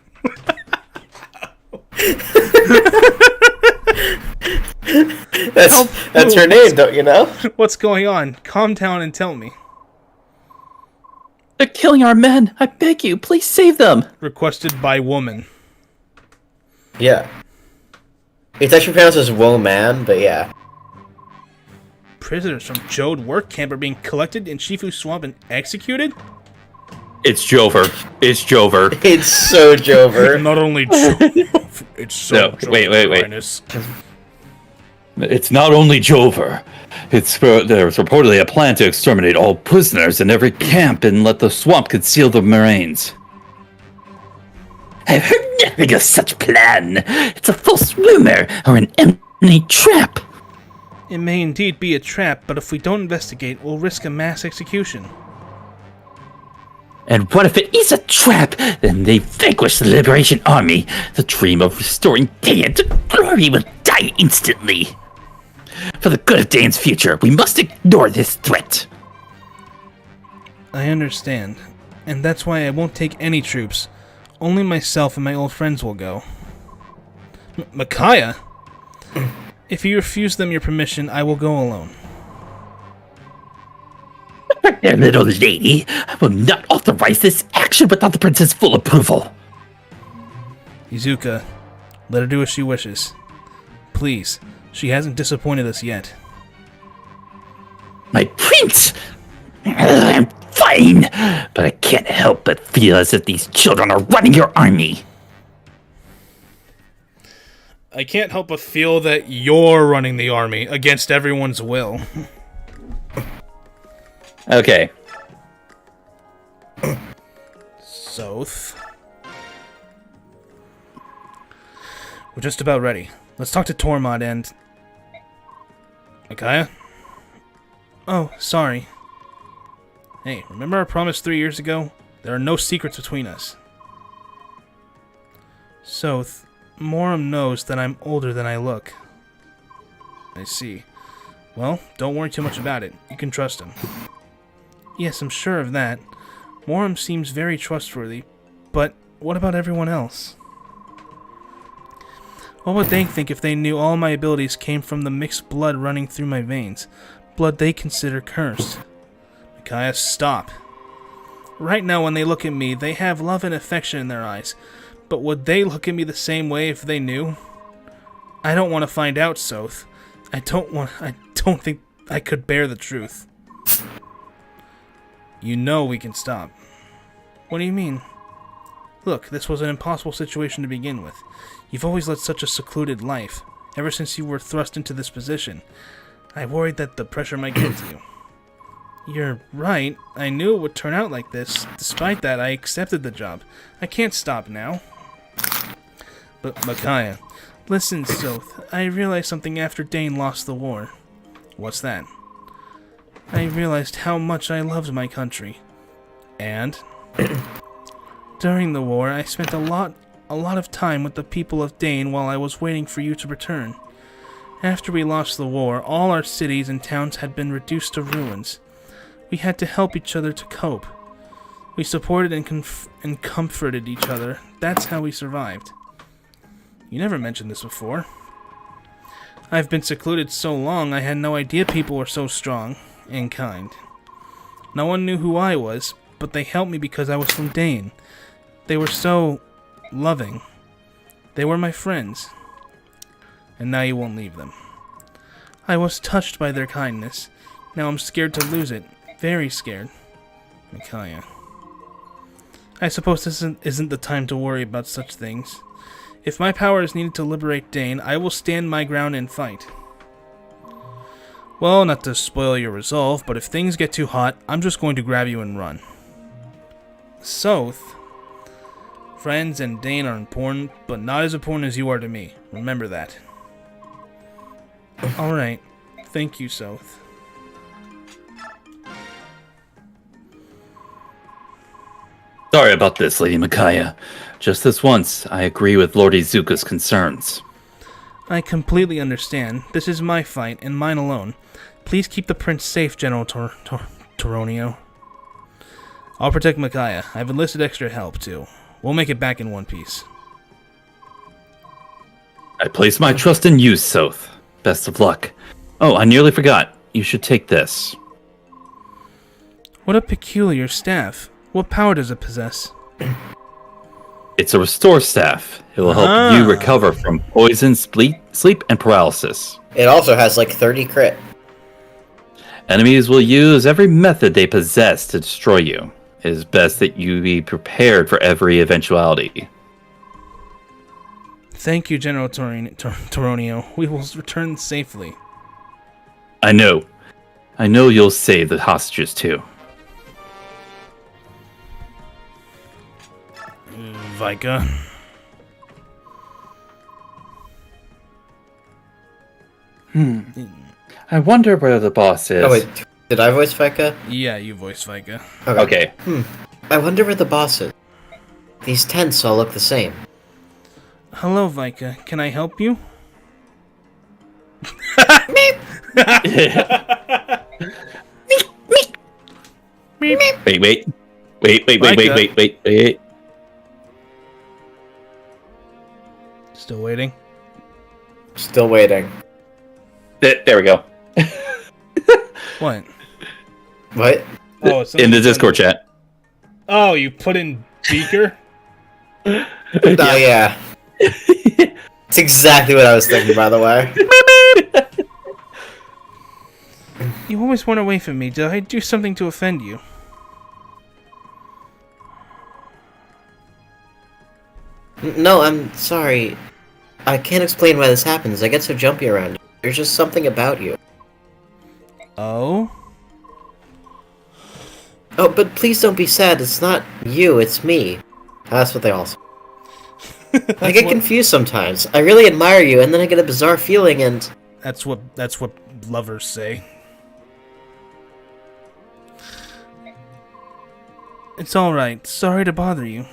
[SPEAKER 4] That's her name, don't you know?
[SPEAKER 1] What's going on? Calm down and tell me.
[SPEAKER 2] They're killing our men! I beg you, please save them!
[SPEAKER 1] Requested by woman.
[SPEAKER 4] Yeah. It's actually pronounced as woman, but yeah.
[SPEAKER 1] prisoners from Jode work camp are being collected in Shifu Swamp and executed?
[SPEAKER 2] It's Jover. It's Jover.
[SPEAKER 4] It's so Jover.
[SPEAKER 1] Not only Jover, it's so
[SPEAKER 2] No,
[SPEAKER 1] Jover,
[SPEAKER 2] wait.
[SPEAKER 1] Highness.
[SPEAKER 2] It's not only Jover. There's reportedly a plan to exterminate all prisoners in every camp and let the swamp conceal the remains. I've heard nothing of such plan. It's a false rumor or an empty trap.
[SPEAKER 1] It may indeed be a trap, but if we don't investigate, we'll risk a mass execution.
[SPEAKER 2] And what if it is a trap? Then they vanquish the Liberation Army. The dream of restoring Dayan to glory will die instantly. For the good of Dayan's future, we must ignore this threat.
[SPEAKER 1] I understand, and that's why I won't take any troops. Only myself and my old friends will go. Micaiah? If you refuse them your permission, I will go alone.
[SPEAKER 2] There, little lady, I will not authorize this action without the prince's full approval.
[SPEAKER 1] Izuka, let her do as she wishes. Please, she hasn't disappointed us yet.
[SPEAKER 2] My prince! I'm fine, but I can't help but feel as if these children are running your army.
[SPEAKER 1] I can't help but feel that you're running the army against everyone's will.
[SPEAKER 2] Okay.
[SPEAKER 1] Soth. We're just about ready. Let's talk to Tormod and... Micaiah? Oh, sorry. Hey, remember our promise 3 years ago? There are no secrets between us. Soth, Moram knows that I'm older than I look. I see. Well, don't worry too much about it. You can trust him. Yes, I'm sure of that. Moram seems very trustworthy, but what about everyone else? What would they think if they knew all my abilities came from the mixed blood running through my veins? Blood they consider cursed. Micaiah, stop. Right now when they look at me, they have love and affection in their eyes. But would they look at me the same way if they knew? I don't want to find out, Soth. I don't think I could bear the truth. You know we can stop. What do you mean? Look, this was an impossible situation to begin with. You've always led such a secluded life, ever since you were thrust into this position. I worried that the pressure might get to you. You're right, I knew it would turn out like this. Despite that, I accepted the job. I can't stop now. But, Micaiah, listen, Soth, I realized something after Dane lost the war. What's that? I realized how much I loved my country. And? During the war, I spent a lot of time with the people of Dane while I was waiting for you to return. After we lost the war, all our cities and towns had been reduced to ruins. We had to help each other to cope. We supported and comforted each other. That's how we survived. You never mentioned this before. I've been secluded so long I had no idea people were so strong and kind. No one knew who I was, but they helped me because I was from Dane. They were so loving. They were my friends. And now you won't leave them. I was touched by their kindness. Now I'm scared to lose it. Very scared. Micaiah. I suppose this isn't the time to worry about such things. If my power is needed to liberate Dane, I will stand my ground and fight. Well, not to spoil your resolve, but if things get too hot, I'm just going to grab you and run. Soth. Friends and Dane are important, but not as important as you are to me. Remember that. Alright. Thank you, Soth.
[SPEAKER 2] Sorry about this, Lady Micaiah. Just this once, I agree with Lord Izuka's concerns.
[SPEAKER 1] I completely understand. This is my fight, and mine alone. Please keep the prince safe, General Toronio. I'll protect Micaiah. I've enlisted extra help, too. We'll make it back in one piece.
[SPEAKER 2] I place my trust in you, Soth. Best of luck. Oh, I nearly forgot. You should take this.
[SPEAKER 1] What a peculiar staff. What power does it possess?
[SPEAKER 2] It's a restore staff. It will help you recover from poison, sleep, and paralysis.
[SPEAKER 4] It also has like 30 crit.
[SPEAKER 2] Enemies will use every method they possess to destroy you. It is best that you be prepared for every eventuality.
[SPEAKER 1] Thank you, General Toronio. We will return safely.
[SPEAKER 2] I know. I know you'll save the hostages too.
[SPEAKER 1] Vika.
[SPEAKER 2] I wonder where the boss is.
[SPEAKER 4] Oh wait, did I voice Feka?
[SPEAKER 1] Yeah, you voiced Vika.
[SPEAKER 2] Okay.
[SPEAKER 4] I wonder where the boss is. These tents all look the same.
[SPEAKER 1] Hello, Vika. Can I help you?
[SPEAKER 2] Wait.
[SPEAKER 1] Still waiting.
[SPEAKER 4] Still waiting.
[SPEAKER 2] There we go.
[SPEAKER 1] What?
[SPEAKER 4] What?
[SPEAKER 1] Oh, it's
[SPEAKER 2] In the Discord chat.
[SPEAKER 1] Oh, you put in Beaker?
[SPEAKER 4] Oh yeah. It's exactly what I was thinking, by the way.
[SPEAKER 1] You always run away from me. Did I do something to offend you?
[SPEAKER 4] No, I'm sorry. I can't explain why this happens. I get so jumpy around you. There's just something about you.
[SPEAKER 1] Oh?
[SPEAKER 4] Oh, but please don't be sad. It's not you, it's me. That's what they all say. I get confused sometimes. I really admire you, and then I get a bizarre feeling, and...
[SPEAKER 1] That's what lovers say. It's alright. Sorry to bother you.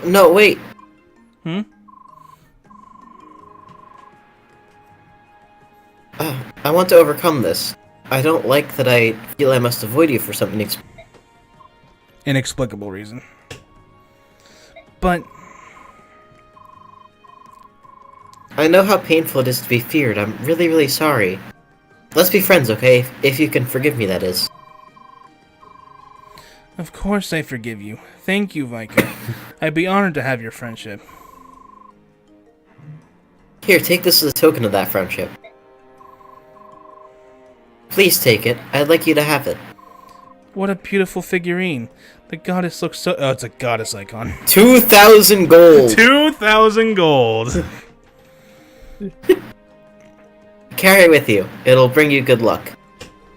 [SPEAKER 4] No, wait. I want to overcome this. I don't like that I feel I must avoid you for something
[SPEAKER 1] Inexplicable reason. But
[SPEAKER 4] I know how painful it is to be feared. I'm really, really sorry. Let's be friends, okay? If you can forgive me, that is.
[SPEAKER 1] of course I forgive you. Thank you, Vika. I'd be honored to have your friendship.
[SPEAKER 4] Here, take this as a token of that friendship. Please take it. I'd like you to have it.
[SPEAKER 1] What a beautiful figurine. The goddess looks so... Oh, it's a goddess icon.
[SPEAKER 4] 2,000 gold!
[SPEAKER 1] 2,000 gold!
[SPEAKER 4] Carry it with you. It'll bring you good luck.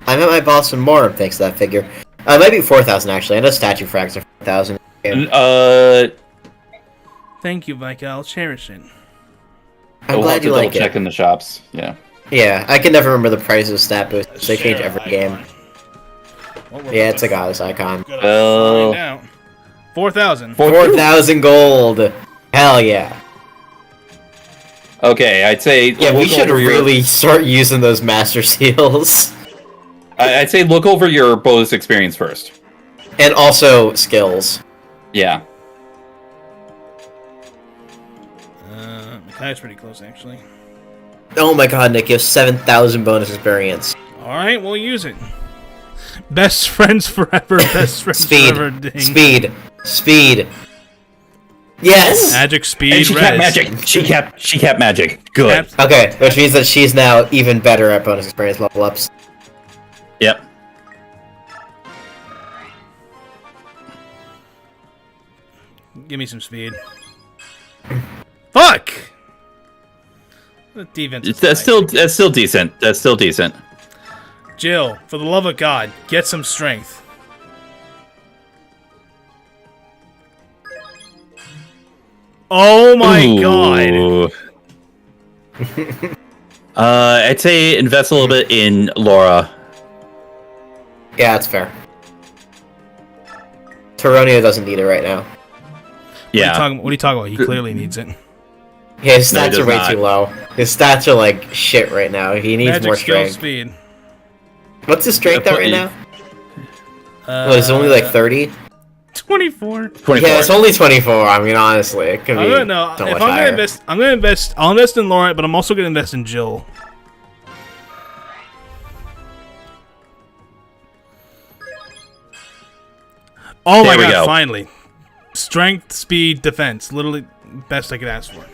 [SPEAKER 4] I met my boss in Morum thanks to that figure. It might be 4,000 actually. I know statue frags are 4,000.
[SPEAKER 1] Thank you, Vika. I'll cherish it.
[SPEAKER 4] I'm glad you like
[SPEAKER 2] check
[SPEAKER 4] it.
[SPEAKER 2] in the shops. Yeah.
[SPEAKER 4] Yeah, I can never remember the prices of stat boosts. They change every game. Yeah, it's a goddess icon.
[SPEAKER 2] Well,
[SPEAKER 1] 4,000.
[SPEAKER 4] 4,000 gold! Hell yeah.
[SPEAKER 2] okay, I'd say.
[SPEAKER 4] Yeah, we should really start using those master seals.
[SPEAKER 2] I'd say look over your bonus experience first.
[SPEAKER 4] And also skills.
[SPEAKER 2] Yeah.
[SPEAKER 1] That's pretty close, actually.
[SPEAKER 4] Oh my god, Nick, you have 7,000 bonus experience.
[SPEAKER 1] Alright, we'll use it. Best friends forever, best friends forever. Ding.
[SPEAKER 4] Speed. Yes!
[SPEAKER 1] Magic speed,
[SPEAKER 2] And she kept magic. She kept magic. Good.
[SPEAKER 4] Okay, which means that she's now even better at bonus experience level ups.
[SPEAKER 2] Yep.
[SPEAKER 1] Give me some speed. Fuck! The defense.
[SPEAKER 2] That's still decent. That's still decent.
[SPEAKER 1] Jill, for the love of God, get some strength. Oh my god!
[SPEAKER 2] I'd say invest a little bit in Laura.
[SPEAKER 4] Yeah, that's fair. Toronio doesn't need it right now.
[SPEAKER 2] Yeah.
[SPEAKER 1] What are you talking about? He clearly needs it.
[SPEAKER 4] Yeah, his
[SPEAKER 2] No, he
[SPEAKER 4] stats
[SPEAKER 2] does
[SPEAKER 4] are way
[SPEAKER 2] not.
[SPEAKER 4] too low. His stats are like shit right now. He needs
[SPEAKER 1] Magic
[SPEAKER 4] more
[SPEAKER 1] skill
[SPEAKER 4] strength.
[SPEAKER 1] speed.
[SPEAKER 4] What's his strength at right now? What, is it only
[SPEAKER 1] Uh,
[SPEAKER 4] like 30?
[SPEAKER 1] 24.
[SPEAKER 2] 24.
[SPEAKER 4] Yeah, it's only 24. I mean, honestly, it could be
[SPEAKER 1] I'm gonna no.
[SPEAKER 4] so
[SPEAKER 1] If
[SPEAKER 4] much
[SPEAKER 1] I'm
[SPEAKER 4] higher.
[SPEAKER 1] gonna invest. I'll invest in Laura, but I'm also gonna invest in Jill. Oh my
[SPEAKER 2] There we
[SPEAKER 1] god!
[SPEAKER 2] go.
[SPEAKER 1] Finally, strength, speed, defense. Literally, best I could ask for.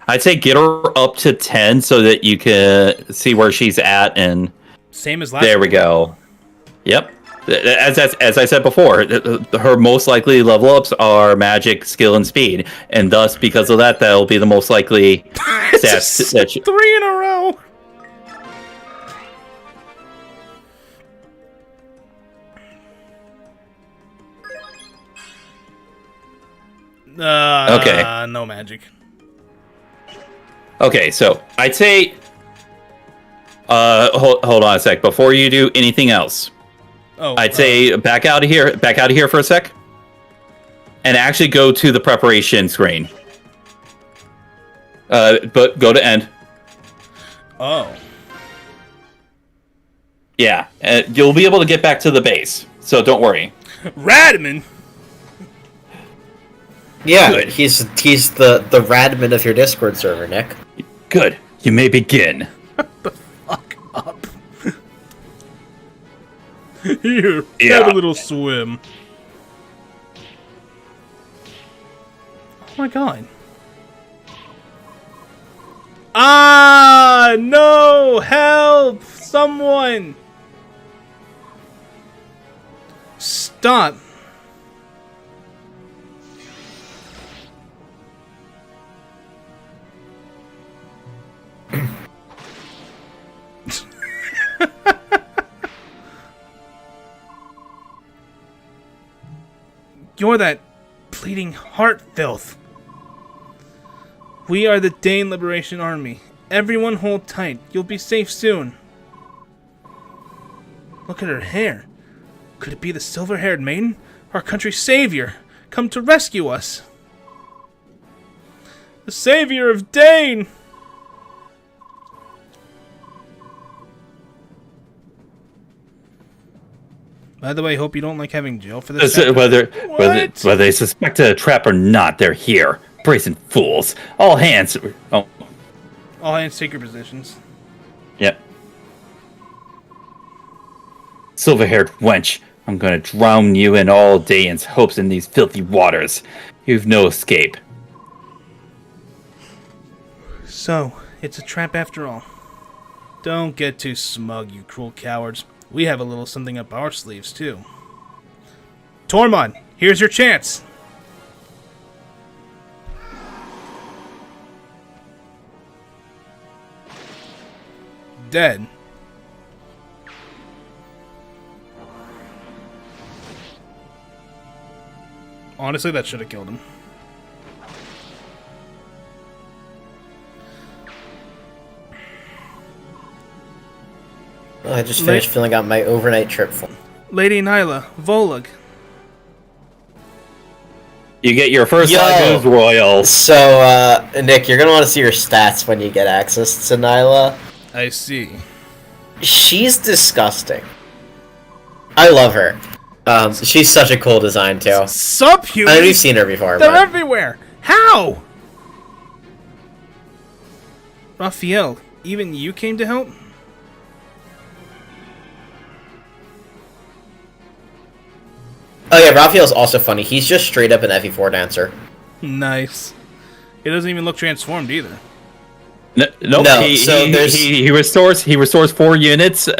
[SPEAKER 2] I'd say get her up to 10 so that you can see where she's at, and
[SPEAKER 1] Same as last.
[SPEAKER 2] there we go. Yep. As I said before, her most likely level ups are magic, skill, and speed, and thus, because of that, that'll be the most likely stats. That
[SPEAKER 1] 3 in a row.
[SPEAKER 2] Okay.
[SPEAKER 1] No magic.
[SPEAKER 2] Okay, so I'd say, hold on a sec. Before you do anything else, I'd say back out of here for a sec, and actually go to the preparation screen. But go to end.
[SPEAKER 1] Oh.
[SPEAKER 2] Yeah, you'll be able to get back to the base, so don't worry.
[SPEAKER 1] Radman.
[SPEAKER 4] Yeah,
[SPEAKER 2] Good.
[SPEAKER 4] he's the Radman of your Discord server, Nick.
[SPEAKER 2] Good. You may begin.
[SPEAKER 1] Fuck up. Here,
[SPEAKER 2] Yeah.
[SPEAKER 1] have a little swim. Oh my god. Ah, no! Help! Someone! Stop. You're that bleeding heart filth. We are the Dane Liberation Army. Everyone hold tight. You'll be safe soon. Look at her hair. Could it be the silver-haired maiden? Our country's savior. Come to rescue us. The savior of Dane! By the way, hope you don't like having jail for this.
[SPEAKER 2] Whether they suspect a trap or not, they're here. Brazen fools. All hands. Oh,
[SPEAKER 1] All hands take your positions.
[SPEAKER 2] yep. Silver-haired wench. I'm gonna drown you and all Dane's hopes in these filthy waters. You've no escape.
[SPEAKER 1] So, it's a trap after all. Don't get too smug, you cruel cowards. We have a little something up our sleeves, too. Tormod, here's your chance! Dead. Honestly, that should have killed him.
[SPEAKER 4] Oh, I just finished filling out my overnight trip form.
[SPEAKER 1] Lady Nyla, Volug.
[SPEAKER 2] You get your first
[SPEAKER 4] Yo.
[SPEAKER 2] Lagos Royals.
[SPEAKER 4] So, Nick, you're gonna want to see your stats when you get access to Nyla.
[SPEAKER 1] I see.
[SPEAKER 4] She's disgusting. I love her. She's such a cool design too.
[SPEAKER 1] Subhuman!
[SPEAKER 4] I know you've seen her before,
[SPEAKER 1] They're
[SPEAKER 4] but
[SPEAKER 1] everywhere! How? Raphael, even you came to help?
[SPEAKER 4] oh yeah, Raphael's also funny. He's just straight up an FE4 dancer.
[SPEAKER 1] Nice. He doesn't even look transformed either.
[SPEAKER 2] Nope.
[SPEAKER 4] No,
[SPEAKER 2] He restores 4 units in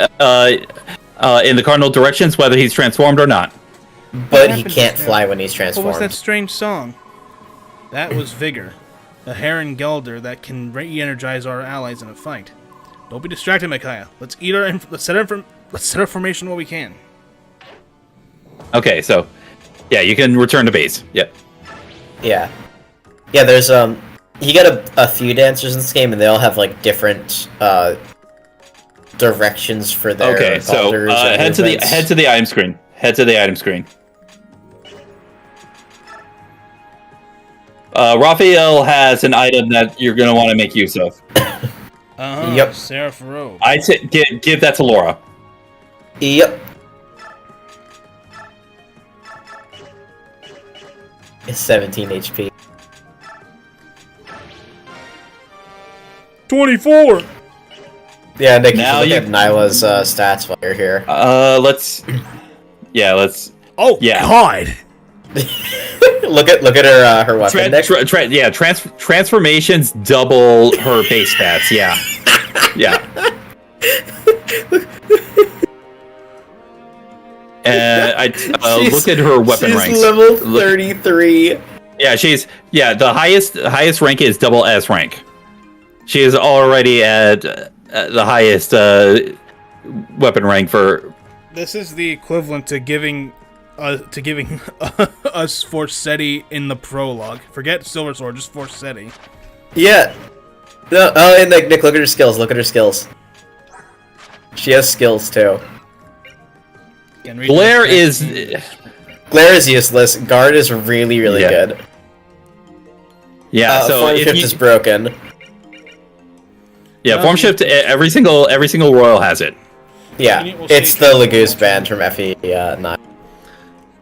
[SPEAKER 2] the cardinal directions, whether he's transformed or not.
[SPEAKER 4] But he
[SPEAKER 1] happened
[SPEAKER 4] can't
[SPEAKER 1] just now?
[SPEAKER 4] fly when he's
[SPEAKER 1] What was
[SPEAKER 4] transformed.
[SPEAKER 1] that strange song? That was Vigor, a Heron Gelder that can re-energize our allies in a fight. Don't be distracted, Micaiah. Let's set our formation while we can.
[SPEAKER 2] Okay, so yeah, you can return to base. Yep.
[SPEAKER 4] Yeah. Yeah, there's you got a few dancers in this game, and they all have like different directions for their
[SPEAKER 2] Okay, so
[SPEAKER 4] boulders and
[SPEAKER 2] head to
[SPEAKER 4] movements.
[SPEAKER 2] the item screen. Head to the item screen. Raphael has an item that you're going to want to make use of.
[SPEAKER 4] Yep.
[SPEAKER 1] Seraph Robe.
[SPEAKER 2] I'd say give that to Laura.
[SPEAKER 4] Yep. It's 17 HP.
[SPEAKER 1] 24!
[SPEAKER 4] Yeah, Nick,
[SPEAKER 2] Now
[SPEAKER 4] you should look
[SPEAKER 2] you-
[SPEAKER 4] at Nyla's stats while you're here.
[SPEAKER 2] Let's. Yeah, let's.
[SPEAKER 1] Oh,
[SPEAKER 2] Yeah.
[SPEAKER 1] God!
[SPEAKER 4] look at her weapon. Nick.
[SPEAKER 2] Transformations double her base stats. Yeah, yeah. And I look at her weapon ranks.
[SPEAKER 4] She's level 33.
[SPEAKER 2] Yeah, the highest rank is double S rank. She is already at the highest weapon rank for.
[SPEAKER 1] This is the equivalent to giving us Forsetti in the prologue. Forget Silver Sword, just Forsetti.
[SPEAKER 4] Yeah. No, oh, and Nick, look at her skills. Look at her skills. She has skills too.
[SPEAKER 2] Blair is
[SPEAKER 4] useless. Guard is really good.
[SPEAKER 2] Yeah, so
[SPEAKER 4] form shift is broken.
[SPEAKER 2] Yeah, form shift. Every single royal has it.
[SPEAKER 4] Yeah, it's the Lagoose band from FE 9.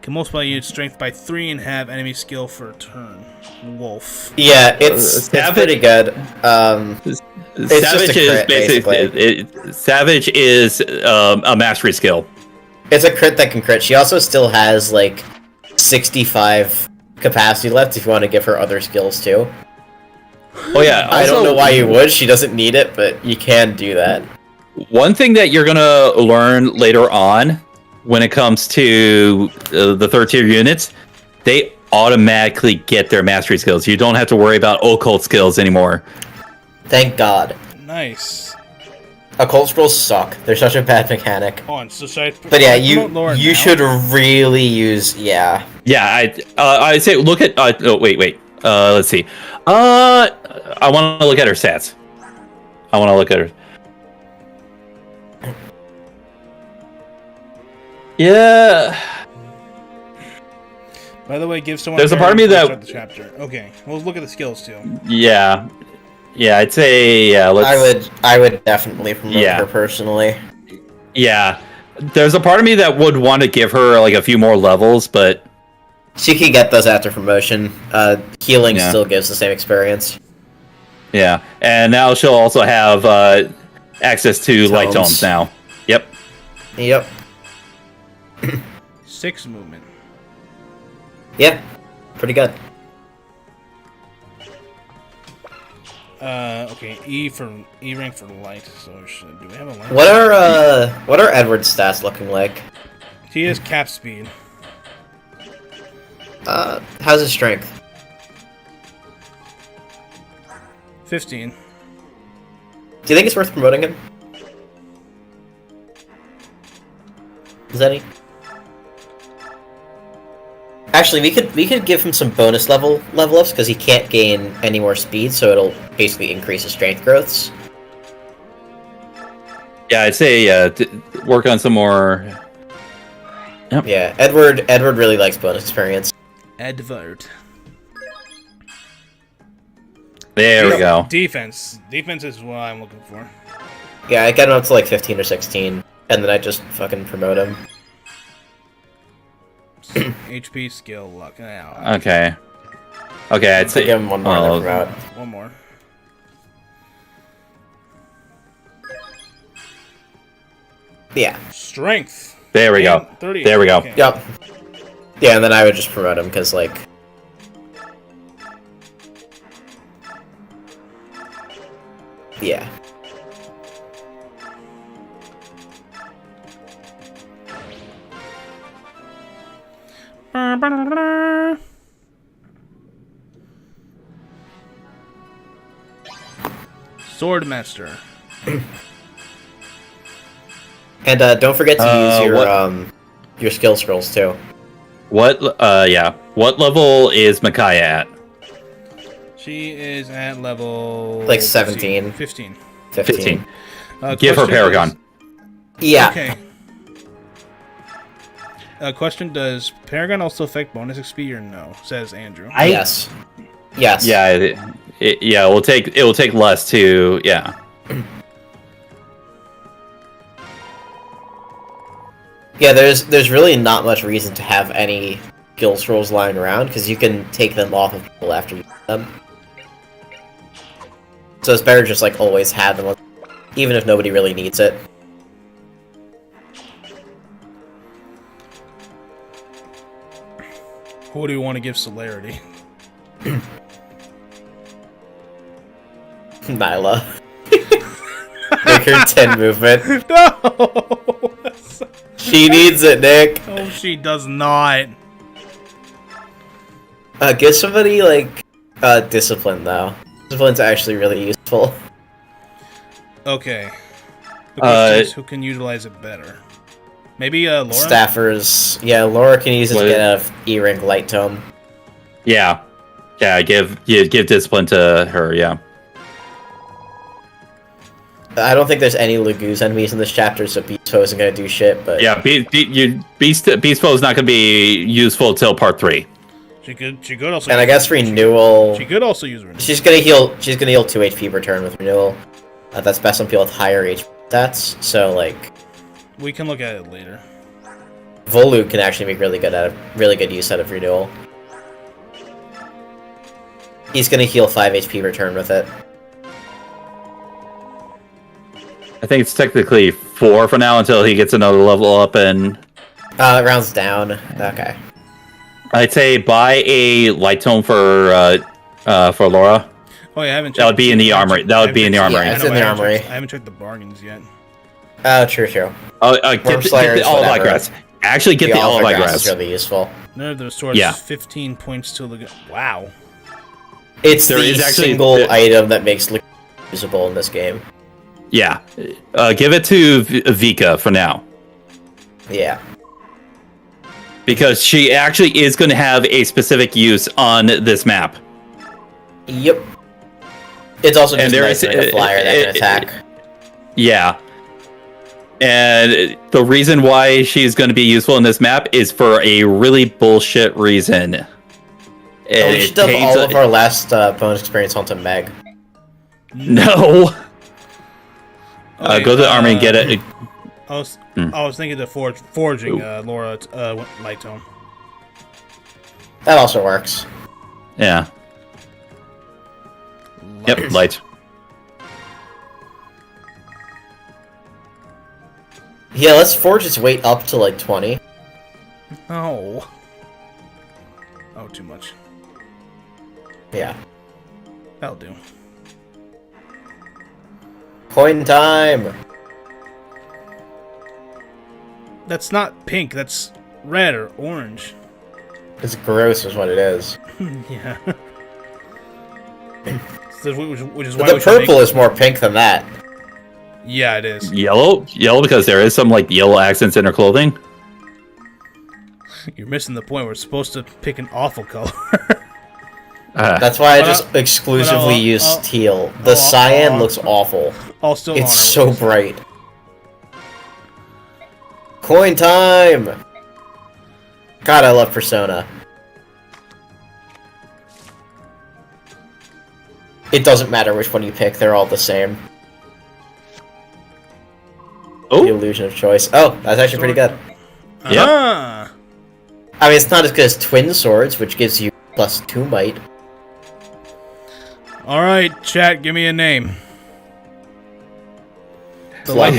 [SPEAKER 1] Can multiply your strength by 3 and have enemy skill for a turn. Wolf.
[SPEAKER 4] Yeah, it's pretty good. It's
[SPEAKER 2] Savage
[SPEAKER 4] just a crit, basically.
[SPEAKER 2] Savage is a mastery skill.
[SPEAKER 4] It's a crit that can crit. She also still has like 65 capacity left if you want to give her other skills too.
[SPEAKER 2] Oh yeah,
[SPEAKER 4] I don't know why you would. She doesn't need it, but you can do that.
[SPEAKER 2] One thing that you're gonna learn later on, when it comes to the third tier units, they automatically get their mastery skills. You don't have to worry about occult skills anymore.
[SPEAKER 4] Thank God.
[SPEAKER 1] Nice.
[SPEAKER 4] Occult scrolls suck. They're such a bad mechanic.
[SPEAKER 1] So should I
[SPEAKER 4] but yeah, you should really use Yeah,
[SPEAKER 2] I say look at. Wait. Let's see. I want to look at her stats. I want to look at her. Yeah.
[SPEAKER 1] By the way, give someone.
[SPEAKER 2] There's a part of me that.
[SPEAKER 1] The chapter. Okay, we'll look at the skills too.
[SPEAKER 2] Yeah. Yeah, I'd say let's.
[SPEAKER 4] I would definitely promote her personally.
[SPEAKER 2] Yeah, there's a part of me that would want to give her like a few more levels, but
[SPEAKER 4] she can get those after promotion. Healing still gives the same experience.
[SPEAKER 2] Yeah, and now she'll also have access to light tomes now. Yep.
[SPEAKER 1] 6 movement.
[SPEAKER 4] Yeah, pretty good.
[SPEAKER 1] Okay, E rank for light. So do we have a light?
[SPEAKER 4] What are Edward's stats looking like?
[SPEAKER 1] He has cap speed.
[SPEAKER 4] How's his strength?
[SPEAKER 1] 15.
[SPEAKER 4] Do you think it's worth promoting him? Is any? Actually, we could give him some bonus level ups because he can't gain any more speed, so it'll basically increase his strength growths.
[SPEAKER 2] Yeah, I'd say work on some more.
[SPEAKER 4] Yep. Yeah, Edward really likes bonus experience.
[SPEAKER 1] Edward.
[SPEAKER 2] There we go.
[SPEAKER 1] Defense is what I'm looking for.
[SPEAKER 4] Yeah, I get him up to like 15 or 16, and then I just fucking promote him.
[SPEAKER 1] HP, skill, luck. Now.
[SPEAKER 2] Okay, I'd say
[SPEAKER 4] give him one more.
[SPEAKER 1] One more.
[SPEAKER 4] Yeah.
[SPEAKER 1] Strength.
[SPEAKER 2] There we go.
[SPEAKER 1] 30.
[SPEAKER 2] There we go.
[SPEAKER 1] Okay.
[SPEAKER 4] Yep. Yeah, and then I would just promote him because like. Yeah.
[SPEAKER 1] Swordmaster.
[SPEAKER 4] And don't forget to use your skill scrolls too.
[SPEAKER 2] What level is Micaiah at?
[SPEAKER 1] She is at level
[SPEAKER 4] like 17.
[SPEAKER 1] 15.
[SPEAKER 4] 15.
[SPEAKER 2] Give her Paragon.
[SPEAKER 4] Yeah.
[SPEAKER 1] Okay. Question: does Paragon also affect bonus XP or no? Says Andrew.
[SPEAKER 4] Yes. Yes.
[SPEAKER 2] Yeah. It will take less to
[SPEAKER 4] Yeah, there's really not much reason to have any skill scrolls lying around because you can take them off of people after you use them. So it's better just like always have them, even if nobody really needs it.
[SPEAKER 1] Who do you want to give celerity?
[SPEAKER 4] Nyla. Make her 10 movement.
[SPEAKER 1] No!
[SPEAKER 4] She needs it, Nick.
[SPEAKER 1] Oh, she does not.
[SPEAKER 4] Give somebody, like, discipline, though. Discipline's actually really useful.
[SPEAKER 1] Okay. The question is, who can utilize it better? Maybe, Laura?
[SPEAKER 4] Staffers. Yeah, Laura can use it to get out of E-Rank Light Tome.
[SPEAKER 2] Yeah. Yeah, give discipline to her, yeah.
[SPEAKER 4] I don't think there's any Lagoose enemies in this chapter, so Beast Foe isn't going to do shit, but...
[SPEAKER 2] Yeah, Beast Foe is not going to be useful till part 3.
[SPEAKER 1] She could also...
[SPEAKER 4] And I guess Renewal...
[SPEAKER 1] She could also use Renewal.
[SPEAKER 4] She's gonna heal 2 HP per turn with Renewal. That's best on people with higher HP stats, so, like...
[SPEAKER 1] We can look at it later.
[SPEAKER 4] Volu can actually make really good use out of Renewal. He's gonna heal 5 HP per turn with it.
[SPEAKER 2] I think it's technically 4 for now until he gets another level up, and...
[SPEAKER 4] It rounds down. Okay.
[SPEAKER 2] I'd say buy a light tome for Laura.
[SPEAKER 1] Oh, yeah, I haven't checked.
[SPEAKER 2] That would be in the armory. That would be in the armory.
[SPEAKER 4] Yeah, it's in the armory.
[SPEAKER 1] I haven't checked the bargains yet.
[SPEAKER 4] Oh, true.
[SPEAKER 2] Get the Olive Grass. Actually, get the Olive Grass.
[SPEAKER 4] Is really useful.
[SPEAKER 1] None of those stores.
[SPEAKER 2] Yeah.
[SPEAKER 1] 15 points till the... Wow.
[SPEAKER 4] It's the single item that makes Lagoon usable in this game.
[SPEAKER 2] Yeah. Give it to Vika for now.
[SPEAKER 4] Yeah.
[SPEAKER 2] Because she actually is going to have a specific use on this map.
[SPEAKER 4] Yep. It's also just nice to make a flyer that can attack.
[SPEAKER 2] Yeah. And the reason why she's going to be useful in this map is for a really bullshit reason.
[SPEAKER 4] We should dump all of our last bonus experience onto Meg.
[SPEAKER 2] No.
[SPEAKER 1] Okay,
[SPEAKER 2] go to the army and get it.
[SPEAKER 1] I was thinking of forging Laura Light Tome.
[SPEAKER 4] That also works.
[SPEAKER 2] Yeah. Yep, light.
[SPEAKER 4] Yeah, let's forge its weight up to like 20.
[SPEAKER 1] No. Oh, too much.
[SPEAKER 4] Yeah.
[SPEAKER 1] That'll do.
[SPEAKER 4] Coin time!
[SPEAKER 1] That's not pink, that's red or orange.
[SPEAKER 4] It's gross is what it is.
[SPEAKER 1] Yeah. Which is
[SPEAKER 4] But
[SPEAKER 1] why
[SPEAKER 4] the purple is more pink than that.
[SPEAKER 1] Yeah, it is.
[SPEAKER 2] Yellow because there is some like yellow accents in her clothing.
[SPEAKER 1] You're missing the point. We're supposed to pick an awful color.
[SPEAKER 4] That's why I just exclusively use teal. The cyan looks awful. It's so bright. Coin time! God, I love Persona. It doesn't matter which one you pick, they're all the same.
[SPEAKER 2] Oh.
[SPEAKER 4] The illusion of choice. Oh, that's actually pretty good.
[SPEAKER 1] Yeah.
[SPEAKER 4] I mean, it's not as good as Twin Swords, which gives you +2 might.
[SPEAKER 1] Alright, chat, give me a name.
[SPEAKER 2] I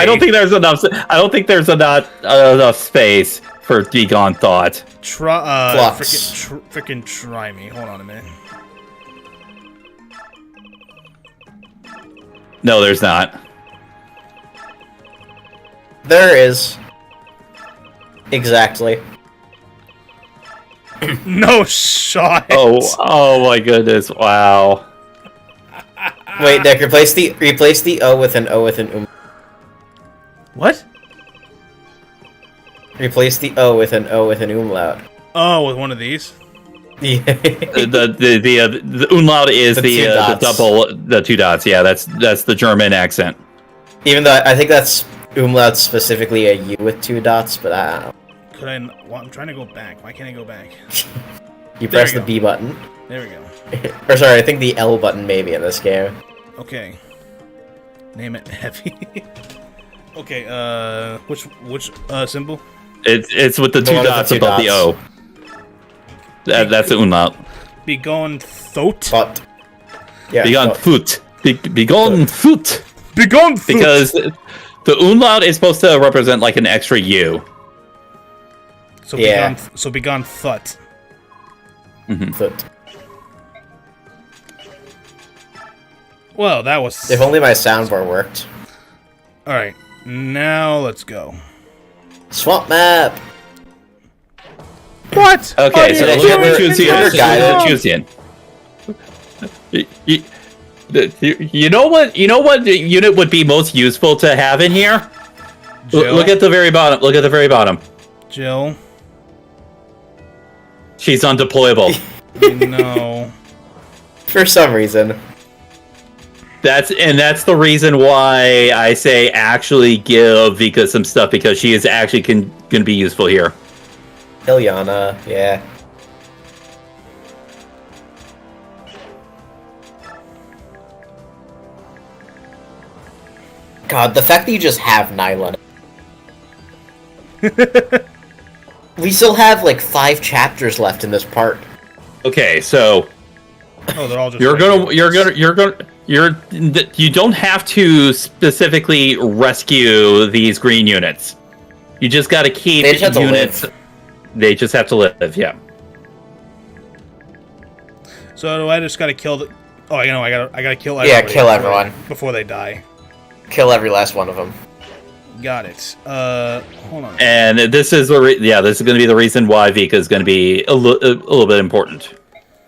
[SPEAKER 2] don't think there's enough. I don't think there's enough space for Begone Thought.
[SPEAKER 1] Frickin' try me. Hold on a minute.
[SPEAKER 2] No, there's not.
[SPEAKER 4] There is. Exactly.
[SPEAKER 1] No shot.
[SPEAKER 2] Oh my goodness! Wow.
[SPEAKER 4] Wait, Nick, replace the O with an O with an
[SPEAKER 1] What?
[SPEAKER 4] Replace the O with an O with an umlaut.
[SPEAKER 1] Oh, with one of these?
[SPEAKER 4] Yeah.
[SPEAKER 2] the umlaut is the 2 dots. Yeah, that's the German accent.
[SPEAKER 4] Even though I think that's umlaut specifically a U with 2 dots, but I don't know.
[SPEAKER 1] I'm trying to go back. Why can't I go back?
[SPEAKER 4] You press the B button.
[SPEAKER 1] There we go.
[SPEAKER 4] Or sorry, I think the L button maybe in this game.
[SPEAKER 1] Okay. Name it heavy. Okay, which symbol?
[SPEAKER 2] It's with the 2 dots above the O. That's the umlaut.
[SPEAKER 1] Begone Thot?
[SPEAKER 4] But yeah,
[SPEAKER 2] Begone Foot. Begone Foot.
[SPEAKER 1] Begone Foot!
[SPEAKER 2] Because the umlaut is supposed to represent like an extra U.
[SPEAKER 1] So
[SPEAKER 4] Yeah.
[SPEAKER 1] begone thut.
[SPEAKER 4] Foot.
[SPEAKER 1] Well, that was...
[SPEAKER 4] If only my soundboard worked.
[SPEAKER 1] Alright, now let's go.
[SPEAKER 4] Swamp map!
[SPEAKER 1] What?
[SPEAKER 2] Okay, so
[SPEAKER 4] yeah,
[SPEAKER 2] look at the
[SPEAKER 4] Chuzian.
[SPEAKER 2] Chuzian. You know what unit would be most useful to have in here?
[SPEAKER 1] Jill?
[SPEAKER 2] Look at the very bottom. Look at the very bottom.
[SPEAKER 1] Jill?
[SPEAKER 2] She's undeployable.
[SPEAKER 1] No.
[SPEAKER 4] For some reason.
[SPEAKER 2] That's the reason why I say actually give Vika some stuff, because she is actually going to be useful here.
[SPEAKER 4] Ilyana, yeah. God, the fact that you just have Nyla. We still have like 5 chapters left in this part.
[SPEAKER 2] Okay, so
[SPEAKER 1] Oh, they're all just...
[SPEAKER 2] you don't have to specifically rescue these green units. You just got to keep
[SPEAKER 4] They just have to
[SPEAKER 2] units.
[SPEAKER 4] live.
[SPEAKER 2] They just have to live. Yeah.
[SPEAKER 1] So do I just gotta kill the... Oh, I know, I gotta kill
[SPEAKER 4] Yeah,
[SPEAKER 1] everybody
[SPEAKER 4] kill everyone.
[SPEAKER 1] before they die.
[SPEAKER 4] Kill every last one of them.
[SPEAKER 1] Got it. Hold on.
[SPEAKER 2] And this is this is going to be the reason why Vika is going to be a little bit important.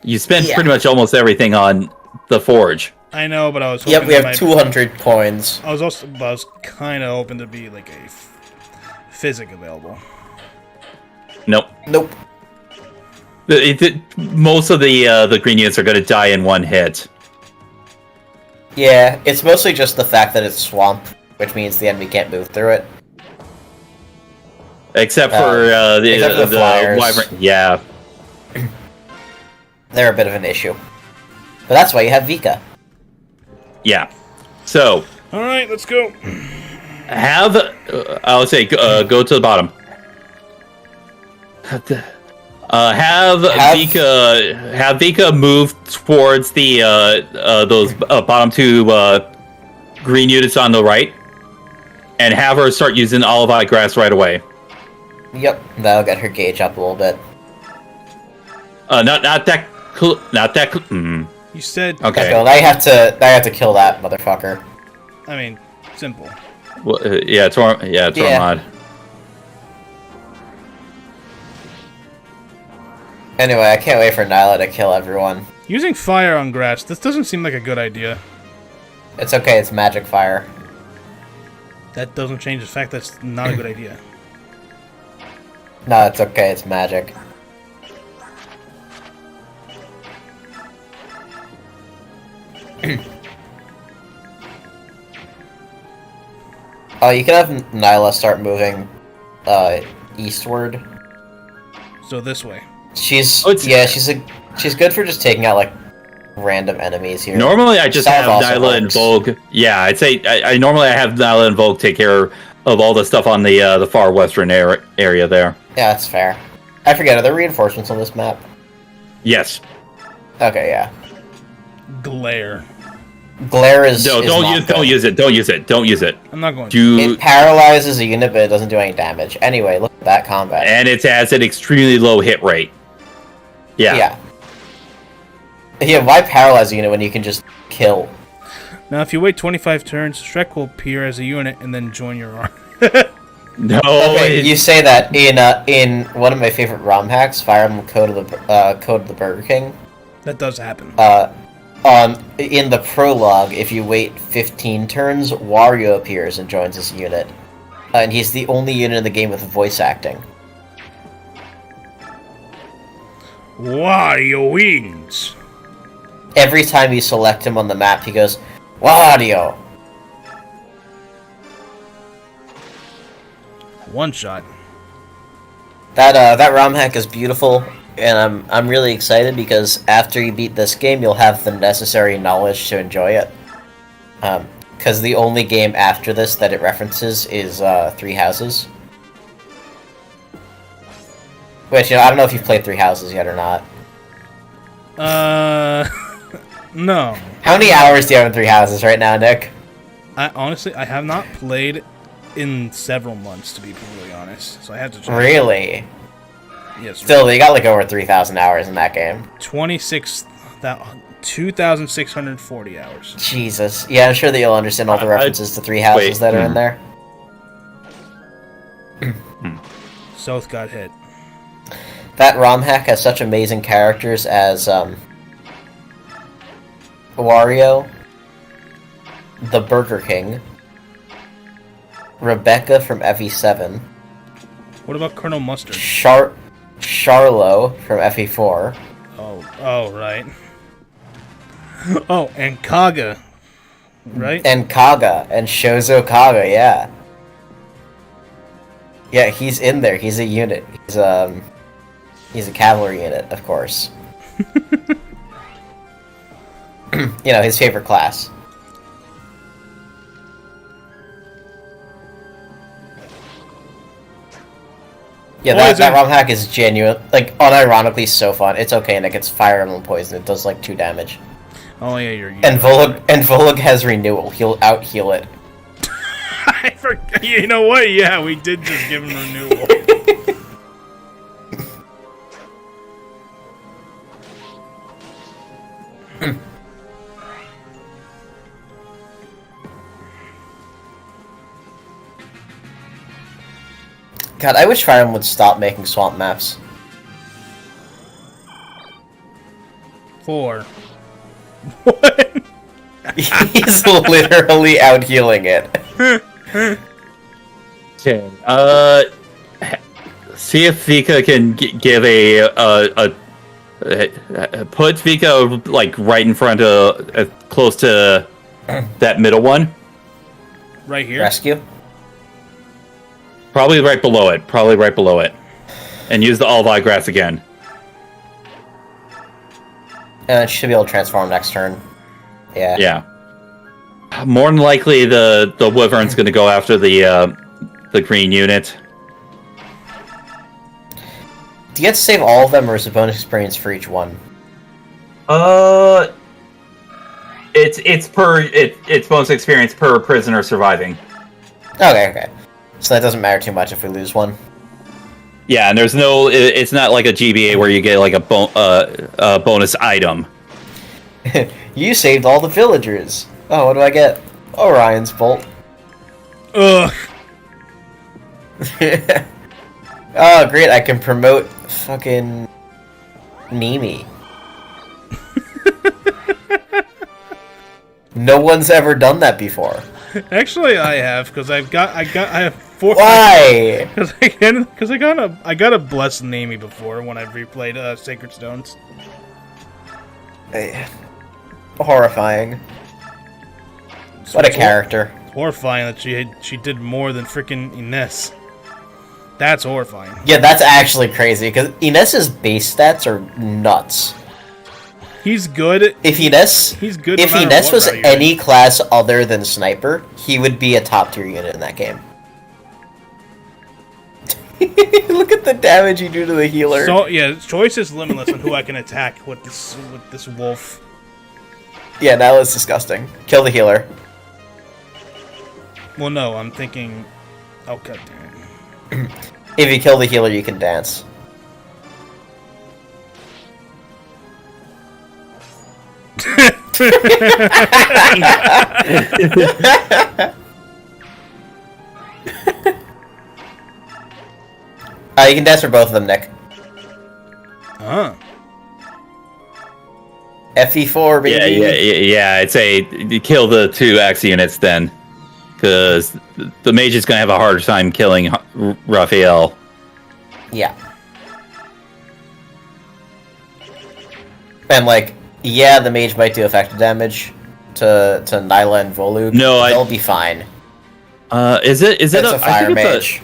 [SPEAKER 2] You spent pretty much almost everything on the forge.
[SPEAKER 1] I know, but I was hoping
[SPEAKER 4] Yep, we
[SPEAKER 1] that
[SPEAKER 4] have 200 coins.
[SPEAKER 1] I was kind of hoping to be like a physic available.
[SPEAKER 2] Nope.
[SPEAKER 4] Nope.
[SPEAKER 2] Most of the green units are going to die in one hit.
[SPEAKER 4] Yeah, it's mostly just the fact that it's swamp, which means the enemy can't move through it.
[SPEAKER 2] Except for
[SPEAKER 4] the flyers.
[SPEAKER 2] wyvern. Yeah.
[SPEAKER 4] They're a bit of an issue. But that's why you have Vika.
[SPEAKER 2] Yeah. So
[SPEAKER 1] All right, let's go.
[SPEAKER 2] have I would say go to the bottom. Have Vika move towards the those bottom 2 green units on the right, and have her start using olive eye grass right away.
[SPEAKER 4] Yep, that'll get her gauge up a little bit.
[SPEAKER 2] Not that
[SPEAKER 1] You said...
[SPEAKER 2] Okay.
[SPEAKER 4] So I have to kill that motherfucker.
[SPEAKER 1] I mean, simple.
[SPEAKER 2] Well, Tormod.
[SPEAKER 4] Anyway, I can't wait for Nyla to kill everyone.
[SPEAKER 1] Using fire on grass, this doesn't seem like a good idea.
[SPEAKER 4] It's okay, it's magic fire.
[SPEAKER 1] That doesn't change the fact that it's not a good idea.
[SPEAKER 4] No, it's okay, it's magic. Oh, you can have Nyla start moving eastward.
[SPEAKER 1] So this way.
[SPEAKER 4] She's good for just taking out like random enemies here.
[SPEAKER 2] Normally, I just
[SPEAKER 4] South
[SPEAKER 2] have
[SPEAKER 4] also
[SPEAKER 2] Nyla and
[SPEAKER 4] works.
[SPEAKER 2] Vogue. Yeah, I'd say I normally have Nyla and Vogue take care of all the stuff on the far western area there.
[SPEAKER 4] Yeah, that's fair. I forget, are there reinforcements on this map?
[SPEAKER 2] Yes.
[SPEAKER 4] Okay, yeah.
[SPEAKER 1] Glare.
[SPEAKER 4] Glare is
[SPEAKER 2] No,
[SPEAKER 4] is
[SPEAKER 2] don't
[SPEAKER 4] not
[SPEAKER 2] use
[SPEAKER 4] good.
[SPEAKER 2] don't use it.
[SPEAKER 1] I'm not going to.
[SPEAKER 2] Do
[SPEAKER 4] It paralyzes a unit, but it doesn't do any damage. Anyway, look at that combat.
[SPEAKER 2] and it has an extremely low hit rate. Yeah.
[SPEAKER 4] Yeah, why paralyze a unit when you can just kill?
[SPEAKER 1] Now, if you wait 25 turns, Shrek will appear as a unit and then join your army.
[SPEAKER 2] No.
[SPEAKER 4] Okay, you say that in one of my favorite ROM hacks, Fire Emblem Code of the Burger King.
[SPEAKER 1] That does happen.
[SPEAKER 4] In the prologue, if you wait 15 turns, Wario appears and joins this unit, and he's the only unit in the game with voice acting.
[SPEAKER 1] Wario wins.
[SPEAKER 4] Every time you select him on the map, he goes, Wario!
[SPEAKER 1] One shot.
[SPEAKER 4] That ROM hack is beautiful, and I'm really excited because after you beat this game, you'll have the necessary knowledge to enjoy it. Because the only game after this that it references is Three Houses. Which, I don't know if you've played Three Houses yet or not.
[SPEAKER 1] No.
[SPEAKER 4] How many hours do you have in Three Houses right now, Nick?
[SPEAKER 1] Honestly, I have not played in several months, to be completely honest. So I have to check.
[SPEAKER 4] Really?
[SPEAKER 1] Yes.
[SPEAKER 4] Still, they got like over 3,000 hours in that game.
[SPEAKER 1] 2,640 hours.
[SPEAKER 4] Jesus. Yeah, I'm sure that you'll understand all the references to three houses that are in there.
[SPEAKER 1] South got hit.
[SPEAKER 4] That ROM hack has such amazing characters as Wario, the Burger King, Rebecca from FE7.
[SPEAKER 1] What about Colonel Mustard?
[SPEAKER 4] Charlo from FE4.
[SPEAKER 1] Oh, right. Oh, and Kaga, right?
[SPEAKER 4] And Kaga, and Shozo Kaga, yeah. Yeah, he's in there. He's a unit. He's a cavalry unit, of course. You know, his favorite class. Yeah, that ROM hack is genuine, like, unironically so fun. It's okay, and it gets Fire Emblem poison. It does, like, 2 damage.
[SPEAKER 1] Oh, yeah,
[SPEAKER 4] And Volug has renewal. He'll out-heal it.
[SPEAKER 1] I forgot. You know what? Yeah, we did just give him renewal.
[SPEAKER 4] God, I wish Fire Emblem would stop making swamp maps.
[SPEAKER 1] 4. What?
[SPEAKER 4] He's literally out-healing it.
[SPEAKER 2] Okay. See if Vika can give put Vika like right in front of close to that middle one.
[SPEAKER 1] Right here?
[SPEAKER 4] Rescue?
[SPEAKER 2] Probably right below it. Probably right below it. And use the Alvi grass again.
[SPEAKER 4] And it should be able to transform next turn. Yeah.
[SPEAKER 2] Yeah. More than likely, the Wyvern's going to go after the green unit.
[SPEAKER 4] Do you get to save all of them, or is it bonus experience for each one?
[SPEAKER 2] It's bonus experience per prisoner surviving.
[SPEAKER 4] Okay. So that doesn't matter too much if we lose one.
[SPEAKER 2] Yeah, and there's no. It's not like a GBA where you get like a bonus item.
[SPEAKER 4] You saved all the villagers. Oh, what do I get? Orion's Bolt.
[SPEAKER 1] Ugh.
[SPEAKER 4] Oh, great! I can promote fucking Mimi. No one's ever done that before.
[SPEAKER 1] Actually, I have, because I have 4.
[SPEAKER 4] Why?
[SPEAKER 1] Because I got a blessed Nami before when I replayed Sacred Stones.
[SPEAKER 4] Horrifying. What a character.
[SPEAKER 1] Horrifying that she did more than freaking Ines. That's horrifying.
[SPEAKER 4] Yeah, that's actually crazy, because Ines's base stats are nuts.
[SPEAKER 1] He's good.
[SPEAKER 4] If Ines,
[SPEAKER 1] he's good.
[SPEAKER 4] If Ines was any class other than Sniper, he would be a top tier unit in that game. Look at the damage you do to the healer.
[SPEAKER 1] So yeah, choice is limitless on who I can attack with this wolf.
[SPEAKER 4] Yeah, that was disgusting. Kill the healer.
[SPEAKER 1] Well, no, I'm thinking. Oh god damn it.
[SPEAKER 4] If you kill the healer, you can dance. You can dance for both of them, Nick.
[SPEAKER 1] Huh.
[SPEAKER 4] FE4, baby.
[SPEAKER 2] Yeah. I'd say you kill the 2 X units then, because the mage is going to have a harder time killing Raphael.
[SPEAKER 4] Yeah. And like, yeah, the mage might do effective damage to Nyla and Volug.
[SPEAKER 2] No,
[SPEAKER 4] they'll be fine.
[SPEAKER 2] Is it
[SPEAKER 4] It's a fire mage.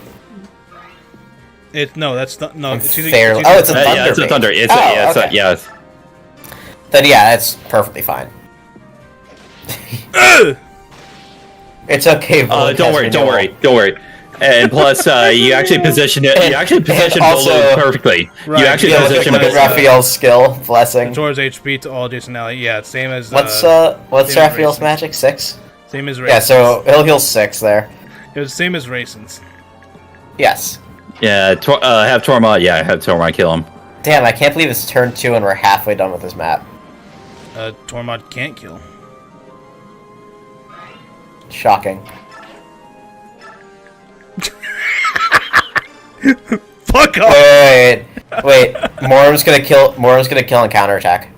[SPEAKER 1] It's no, that's not no.
[SPEAKER 4] It's a thunder.
[SPEAKER 2] Yeah, it's a thunder.
[SPEAKER 4] Okay. Then yeah, it's perfectly fine. It's okay.
[SPEAKER 2] Don't worry. And plus, you actually position it. You actually position Volug perfectly.
[SPEAKER 1] Right.
[SPEAKER 2] You actually position
[SPEAKER 4] look at Raphael's skill blessing.
[SPEAKER 1] Towards HP to all Jason Alley. Yeah, same as.
[SPEAKER 4] What's Raphael's magic? 6.
[SPEAKER 1] Same as Raisins.
[SPEAKER 4] Yeah, so he'll heal 6 there.
[SPEAKER 1] It was the same as Raisins.
[SPEAKER 4] Yes.
[SPEAKER 2] Yeah, have Tormod. Yeah, have Tormod kill him.
[SPEAKER 4] Damn, I can't believe it's turn 2 and we're halfway done with this map.
[SPEAKER 1] Tormod can't kill.
[SPEAKER 4] Shocking.
[SPEAKER 1] Fuck off!
[SPEAKER 4] Wait. Morum's gonna kill and counterattack.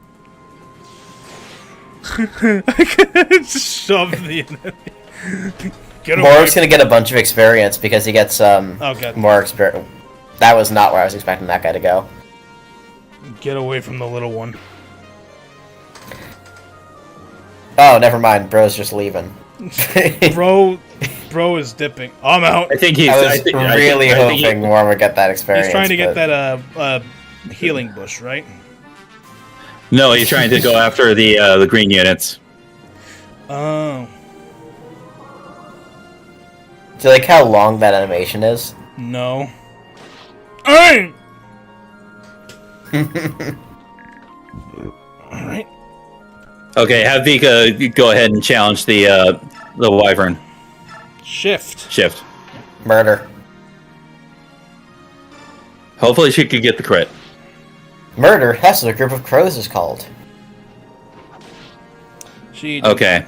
[SPEAKER 1] Just shove the enemy.
[SPEAKER 4] Morum's gonna get a bunch of experience because he gets
[SPEAKER 1] God.
[SPEAKER 4] more experience. That was not where I was expecting that guy to go.
[SPEAKER 1] Get away from the little one.
[SPEAKER 4] Oh, never mind. Bro's just leaving.
[SPEAKER 1] Bro is dipping. I'm out.
[SPEAKER 2] I think he's.
[SPEAKER 4] I was really hoping Morum would get that experience.
[SPEAKER 1] He's trying to get
[SPEAKER 4] but...
[SPEAKER 1] that healing bush, right?
[SPEAKER 2] No, he's trying to go after the green units.
[SPEAKER 1] Oh.
[SPEAKER 4] Do you like how long that animation is?
[SPEAKER 1] No. Alright! Alright.
[SPEAKER 2] Okay, have Vika go ahead and challenge the wyvern.
[SPEAKER 1] Shift.
[SPEAKER 4] Murder.
[SPEAKER 2] Hopefully she could get the crit.
[SPEAKER 4] Murder? That's what a group of crows is called.
[SPEAKER 2] Okay.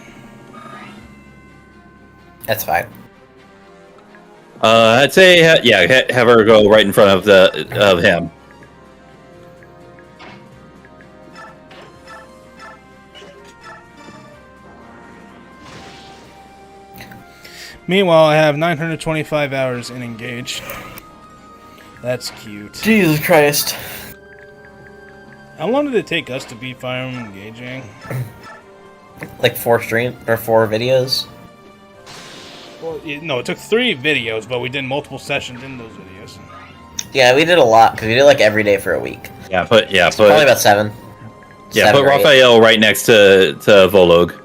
[SPEAKER 4] That's fine.
[SPEAKER 2] I'd say have her go right in front of him.
[SPEAKER 1] Meanwhile, I have 925 hours in Engage. That's cute.
[SPEAKER 4] Jesus Christ.
[SPEAKER 1] How long did it take us to beat Fire Emblem Engaging?
[SPEAKER 4] Like 4 videos?
[SPEAKER 1] Well, no, it took 3 videos, but we did multiple sessions in those videos.
[SPEAKER 4] Yeah, we did a lot, because we did like every day for a week.
[SPEAKER 2] Probably
[SPEAKER 4] about 7.
[SPEAKER 2] Yeah,
[SPEAKER 4] 7
[SPEAKER 2] put
[SPEAKER 4] or 8.
[SPEAKER 2] Raphael right next to Volog.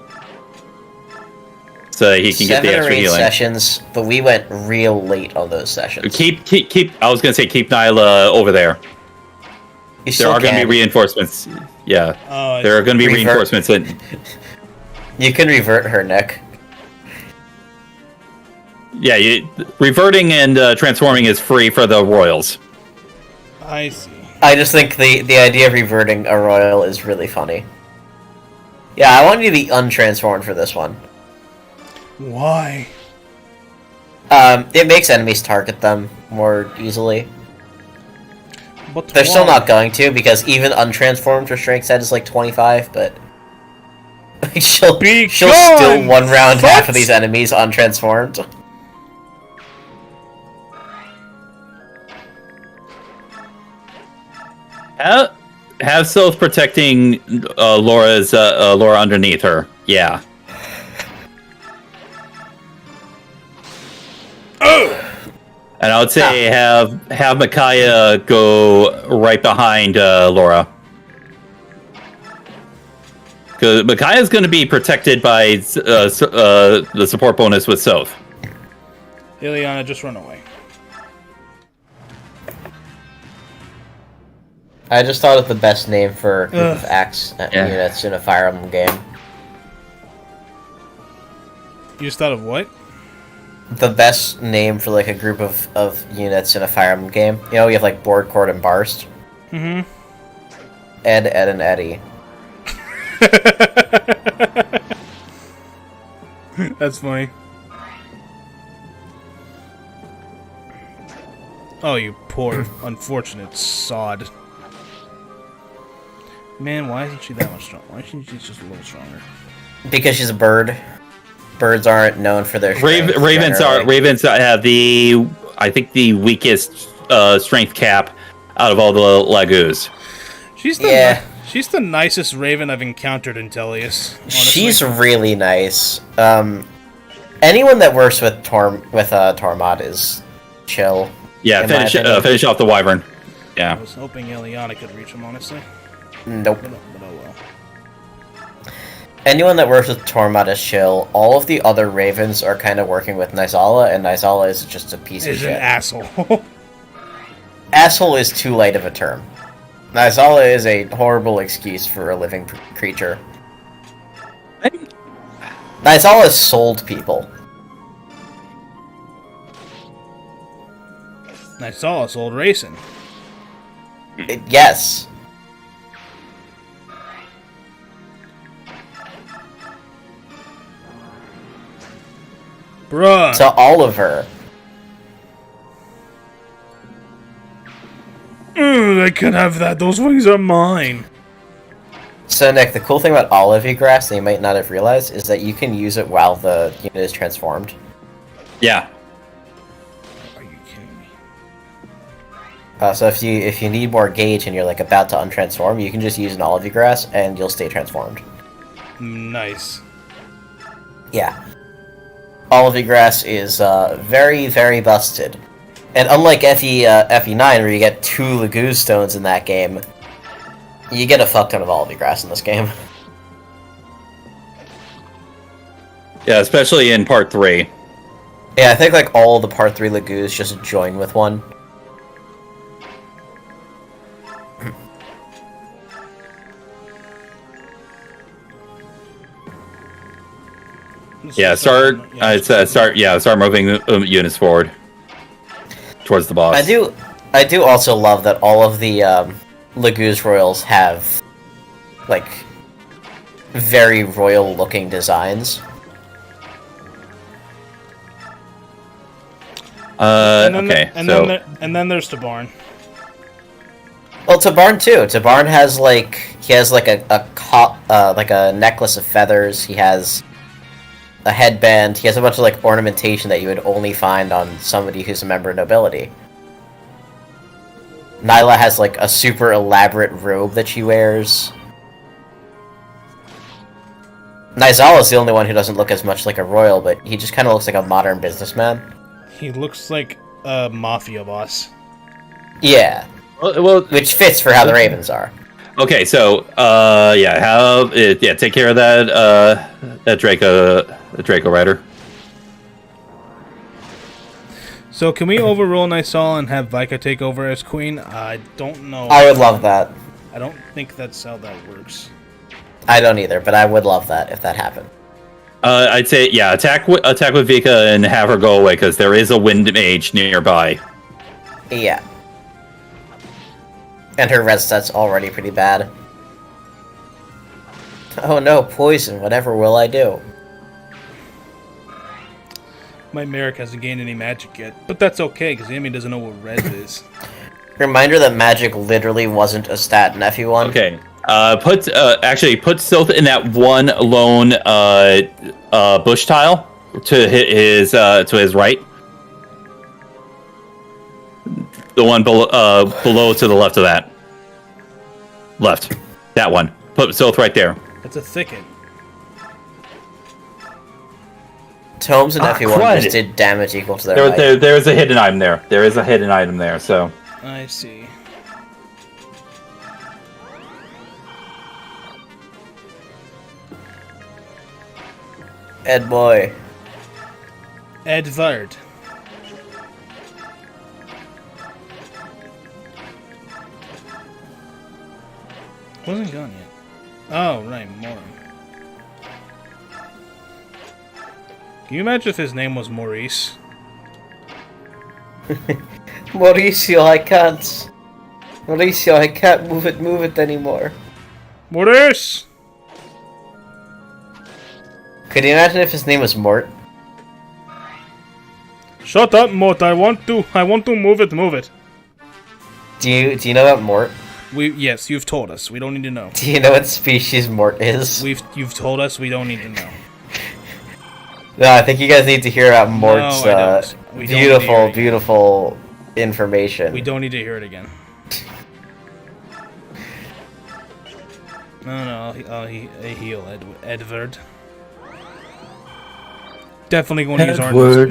[SPEAKER 2] So he can get the
[SPEAKER 4] 7 or
[SPEAKER 2] extra
[SPEAKER 4] 8
[SPEAKER 2] healing.
[SPEAKER 4] sessions, but we went real late on those sessions.
[SPEAKER 2] Keep. I was gonna say keep Nyla over there. There are going to be reinforcements. Yeah, there are going to be reinforcements.
[SPEAKER 4] You can revert her, Nick.
[SPEAKER 2] Yeah, reverting and transforming is free for the royals.
[SPEAKER 1] I see.
[SPEAKER 4] I just think the idea of reverting a royal is really funny. Yeah, I want you to be untransformed for this one.
[SPEAKER 1] Why?
[SPEAKER 4] It makes enemies target them more easily.
[SPEAKER 1] But
[SPEAKER 4] they're still not going to, because even untransformed, her strength set is like 25, but she'll still one round half of these enemies untransformed.
[SPEAKER 2] Have Sylph protecting Laura underneath her. Yeah. And I would say have Micaiah go right behind Laura. Because Micaiah's going to be protected by the support bonus with Soph.
[SPEAKER 1] Ileana, just run away.
[SPEAKER 4] I just thought of the best name for a group of axe units in a Fire Emblem game.
[SPEAKER 1] You just thought of what?
[SPEAKER 4] The best name for like a group of units in a Fire Emblem game. You know, you have like Board, Cord, and Barst.
[SPEAKER 1] Mm-hmm.
[SPEAKER 4] Ed, and Eddie.
[SPEAKER 1] That's funny. Oh, you poor, unfortunate sod. Man, why isn't she that much stronger? Why isn't she just a little stronger?
[SPEAKER 4] Because she's a bird. Birds aren't known for their strength.
[SPEAKER 2] Ravens have I think the weakest strength cap out of all the Lagoos.
[SPEAKER 1] She's the nicest raven I've encountered in Tellius. Honestly.
[SPEAKER 4] She's really nice. Anyone that works with Tormod is chill.
[SPEAKER 2] Yeah, finish off the wyvern. Yeah.
[SPEAKER 1] I was hoping Ileana could reach him, honestly.
[SPEAKER 4] Nope.
[SPEAKER 1] But oh well.
[SPEAKER 4] Anyone that works with Tormod is chill. All of the other ravens are kind of working with Nizala, and Nizala is just a piece of shit.
[SPEAKER 1] Is an asshole.
[SPEAKER 4] Asshole is too light of a term. Nizala is a horrible excuse for a living creature. Nizala sold people.
[SPEAKER 1] I saw us old racing.
[SPEAKER 4] Yes.
[SPEAKER 1] Bruh.
[SPEAKER 4] To Oliver.
[SPEAKER 1] They can have that. Those wings are mine.
[SPEAKER 4] So, Nick, the cool thing about Olivia Grass that you might not have realized is that you can use it while the unit is transformed.
[SPEAKER 2] Yeah.
[SPEAKER 1] Are you kidding me?
[SPEAKER 4] So if you need more gauge and you're like about to untransform, you can just use an Olivia Grass and you'll stay transformed.
[SPEAKER 1] Nice.
[SPEAKER 4] Yeah. Olivia Grass is very, very busted. And unlike FE9, where you get 2 Laguz stones in that game, you get a fuck ton of Olivia Grass in this game.
[SPEAKER 2] Yeah, especially in part 3.
[SPEAKER 4] Yeah, I think like all the part 3 Laguz just join with one.
[SPEAKER 2] Yeah, start moving units forward towards the boss.
[SPEAKER 4] I do also love that all of the Laguz Royals have like very royal looking designs.
[SPEAKER 1] And then there's Tabarn.
[SPEAKER 4] Well, Tabarn too. Tabarn has like a necklace of feathers. He has a headband. He has a bunch of like ornamentation that you would only find on somebody who's a member of nobility. Nyla has like a super elaborate robe that she wears. Nyzala's the only one who doesn't look as much like a royal, but he just kind of looks like a modern businessman.
[SPEAKER 1] He looks like a mafia boss.
[SPEAKER 4] Yeah.
[SPEAKER 2] Well,
[SPEAKER 4] which fits for how the Ravens are.
[SPEAKER 2] Okay, so take care of that Draco Rider.
[SPEAKER 1] So can we overrule Nysal and have Vika take over as queen? I don't know.
[SPEAKER 4] I would love that.
[SPEAKER 1] I don't think that's how that works.
[SPEAKER 4] I don't either, but I would love that if that happened.
[SPEAKER 2] I'd say attack with Vika and have her go away because there is a wind mage nearby.
[SPEAKER 4] Yeah. And her red stat's already pretty bad. Oh no, poison, whatever will I do?
[SPEAKER 1] My Merrick hasn't gained any magic yet, but that's okay, because the enemy doesn't know what res is.
[SPEAKER 4] Reminder that magic literally wasn't a stat in FE1.
[SPEAKER 2] Okay. Put Stealth in that one lone bush tile to his right. The one below to the left of that. Left. That one. Put Stealth right there.
[SPEAKER 1] It's a thicket.
[SPEAKER 4] Tomes in FE1 just did damage equal to their height.
[SPEAKER 2] There's a hidden item there. There is a hidden item there, so...
[SPEAKER 1] I see.
[SPEAKER 4] Ed boy.
[SPEAKER 1] Edvard. Wasn't gone yet. Oh, right, Morin. Can you imagine if his name was Maurice?
[SPEAKER 4] Mauricio, I can't. Mauricio, I can't move it anymore.
[SPEAKER 1] Maurice!
[SPEAKER 4] Could you imagine if his name was Mort?
[SPEAKER 1] Shut up, Mort. I want to move it.
[SPEAKER 4] Do you know about Mort?
[SPEAKER 1] Yes, you've told us. We don't need to know.
[SPEAKER 4] Do you know what species Mort is?
[SPEAKER 1] You've told us. We don't need to know.
[SPEAKER 4] No, I think you guys need to hear about Mort's
[SPEAKER 1] beautiful,
[SPEAKER 4] beautiful information.
[SPEAKER 1] We don't need to hear it again. No, I'll heal Edvard. Definitely going to use armor.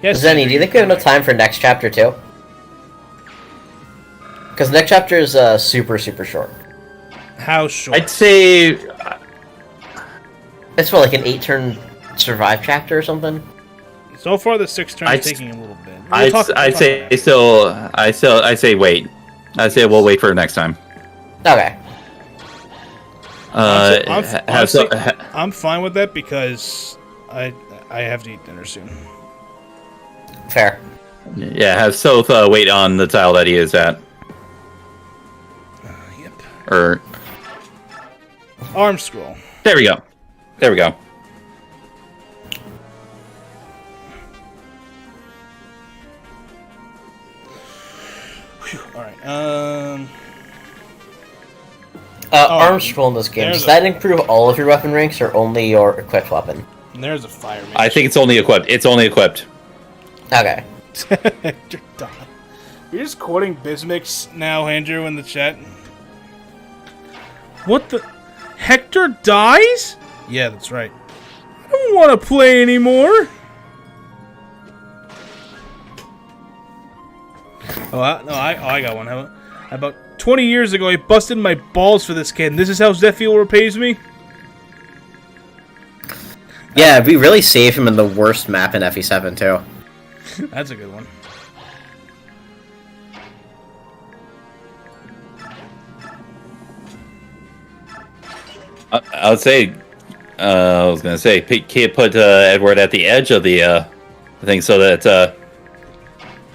[SPEAKER 1] Yes,
[SPEAKER 4] Zenny, do you think we have enough time for next chapter too? Because next chapter is super short.
[SPEAKER 1] How short?
[SPEAKER 2] I'd say
[SPEAKER 4] it's what, like an 8-turn survive chapter or something.
[SPEAKER 1] So far, the 6 turns taking a little bit.
[SPEAKER 2] I say wait. I say we'll wait for next time.
[SPEAKER 4] Okay.
[SPEAKER 1] I'm fine with that because I I have to eat dinner soon.
[SPEAKER 4] Fair.
[SPEAKER 2] Yeah, have Soth wait on the tile that he is at.
[SPEAKER 1] Yep.
[SPEAKER 2] Or
[SPEAKER 1] Arm scroll.
[SPEAKER 2] there we go. There we go.
[SPEAKER 1] All right.
[SPEAKER 4] Arm scroll in this game,
[SPEAKER 1] there's
[SPEAKER 4] does that improve all of your weapon ranks or only your equipped weapon?
[SPEAKER 1] And there's a fire mage.
[SPEAKER 2] I think it's only equipped. It's only equipped.
[SPEAKER 4] Okay.
[SPEAKER 1] Hector died. You're just quoting Bismix now, Andrew, in the chat. What the? Hector dies? Yeah, that's right. I don't want to play anymore. I got one. How about 20 years ago, I busted my balls for this kid, and this is how Zephiel repays me?
[SPEAKER 4] Yeah, we really saved him in the worst map in FE7, too.
[SPEAKER 1] That's a good one.
[SPEAKER 2] I would say, I was gonna say, can't put Edward at the edge of the thing so that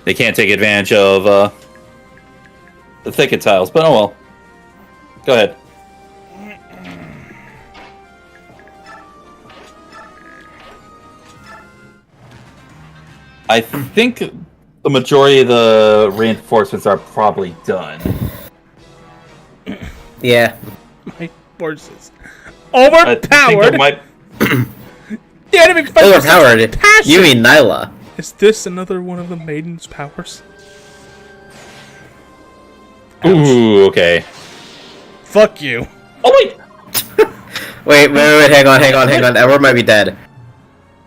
[SPEAKER 2] they can't take advantage of the thicket tiles. But oh well. Go ahead. I think the majority of the reinforcements are probably done.
[SPEAKER 4] Yeah.
[SPEAKER 1] My forces. Overpowered! The enemy fights with such
[SPEAKER 4] Overpowered?
[SPEAKER 1] passion!
[SPEAKER 4] You mean Nyla?
[SPEAKER 1] Is this another one of the maiden's powers?
[SPEAKER 2] Ooh, okay.
[SPEAKER 1] Fuck you.
[SPEAKER 2] Oh wait!
[SPEAKER 4] Wait, hang on. Edward might be dead.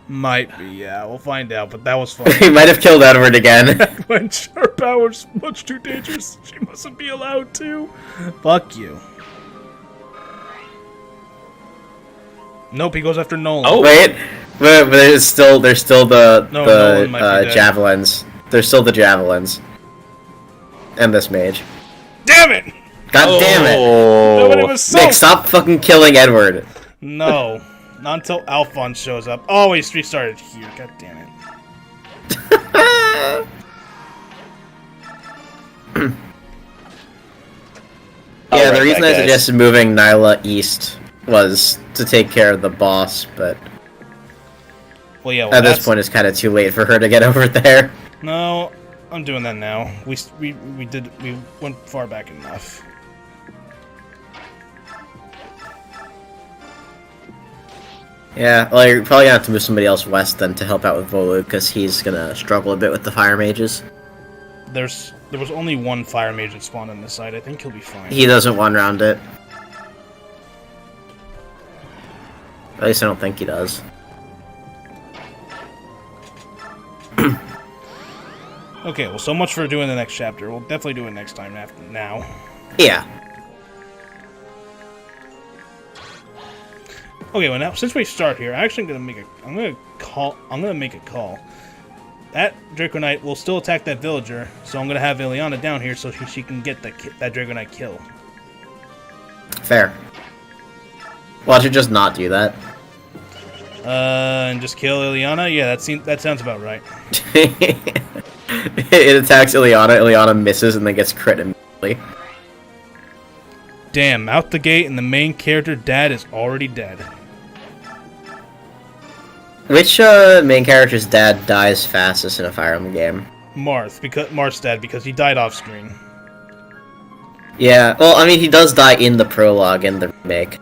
[SPEAKER 1] Might be, yeah. We'll find out, but that was fun.
[SPEAKER 4] He might have killed Edward again.
[SPEAKER 1] When her power's much too dangerous, she mustn't be allowed to. Fuck you. Nope, he goes after Nolan.
[SPEAKER 2] Oh.
[SPEAKER 4] Wait, but there's still the
[SPEAKER 1] No, Nolan might be dead.
[SPEAKER 4] javelins. There's still the javelins. And this mage.
[SPEAKER 1] Damn it!
[SPEAKER 4] God damn it!
[SPEAKER 1] No, but it
[SPEAKER 2] Oh.
[SPEAKER 1] was so...
[SPEAKER 4] Nick, stop fucking killing Edward.
[SPEAKER 1] No. Not until Alphonse shows up. Oh, he's restarted here. God damn it.
[SPEAKER 4] Yeah, the reason I suggested moving Nyla east was to take care of the boss, but
[SPEAKER 1] Well, yeah, well,
[SPEAKER 4] at this point it's kind of too late for her to get over there.
[SPEAKER 1] No, I'm doing that now. We went far back enough.
[SPEAKER 4] Yeah, well, you're probably gonna have to move somebody else west then to help out with Volu, because he's gonna struggle a bit with the fire mages.
[SPEAKER 1] There was only one fire mage that spawned on this side. I think he'll be fine.
[SPEAKER 4] He doesn't one round it. At least I don't think he does.
[SPEAKER 1] Okay, well, so much for doing the next chapter. We'll definitely do it next time after now.
[SPEAKER 4] Yeah.
[SPEAKER 1] Okay, well now since we start here, I'm actually gonna make a call. That Draco Knight will still attack that villager, so I'm gonna have Ileana down here so she can get that Draco Knight kill.
[SPEAKER 4] Fair. Why don't you just not do that?
[SPEAKER 1] And just kill Ileana? Yeah, that sounds about right.
[SPEAKER 4] It attacks Ileana misses, and then gets crit immediately.
[SPEAKER 1] Damn, out the gate and the main character dad is already dead.
[SPEAKER 4] Which main character's dad dies fastest in a Fire Emblem game?
[SPEAKER 1] Marth's dad, because he died off screen.
[SPEAKER 4] Yeah, well, I mean, he does die in the prologue in the remake.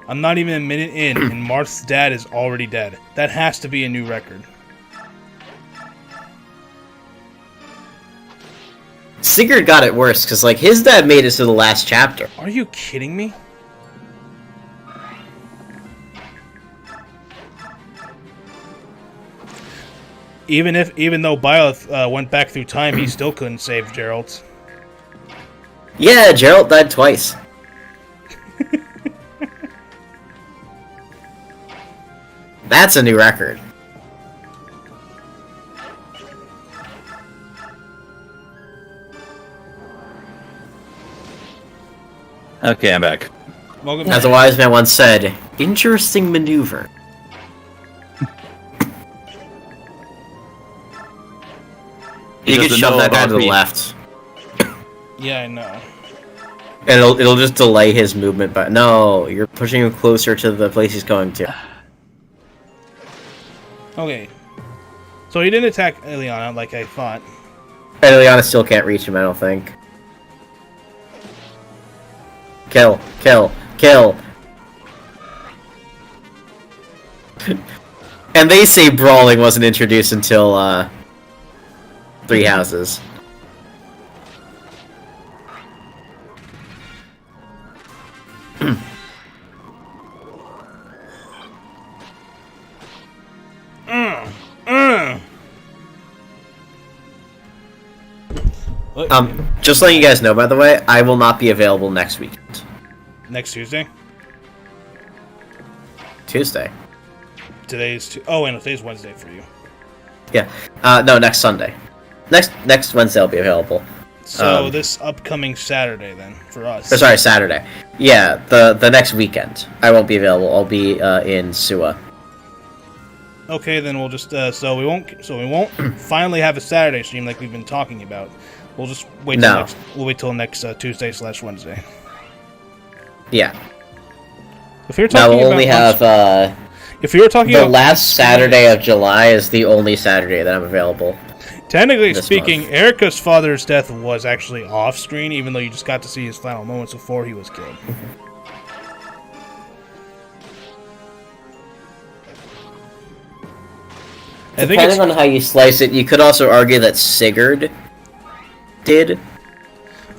[SPEAKER 1] I'm not even a minute in, and Marth's dad is already dead. That has to be a new record.
[SPEAKER 4] Sigurd got it worse, because, like, his dad made it to the last chapter.
[SPEAKER 1] Are you kidding me? Even though Byleth went back through time, he still couldn't save Geralt.
[SPEAKER 4] Yeah, Geralt died twice. That's a new record.
[SPEAKER 2] Okay, I'm back.
[SPEAKER 1] Welcome
[SPEAKER 4] As a wise man once said, interesting maneuver. You can
[SPEAKER 2] doesn't
[SPEAKER 4] shove
[SPEAKER 2] know
[SPEAKER 4] that guy
[SPEAKER 2] about
[SPEAKER 4] to the
[SPEAKER 2] me.
[SPEAKER 4] left.
[SPEAKER 1] Yeah, I know.
[SPEAKER 4] And it'll just delay his movement, but no, you're pushing him closer to the place he's going to.
[SPEAKER 1] Okay. So he didn't attack Ileana like I thought.
[SPEAKER 4] And Ileana still can't reach him, I don't think. Kill, kill, kill. And they say brawling wasn't introduced until, Three Houses. Just letting you guys know, by the way, I will not be available next weekend.
[SPEAKER 1] Next Tuesday?
[SPEAKER 4] Tuesday.
[SPEAKER 1] Oh, and today's Wednesday for you.
[SPEAKER 4] Yeah. No, next Sunday. Next Wednesday I'll be available.
[SPEAKER 1] So this upcoming Saturday then for us.
[SPEAKER 4] Or sorry, Saturday. Yeah, the next weekend I won't be available. I'll be in Sua.
[SPEAKER 1] Okay, then we'll just so we won't finally have a Saturday stream like we've been talking about. We'll just wait till next Tuesday/Wednesday.
[SPEAKER 4] Yeah.
[SPEAKER 1] If you're
[SPEAKER 4] No,
[SPEAKER 1] talking
[SPEAKER 4] we'll only have
[SPEAKER 1] if you're talking
[SPEAKER 4] the
[SPEAKER 1] about
[SPEAKER 4] last Saturday of July is the only Saturday that I'm available.
[SPEAKER 1] Technically
[SPEAKER 4] this
[SPEAKER 1] speaking,
[SPEAKER 4] month.
[SPEAKER 1] Erica's father's death was actually off screen, even though you just got to see his final moments before he was killed. I think
[SPEAKER 4] Depending on how you slice it, you could also argue that Sigurd did.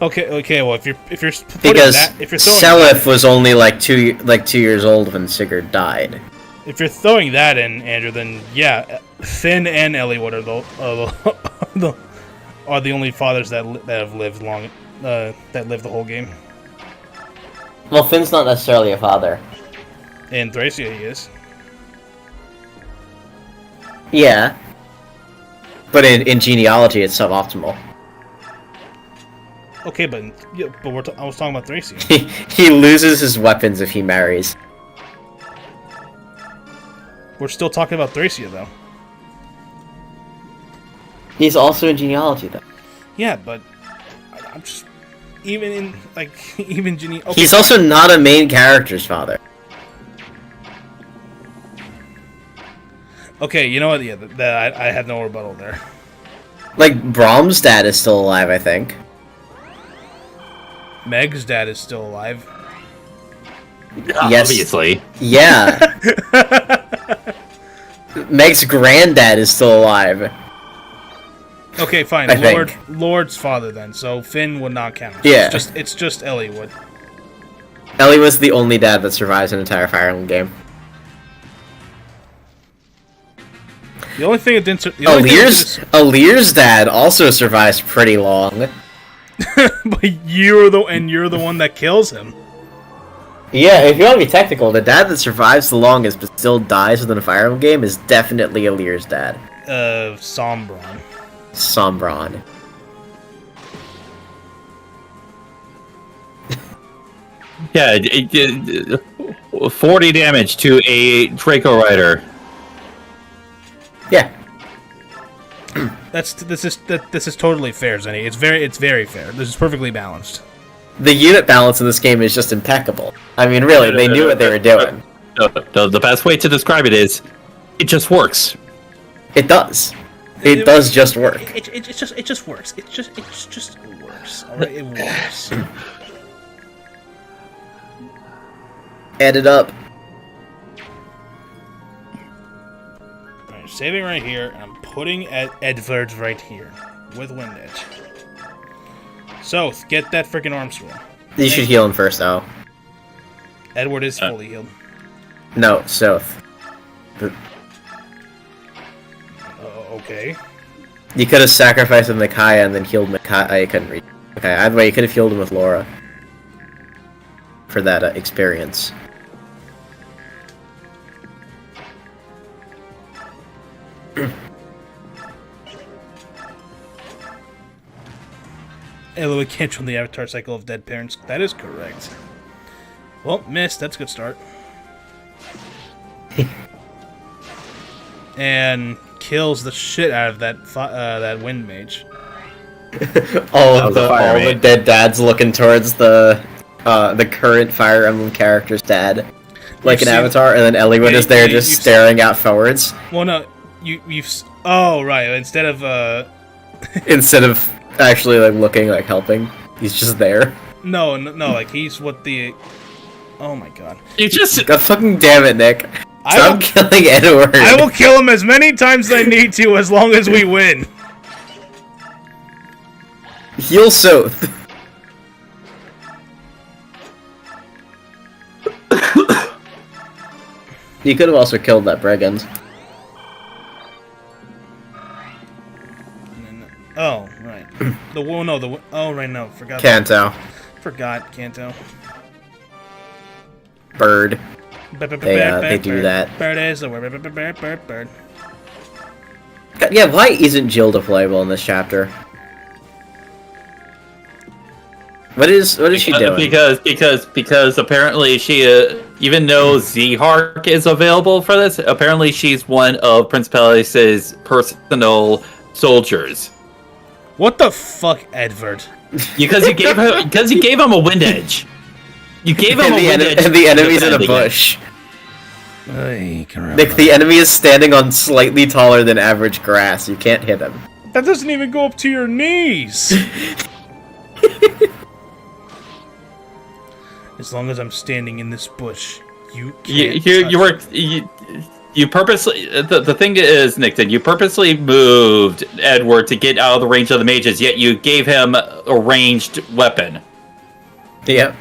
[SPEAKER 1] Okay. Well, if you're putting
[SPEAKER 4] Because
[SPEAKER 1] that, if you're throwing
[SPEAKER 4] Seliph was only like 2 years old when Sigurd died.
[SPEAKER 1] If you're throwing that in, Andrew, then yeah, Finn and Eliwood are the only fathers that have lived long, that lived the whole game.
[SPEAKER 4] Well, Finn's not necessarily a father.
[SPEAKER 1] In Thracia, he is.
[SPEAKER 4] Yeah. But in genealogy, it's suboptimal.
[SPEAKER 1] Okay, but I was talking about Thracia.
[SPEAKER 4] He loses his weapons if he marries.
[SPEAKER 1] We're still talking about Thracia, though.
[SPEAKER 4] He's also in genealogy, though.
[SPEAKER 1] Yeah, but I'm just even okay,
[SPEAKER 4] He's also not a main character's father.
[SPEAKER 1] Okay, you know what? Yeah, that I have no rebuttal there.
[SPEAKER 4] Like, Brahm's dad is still alive, I think.
[SPEAKER 1] Meg's dad is still alive.
[SPEAKER 4] Yes.
[SPEAKER 2] Obviously.
[SPEAKER 4] Yeah. Meg's granddad is still alive.
[SPEAKER 1] Okay, fine.
[SPEAKER 4] I think.
[SPEAKER 1] Lord's father then. So Finn would not count.
[SPEAKER 4] Yeah.
[SPEAKER 1] It's just Eliwood.
[SPEAKER 4] Ellie was the only dad that survives an entire Fire Emblem game.
[SPEAKER 1] The only thing that didn't.
[SPEAKER 4] Alir's dad also survives pretty long.
[SPEAKER 1] But you're the one that kills him.
[SPEAKER 4] Yeah, if you want to be technical, the dad that survives the longest but still dies within a Fire Emblem game is definitely Alir's dad.
[SPEAKER 1] Sombron.
[SPEAKER 4] Sombron.
[SPEAKER 2] Yeah, 40 damage to a Draco Rider.
[SPEAKER 4] Yeah.
[SPEAKER 1] This is totally fair, Zenny. It's very fair. This is perfectly balanced.
[SPEAKER 4] The unit balance in this game is just impeccable. I mean, really, they knew what they were doing.
[SPEAKER 2] The best way to describe it is, it just works.
[SPEAKER 4] It does. It does just work.
[SPEAKER 1] It just works. It just works. All right, it works.
[SPEAKER 4] Add it up.
[SPEAKER 1] All right, saving right here, and I'm putting Edward right here with Wind Edge. So get that freaking arm scroll.
[SPEAKER 4] You should heal him first, though.
[SPEAKER 1] Edward is fully healed.
[SPEAKER 4] No, Soth.
[SPEAKER 1] Okay.
[SPEAKER 4] You could have sacrificed him Micaiah and then healed Micaiah. You couldn't reach. Okay, either way, you could have healed him with Laura. For that experience.
[SPEAKER 1] Eliwood can't from the Avatar cycle of dead parents. That is correct. Well, missed. That's a good start. And kills the shit out of that Wind Mage.
[SPEAKER 4] all
[SPEAKER 2] was a fire
[SPEAKER 4] all the
[SPEAKER 2] mate.
[SPEAKER 4] dead dads looking towards the current Fire Emblem character's dad, like
[SPEAKER 1] You've
[SPEAKER 4] an
[SPEAKER 1] seen-
[SPEAKER 4] avatar, and then Eliwood
[SPEAKER 1] Yeah,
[SPEAKER 4] is there
[SPEAKER 1] yeah,
[SPEAKER 4] just
[SPEAKER 1] you've
[SPEAKER 4] staring out forwards
[SPEAKER 1] Well, no, you've. Oh, right. Instead of
[SPEAKER 4] instead of actually like looking like helping. He's just there.
[SPEAKER 1] no, like he's what the. Oh my god.
[SPEAKER 2] You just
[SPEAKER 4] God fucking damn it, Nick!
[SPEAKER 1] I
[SPEAKER 4] Stop
[SPEAKER 1] will-
[SPEAKER 4] killing Edward.
[SPEAKER 1] I will kill him as many times as I need to, as long as we win.
[SPEAKER 4] Heal Soth. You could have also killed that brigand.
[SPEAKER 1] Oh, right. Oh, right, no, forgot.
[SPEAKER 4] Kanto.
[SPEAKER 1] Forgot Kanto.
[SPEAKER 4] Bird. They do that.
[SPEAKER 1] Bird is the word. Bird.
[SPEAKER 4] God, yeah, why isn't Jill deployable in this chapter? What is she doing?
[SPEAKER 2] because apparently she even though Z-Hark is available for this, apparently she's one of Prince Palace's personal soldiers.
[SPEAKER 1] What the fuck, Edward?
[SPEAKER 2] Because you gave him a wind edge. You gave him
[SPEAKER 4] And
[SPEAKER 2] a wind edge.
[SPEAKER 4] and the enemy's in a
[SPEAKER 2] defending it.
[SPEAKER 4] bush.
[SPEAKER 1] Ay, caramba.
[SPEAKER 4] Nick, the enemy is standing on slightly taller than average grass. You can't hit him.
[SPEAKER 1] That doesn't even go up to your knees. As long as I'm standing in this bush, you can't.
[SPEAKER 2] You purposely the thing is, Nixon, you purposely moved Edward to get out of the range of the mages, yet you gave him a ranged weapon.
[SPEAKER 4] Yep.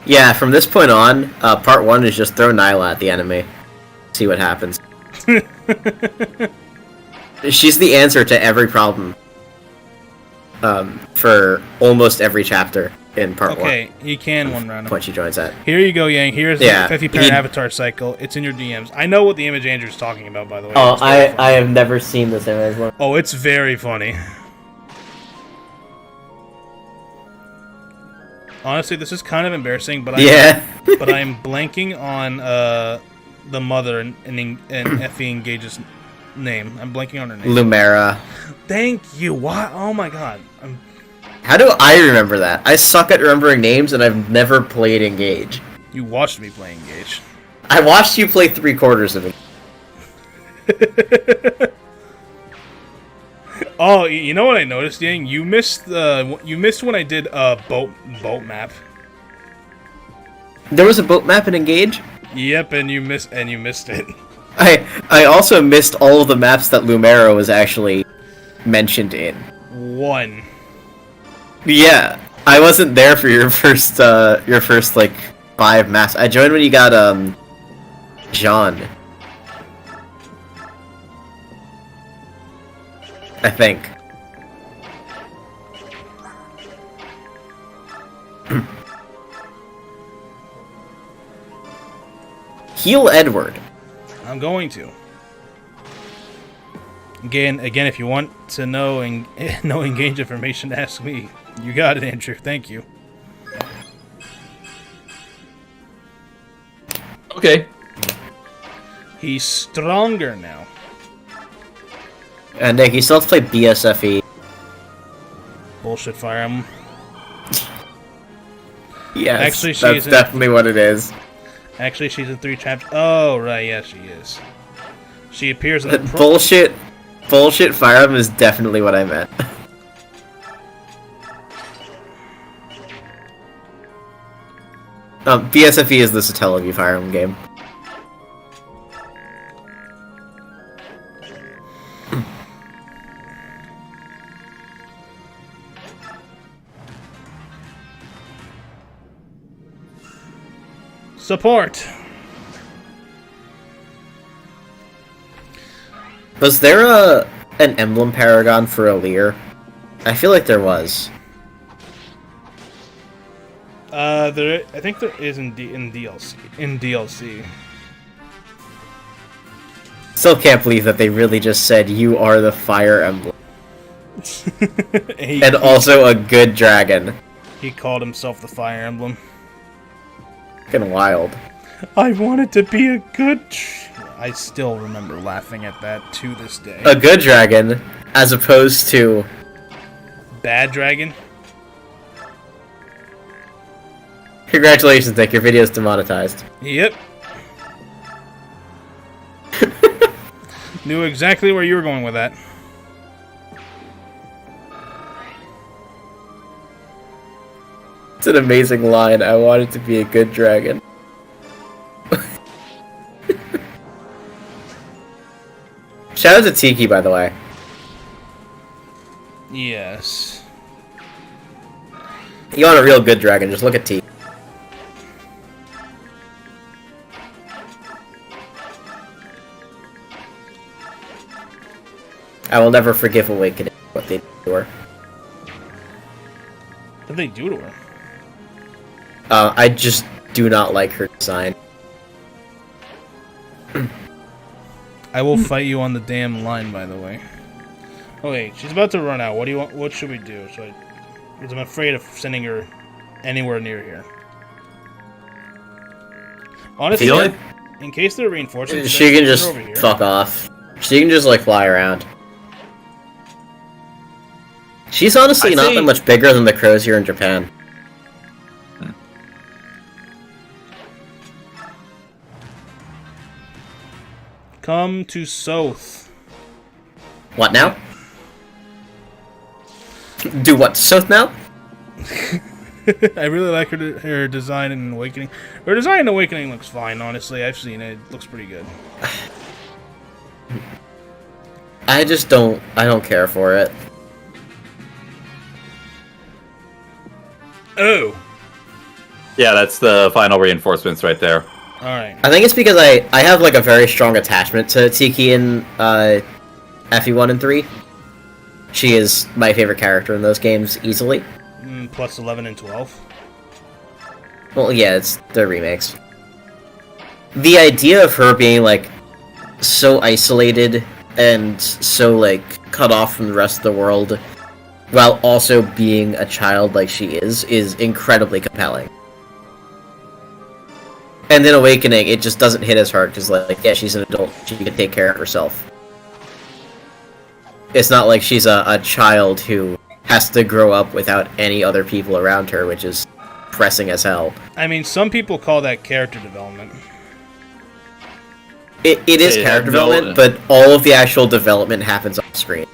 [SPEAKER 4] Yeah, from this point on, part 1 is just throw Nyla at the enemy. See what happens. She's the answer to every problem. For almost every chapter in part 1.
[SPEAKER 1] Okay, you can one round.
[SPEAKER 4] When she joins that.
[SPEAKER 1] Here you go, Yang. Here's
[SPEAKER 4] Yeah,
[SPEAKER 1] the 50 parent
[SPEAKER 4] he-
[SPEAKER 1] avatar cycle. It's in your DMs. I know what the image Andrew's talking about, by the way.
[SPEAKER 4] Oh,
[SPEAKER 1] It's very funny.
[SPEAKER 4] I have never seen this image.
[SPEAKER 1] Oh, it's very funny. Honestly, this is kind of embarrassing, but but I'm blanking on the mother and Effie Engage's name. I'm blanking on her name.
[SPEAKER 4] Lumera.
[SPEAKER 1] Thank you. What? Oh my god.
[SPEAKER 4] How do I remember that? I suck at remembering names, and I've never played Engage.
[SPEAKER 1] You watched me play Engage.
[SPEAKER 4] I watched you play 3/4 of it.
[SPEAKER 1] Oh, you know what I noticed, Yang? You missed when I did boat map.
[SPEAKER 4] There was a boat map in Engage?
[SPEAKER 1] Yep, and you missed it.
[SPEAKER 4] I also missed all of the maps that Lumera was actually mentioned in.
[SPEAKER 1] One.
[SPEAKER 4] Yeah, I wasn't there for your first like 5 maps. I joined when you got Jean. I think. Heal Edward.
[SPEAKER 1] I'm going to. Again, if you want to know Engage information, ask me. You got it, Andrew. Thank you.
[SPEAKER 2] Okay.
[SPEAKER 1] He's stronger now.
[SPEAKER 4] And Nick, you still have to play BSFE.
[SPEAKER 1] Bullshit, Fire Emblem.
[SPEAKER 4] Yes,
[SPEAKER 1] Actually, she
[SPEAKER 4] that's
[SPEAKER 1] isn't.
[SPEAKER 4] definitely what it is.
[SPEAKER 1] Actually, she's in 3 chapters. Oh, right, yeah, she is. She appears in the
[SPEAKER 4] Bullshit Fire Emblem is definitely what I meant. BSFE is the Satellaview Fire Emblem game.
[SPEAKER 1] Support.
[SPEAKER 4] Was there an Emblem Paragon for Alear? I feel like there was.
[SPEAKER 1] I think there is in DLC. In DLC.
[SPEAKER 4] Still can't believe that they really just said you are the Fire Emblem. And also a good dragon.
[SPEAKER 1] He called himself the Fire Emblem.
[SPEAKER 4] Fucking wild.
[SPEAKER 1] I wanted to be a good... I still remember laughing at that to this day.
[SPEAKER 4] A good dragon, as opposed to...
[SPEAKER 1] Bad dragon?
[SPEAKER 4] Congratulations, Nick, your video's demonetized.
[SPEAKER 1] Yep. Knew exactly where you were going with that.
[SPEAKER 4] It's an amazing line. I wanted to be a good dragon. Shout out to Tiki, by the way.
[SPEAKER 1] Yes.
[SPEAKER 4] You want a real good dragon, just look at Tiki. I will never forgive Awakening what they did to her.
[SPEAKER 1] What did they do to her?
[SPEAKER 4] I just do not like her design.
[SPEAKER 1] I will fight you on the damn line, by the way. Oh wait, she's about to run out. What do you want? What should we do? Because I'm afraid of sending her anywhere near here. Honestly, in case they're reinforcing,
[SPEAKER 4] she can just fuck off. She can just like fly around. She's honestly not that much bigger than the crows here in Japan.
[SPEAKER 1] Come to south.
[SPEAKER 4] What now? Do what to south now?
[SPEAKER 1] I really like her design in Awakening. Her design in Awakening looks fine, honestly. I've seen it. It looks pretty good.
[SPEAKER 4] I just don't... I don't care for it.
[SPEAKER 1] Oh!
[SPEAKER 2] Yeah, that's the final reinforcements right there.
[SPEAKER 1] Alright.
[SPEAKER 4] I think it's because I have like a very strong attachment to Tiki in FE1 and 3. She is my favorite character in those games, easily.
[SPEAKER 1] Plus 11 and 12.
[SPEAKER 4] Well, yeah, it's the remakes. The idea of her being, like, so isolated and so, like, cut off from the rest of the world, while also being a child like she is incredibly compelling. And then Awakening, it just doesn't hit as hard, because, like, yeah, she's an adult, she can take care of herself. It's not like she's a child who has to grow up without any other people around her, which is pressing as hell.
[SPEAKER 1] I mean, some people call that character development.
[SPEAKER 4] It is character development, but all of the actual development happens on screen.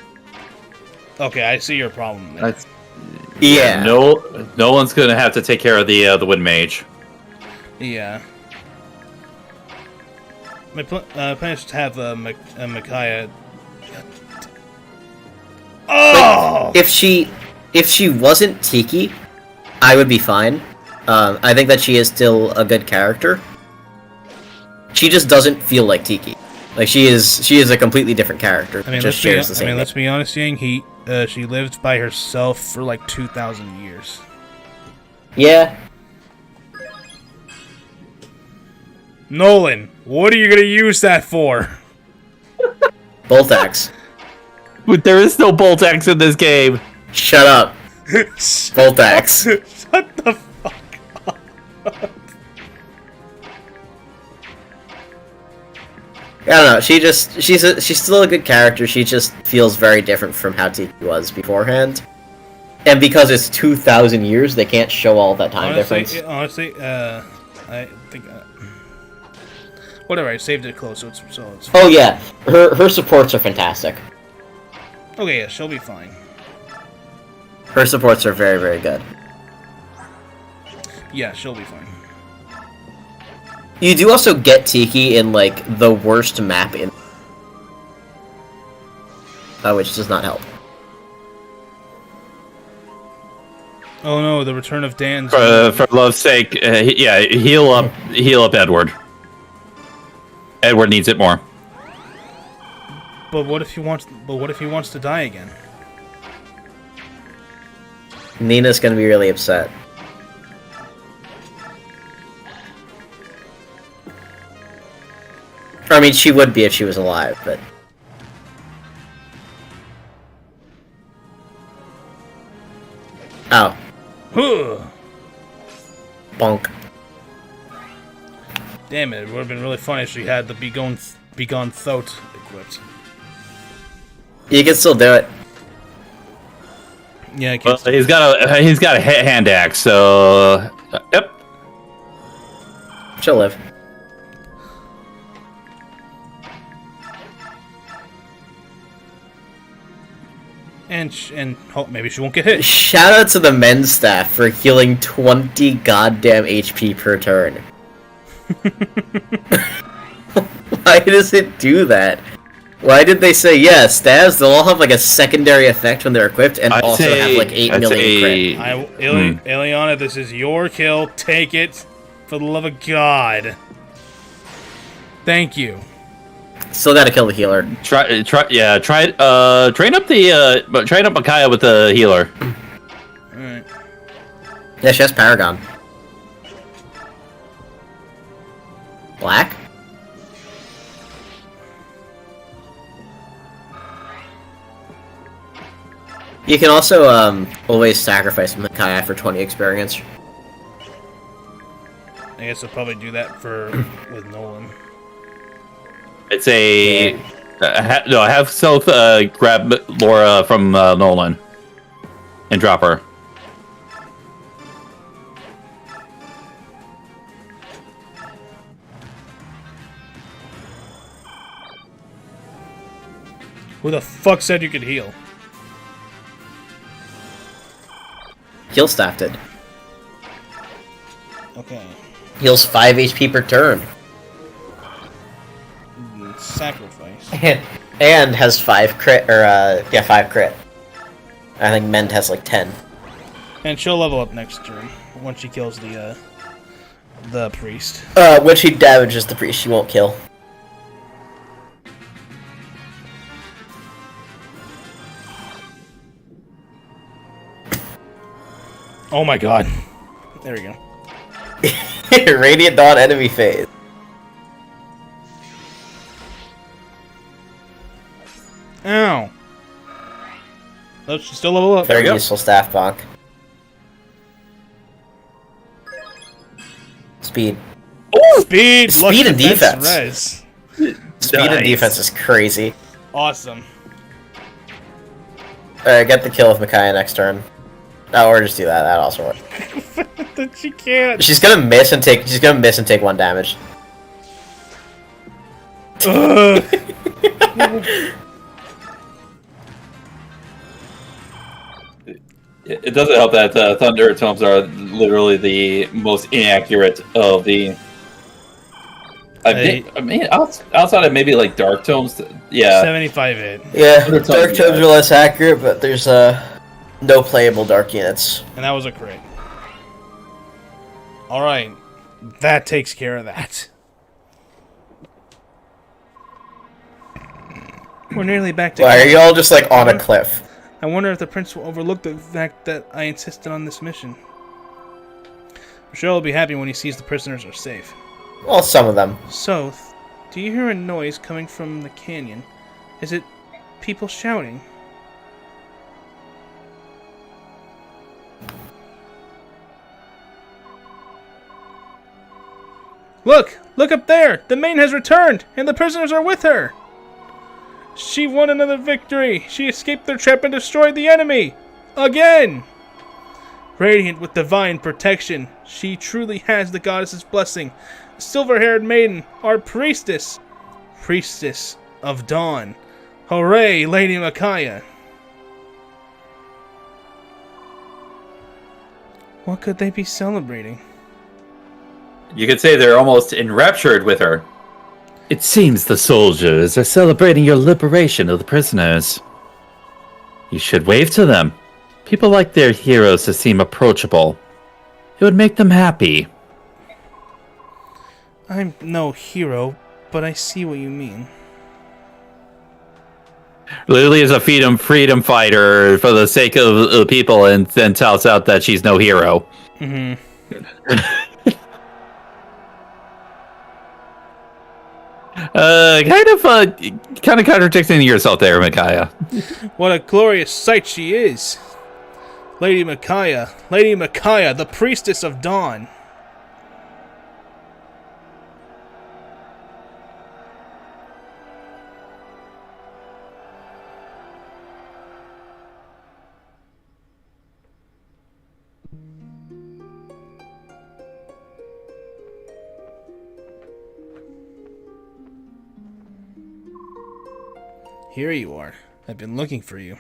[SPEAKER 1] Okay, I see your problem there.
[SPEAKER 4] Yeah.
[SPEAKER 2] No one's gonna have to take care of the Wind Mage.
[SPEAKER 1] Yeah. My plan is to have Micaiah. Oh!
[SPEAKER 4] Like, if she wasn't Tiki, I would be fine. I think that she is still a good character. She just doesn't feel like Tiki. Like she is a completely different character.
[SPEAKER 1] I mean,
[SPEAKER 4] just shares the same.
[SPEAKER 1] let's be honest, Yang. She lived by herself for like 2,000 years.
[SPEAKER 4] Yeah.
[SPEAKER 1] Nolan, what are you gonna use that for?
[SPEAKER 4] Bolt axe.
[SPEAKER 2] But there is no Bolt Axe in this game.
[SPEAKER 4] Shut up. Bolt axe.
[SPEAKER 1] Shut the fuck up.
[SPEAKER 4] I don't know. She's still a good character. She just feels very different from how Tiki was beforehand. And because it's 2,000 years, they can't show all that time difference.
[SPEAKER 1] Honestly, I think. Whatever. I saved it close, so it's.
[SPEAKER 4] Oh yeah, her supports are fantastic.
[SPEAKER 1] Okay, yeah, she'll be fine.
[SPEAKER 4] Her supports are very, very good.
[SPEAKER 1] Yeah, she'll be fine.
[SPEAKER 4] You do also get Tiki in, like, the worst map in... which does not help.
[SPEAKER 1] Oh no, the return of Dan's...
[SPEAKER 2] For love's sake, yeah, heal up Edward. Edward needs it more.
[SPEAKER 1] But what if he wants to die again?
[SPEAKER 4] Nina's gonna be really upset. I mean, she would be if she was alive, but... Oh.
[SPEAKER 1] Huh.
[SPEAKER 4] Bonk.
[SPEAKER 1] Damn it, it would have been really funny if she had the Begone Thoat equipped.
[SPEAKER 4] You can still do it.
[SPEAKER 1] Yeah, I
[SPEAKER 2] Well,
[SPEAKER 1] can't.
[SPEAKER 2] he's got a hand axe, so yep.
[SPEAKER 4] She'll live.
[SPEAKER 1] And hope maybe she won't get hit.
[SPEAKER 4] Shout out to the men's staff for healing 20 goddamn HP per turn. Why does it do that? Why did they say yes? Stabs, they'll all have like a secondary effect when they're equipped and also have like 8 million crit.
[SPEAKER 1] Ileana, this is your kill. Take it. For the love of God. Thank you.
[SPEAKER 4] Still gotta kill the healer.
[SPEAKER 2] Train up Micaiah with the healer.
[SPEAKER 1] Alright.
[SPEAKER 4] Yeah, she has Paragon. Black? You can also always sacrifice Micaiah for 20 experience.
[SPEAKER 1] I guess I'll probably do that with Nolan.
[SPEAKER 2] It's a have Soph grab Laura from Nolan and drop her.
[SPEAKER 1] Who the fuck said you could heal?
[SPEAKER 4] Heal staff did.
[SPEAKER 1] Okay.
[SPEAKER 4] Heals 5 HP per turn.
[SPEAKER 1] Sacrifice.
[SPEAKER 4] And has 5 crit, or 5 crit. I think Mend has like 10.
[SPEAKER 1] And she'll level up next turn once she kills the priest.
[SPEAKER 4] When she damages the priest, she won't kill.
[SPEAKER 1] Oh my god. There we go.
[SPEAKER 4] Radiant Dawn enemy phase.
[SPEAKER 1] Ow. Oh, she's still level up.
[SPEAKER 4] Very useful staff bonk. Speed.
[SPEAKER 1] Ooh, speed!
[SPEAKER 4] Speed and defense.
[SPEAKER 1] Res.
[SPEAKER 4] Speed and defense is crazy.
[SPEAKER 1] Awesome.
[SPEAKER 4] Alright, get the kill with Micaiah next turn. Oh, or just do that. That also works.
[SPEAKER 1] She can't.
[SPEAKER 4] She's gonna miss and take 1 damage.
[SPEAKER 2] It doesn't help that Thunder Tomes are literally the most inaccurate of the. I mean, outside of maybe like Dark Tomes, yeah.
[SPEAKER 1] 75 hit.
[SPEAKER 4] Yeah, Dark Tomes are less accurate, but there's no playable Dark units.
[SPEAKER 1] And that was a crit. Alright. That takes care of that. We're nearly back to...
[SPEAKER 4] Why are you all just like on a cliff?
[SPEAKER 1] I wonder if the prince will overlook the fact that I insisted on this mission. Michelle will be happy when he sees the prisoners are safe.
[SPEAKER 4] Well, some of them.
[SPEAKER 1] So, do you hear a noise coming from the canyon? Is it people shouting? Look! Look up there! The maid has returned, and the prisoners are with her! She won another victory! She escaped their trap and destroyed the enemy! Again! Radiant with divine protection, she truly has the goddess's blessing. The silver-haired maiden, our priestess! Priestess of Dawn. Hooray, Lady Micaiah! What could they be celebrating?
[SPEAKER 2] You could say they're almost enraptured with her.
[SPEAKER 5] It seems the soldiers are celebrating your liberation of the prisoners. You should wave to them. People like their heroes to seem approachable. It would make them happy.
[SPEAKER 1] I'm no hero, but I see what you mean.
[SPEAKER 2] Lily is a freedom fighter for the sake of the people, and then tells out that she's no hero.
[SPEAKER 1] Mm-hmm.
[SPEAKER 2] Kind of contradicting yourself there, Micaiah.
[SPEAKER 1] What a glorious sight she is! Lady Micaiah, the priestess of Dawn. Here you are. I've been looking for you.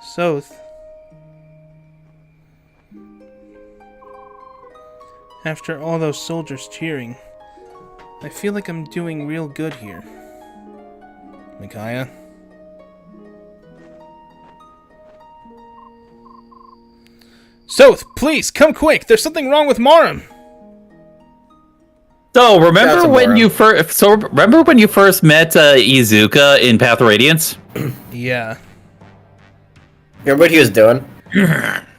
[SPEAKER 1] Soth. After all those soldiers cheering, I feel like I'm doing real good here. Micaiah? Soth, please, come quick! There's something wrong with Marum!
[SPEAKER 5] So remember
[SPEAKER 4] That's
[SPEAKER 5] when
[SPEAKER 4] Amora.
[SPEAKER 5] you first? So remember when you first met Izuka in Path of Radiance?
[SPEAKER 1] Yeah.
[SPEAKER 4] Remember what he was doing?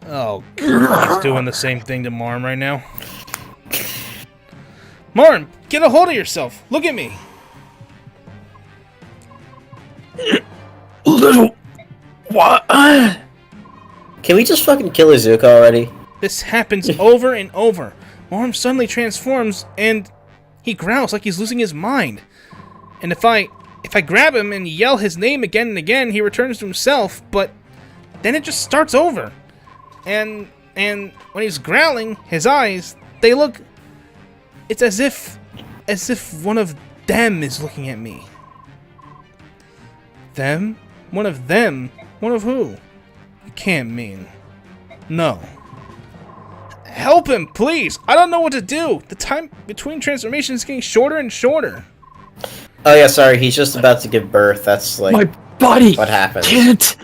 [SPEAKER 1] Oh, God, he's doing the same thing to Marm right now. Marm, get a hold of yourself! Look at me!
[SPEAKER 5] Little... What?
[SPEAKER 4] Can we just fucking kill Izuka already?
[SPEAKER 1] This happens over and over. Marm suddenly transforms and he growls like he's losing his mind. And if I grab him and yell his name again and again, he returns to himself, but then it just starts over. And when he's growling, his eyes, they look, it's as if one of them is looking at me. Them? One of them? One of who? You can't mean. No. Help him, please! I don't know what to do! The time between transformations is getting shorter and shorter.
[SPEAKER 4] Oh yeah, sorry, he's just about to give birth. That's like
[SPEAKER 5] My body
[SPEAKER 4] what happened.
[SPEAKER 5] can't.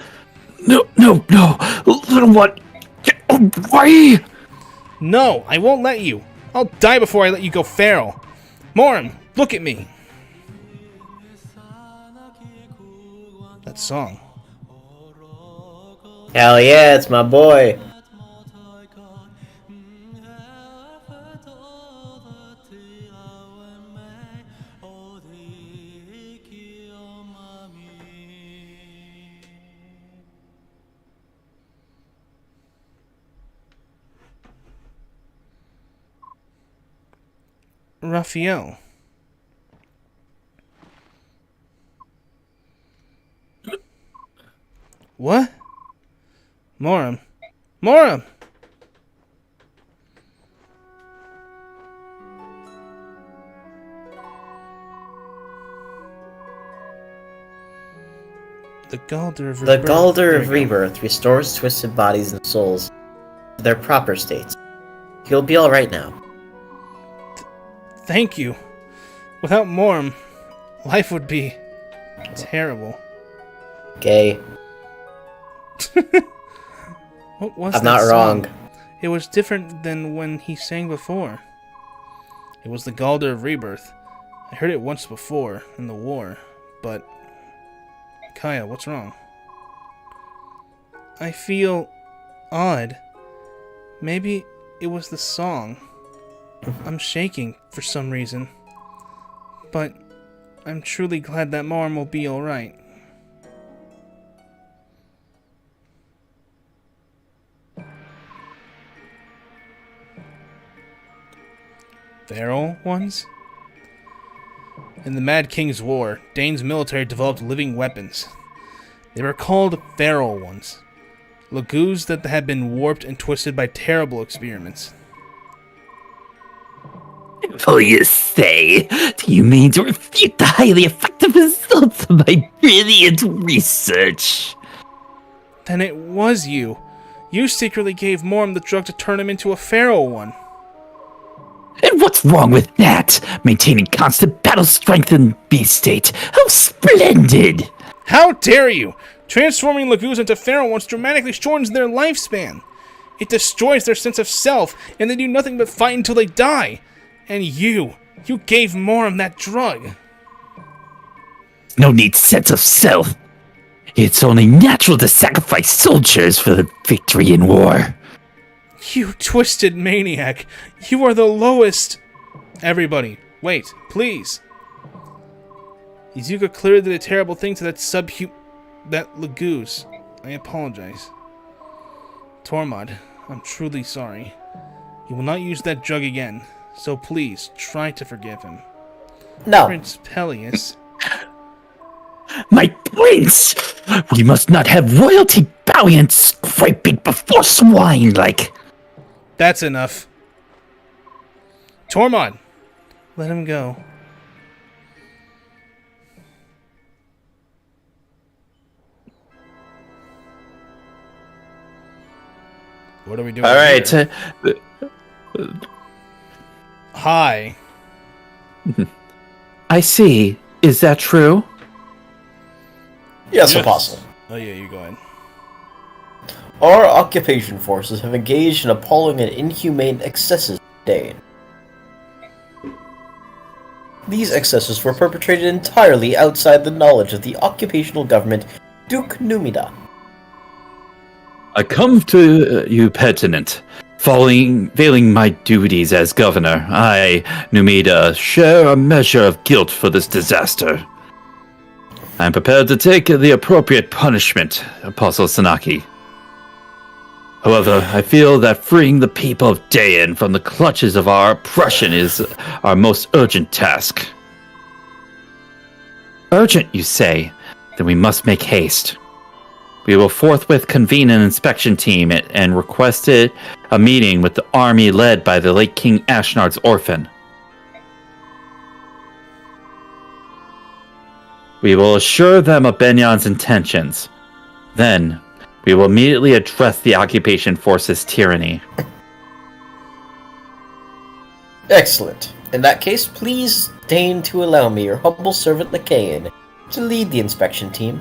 [SPEAKER 5] No, little one. Get away!
[SPEAKER 1] No, I won't let you. I'll die before I let you go feral. Morim, look at me. That song.
[SPEAKER 4] Hell yeah, it's my boy.
[SPEAKER 1] Raphael. What? Morim. Morim! The Galder of
[SPEAKER 4] The
[SPEAKER 1] Rebirth.
[SPEAKER 4] Galder
[SPEAKER 1] There
[SPEAKER 4] of
[SPEAKER 1] we go.
[SPEAKER 4] Rebirth restores twisted bodies and souls to their proper states. You'll be alright now.
[SPEAKER 1] Thank you. Without Morim, life would be terrible.
[SPEAKER 4] Gay.
[SPEAKER 1] What was
[SPEAKER 4] I'm
[SPEAKER 1] that
[SPEAKER 4] not
[SPEAKER 1] song?
[SPEAKER 4] wrong.
[SPEAKER 1] It was different than when he sang before. It was the Galder of Rebirth. I heard it once before, in the war, but... Kaya, what's wrong? I feel... odd. Maybe it was the song. I'm shaking for some reason. But I'm truly glad that Marm will be alright. Feral ones? In the Mad King's War, Dane's military developed living weapons. They were called feral ones. Lagoos that had been warped and twisted by terrible experiments.
[SPEAKER 2] Oh, you say? Do you mean to refute the highly effective results of my brilliant research?
[SPEAKER 1] Then it was you. You secretly gave Morm the drug to turn him into a feral one.
[SPEAKER 2] And what's wrong with that? Maintaining constant battle strength in beast state. How splendid!
[SPEAKER 1] How dare you! Transforming Lagoos into feral ones dramatically shortens their lifespan. It destroys their sense of self, and they do nothing but fight until they die. And you gave Morm that drug.
[SPEAKER 2] No need sense of self. It's only natural to sacrifice soldiers for the victory in war.
[SPEAKER 1] You twisted maniac. You are the lowest. Everybody, wait, please. Izuka clearly did a terrible thing to that that Lagoos. I apologize. Tormod, I'm truly sorry. He will not use that drug again, so please try to forgive him.
[SPEAKER 4] No.
[SPEAKER 1] Prince Peleus.
[SPEAKER 2] My prince! We must not have royalty bowing and scraping before swine like...
[SPEAKER 1] That's enough. Tormod, let him go. What are we doing?
[SPEAKER 5] All right.
[SPEAKER 1] Here? Hi.
[SPEAKER 5] I see. Is that true?
[SPEAKER 4] Yes, Apostle.
[SPEAKER 1] Oh yeah, you go ahead.
[SPEAKER 4] Our occupation forces have engaged in appalling and inhumane excesses today. These excesses were perpetrated entirely outside the knowledge of the occupational government, Duke Numida.
[SPEAKER 5] I come to you penitent. Failing my duties as governor, I, Numida, share a measure of guilt for this disaster. I am prepared to take the appropriate punishment, Apostle Sanaki. However, I feel that freeing the people of Dayan from the clutches of our oppression is our most urgent task. Urgent, you say? Then we must make haste. We will forthwith convene an inspection team and request a meeting with the army led by the late King Ashnard's orphan. We will assure them of Benyan's intentions. Then, we will immediately address the occupation force's tyranny.
[SPEAKER 4] Excellent. In that case, please deign to allow me, your humble servant Lacaean, to lead the inspection team.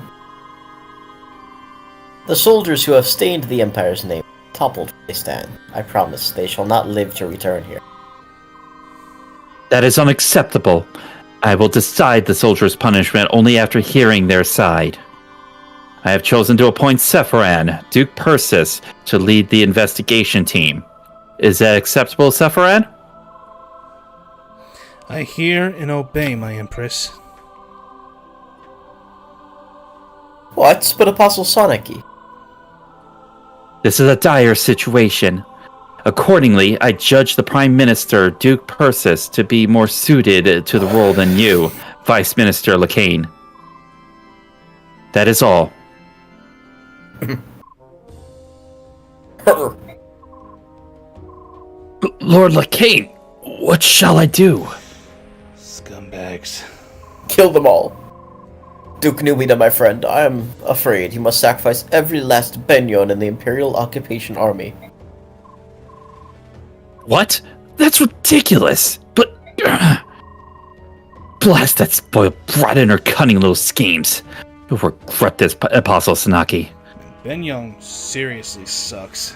[SPEAKER 4] The soldiers who have stained the Empire's name, toppled where they stand. I promise they shall not live to return here.
[SPEAKER 5] That is unacceptable. I will decide the soldiers' punishment only after hearing their side. I have chosen to appoint Sephiran, Duke Persis, to lead the investigation team. Is that acceptable, Sephiran?
[SPEAKER 1] I hear and obey, my Empress.
[SPEAKER 4] What? But Apostle Sanaki?
[SPEAKER 5] This is a dire situation. Accordingly, I judge the Prime Minister, Duke Persis, to be more suited to the role than you, Vice Minister Lacaine. That is all. Lord Lacaine, what shall I do?
[SPEAKER 1] Scumbags.
[SPEAKER 4] Kill them all. Duke Numida, my friend, I am afraid you must sacrifice every last Benyon in the Imperial Occupation Army.
[SPEAKER 5] What? That's ridiculous! But... blast that spoiled brat and her cunning little schemes. You'll regret this, Apostle Sanaki.
[SPEAKER 1] Ben Young seriously sucks.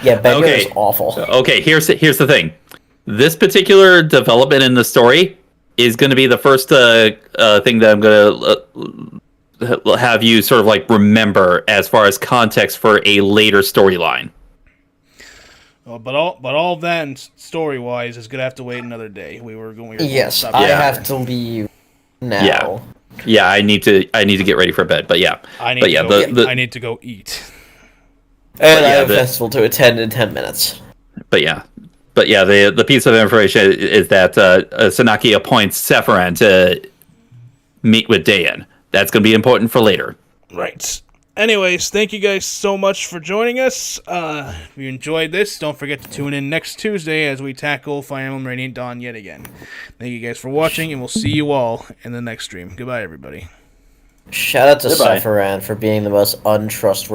[SPEAKER 4] Yeah, Benyon is awful.
[SPEAKER 5] Okay, here's the thing. This particular development in the story is going to be the first thing that I'm going to have you sort of like remember as far as context for a later storyline.
[SPEAKER 1] Oh, but all of that story wise is gonna have to wait another day. We were going.
[SPEAKER 4] Yes, I have to leave now.
[SPEAKER 5] Yeah, I need to get ready for bed. But yeah,
[SPEAKER 1] I need to go eat.
[SPEAKER 4] And I have a festival to attend in 10 minutes.
[SPEAKER 5] But yeah, the piece of information is that Sanaki appoints Sephiran to meet with Dayan. That's going to be important for later.
[SPEAKER 1] Right. Anyways, thank you guys so much for joining us. If you enjoyed this, don't forget to tune in next Tuesday as we tackle Fire Emblem Radiant Dawn yet again. Thank you guys for watching, and we'll see you all in the next stream. Goodbye, everybody.
[SPEAKER 4] Shout out to Sephiran for being the most untrustworthy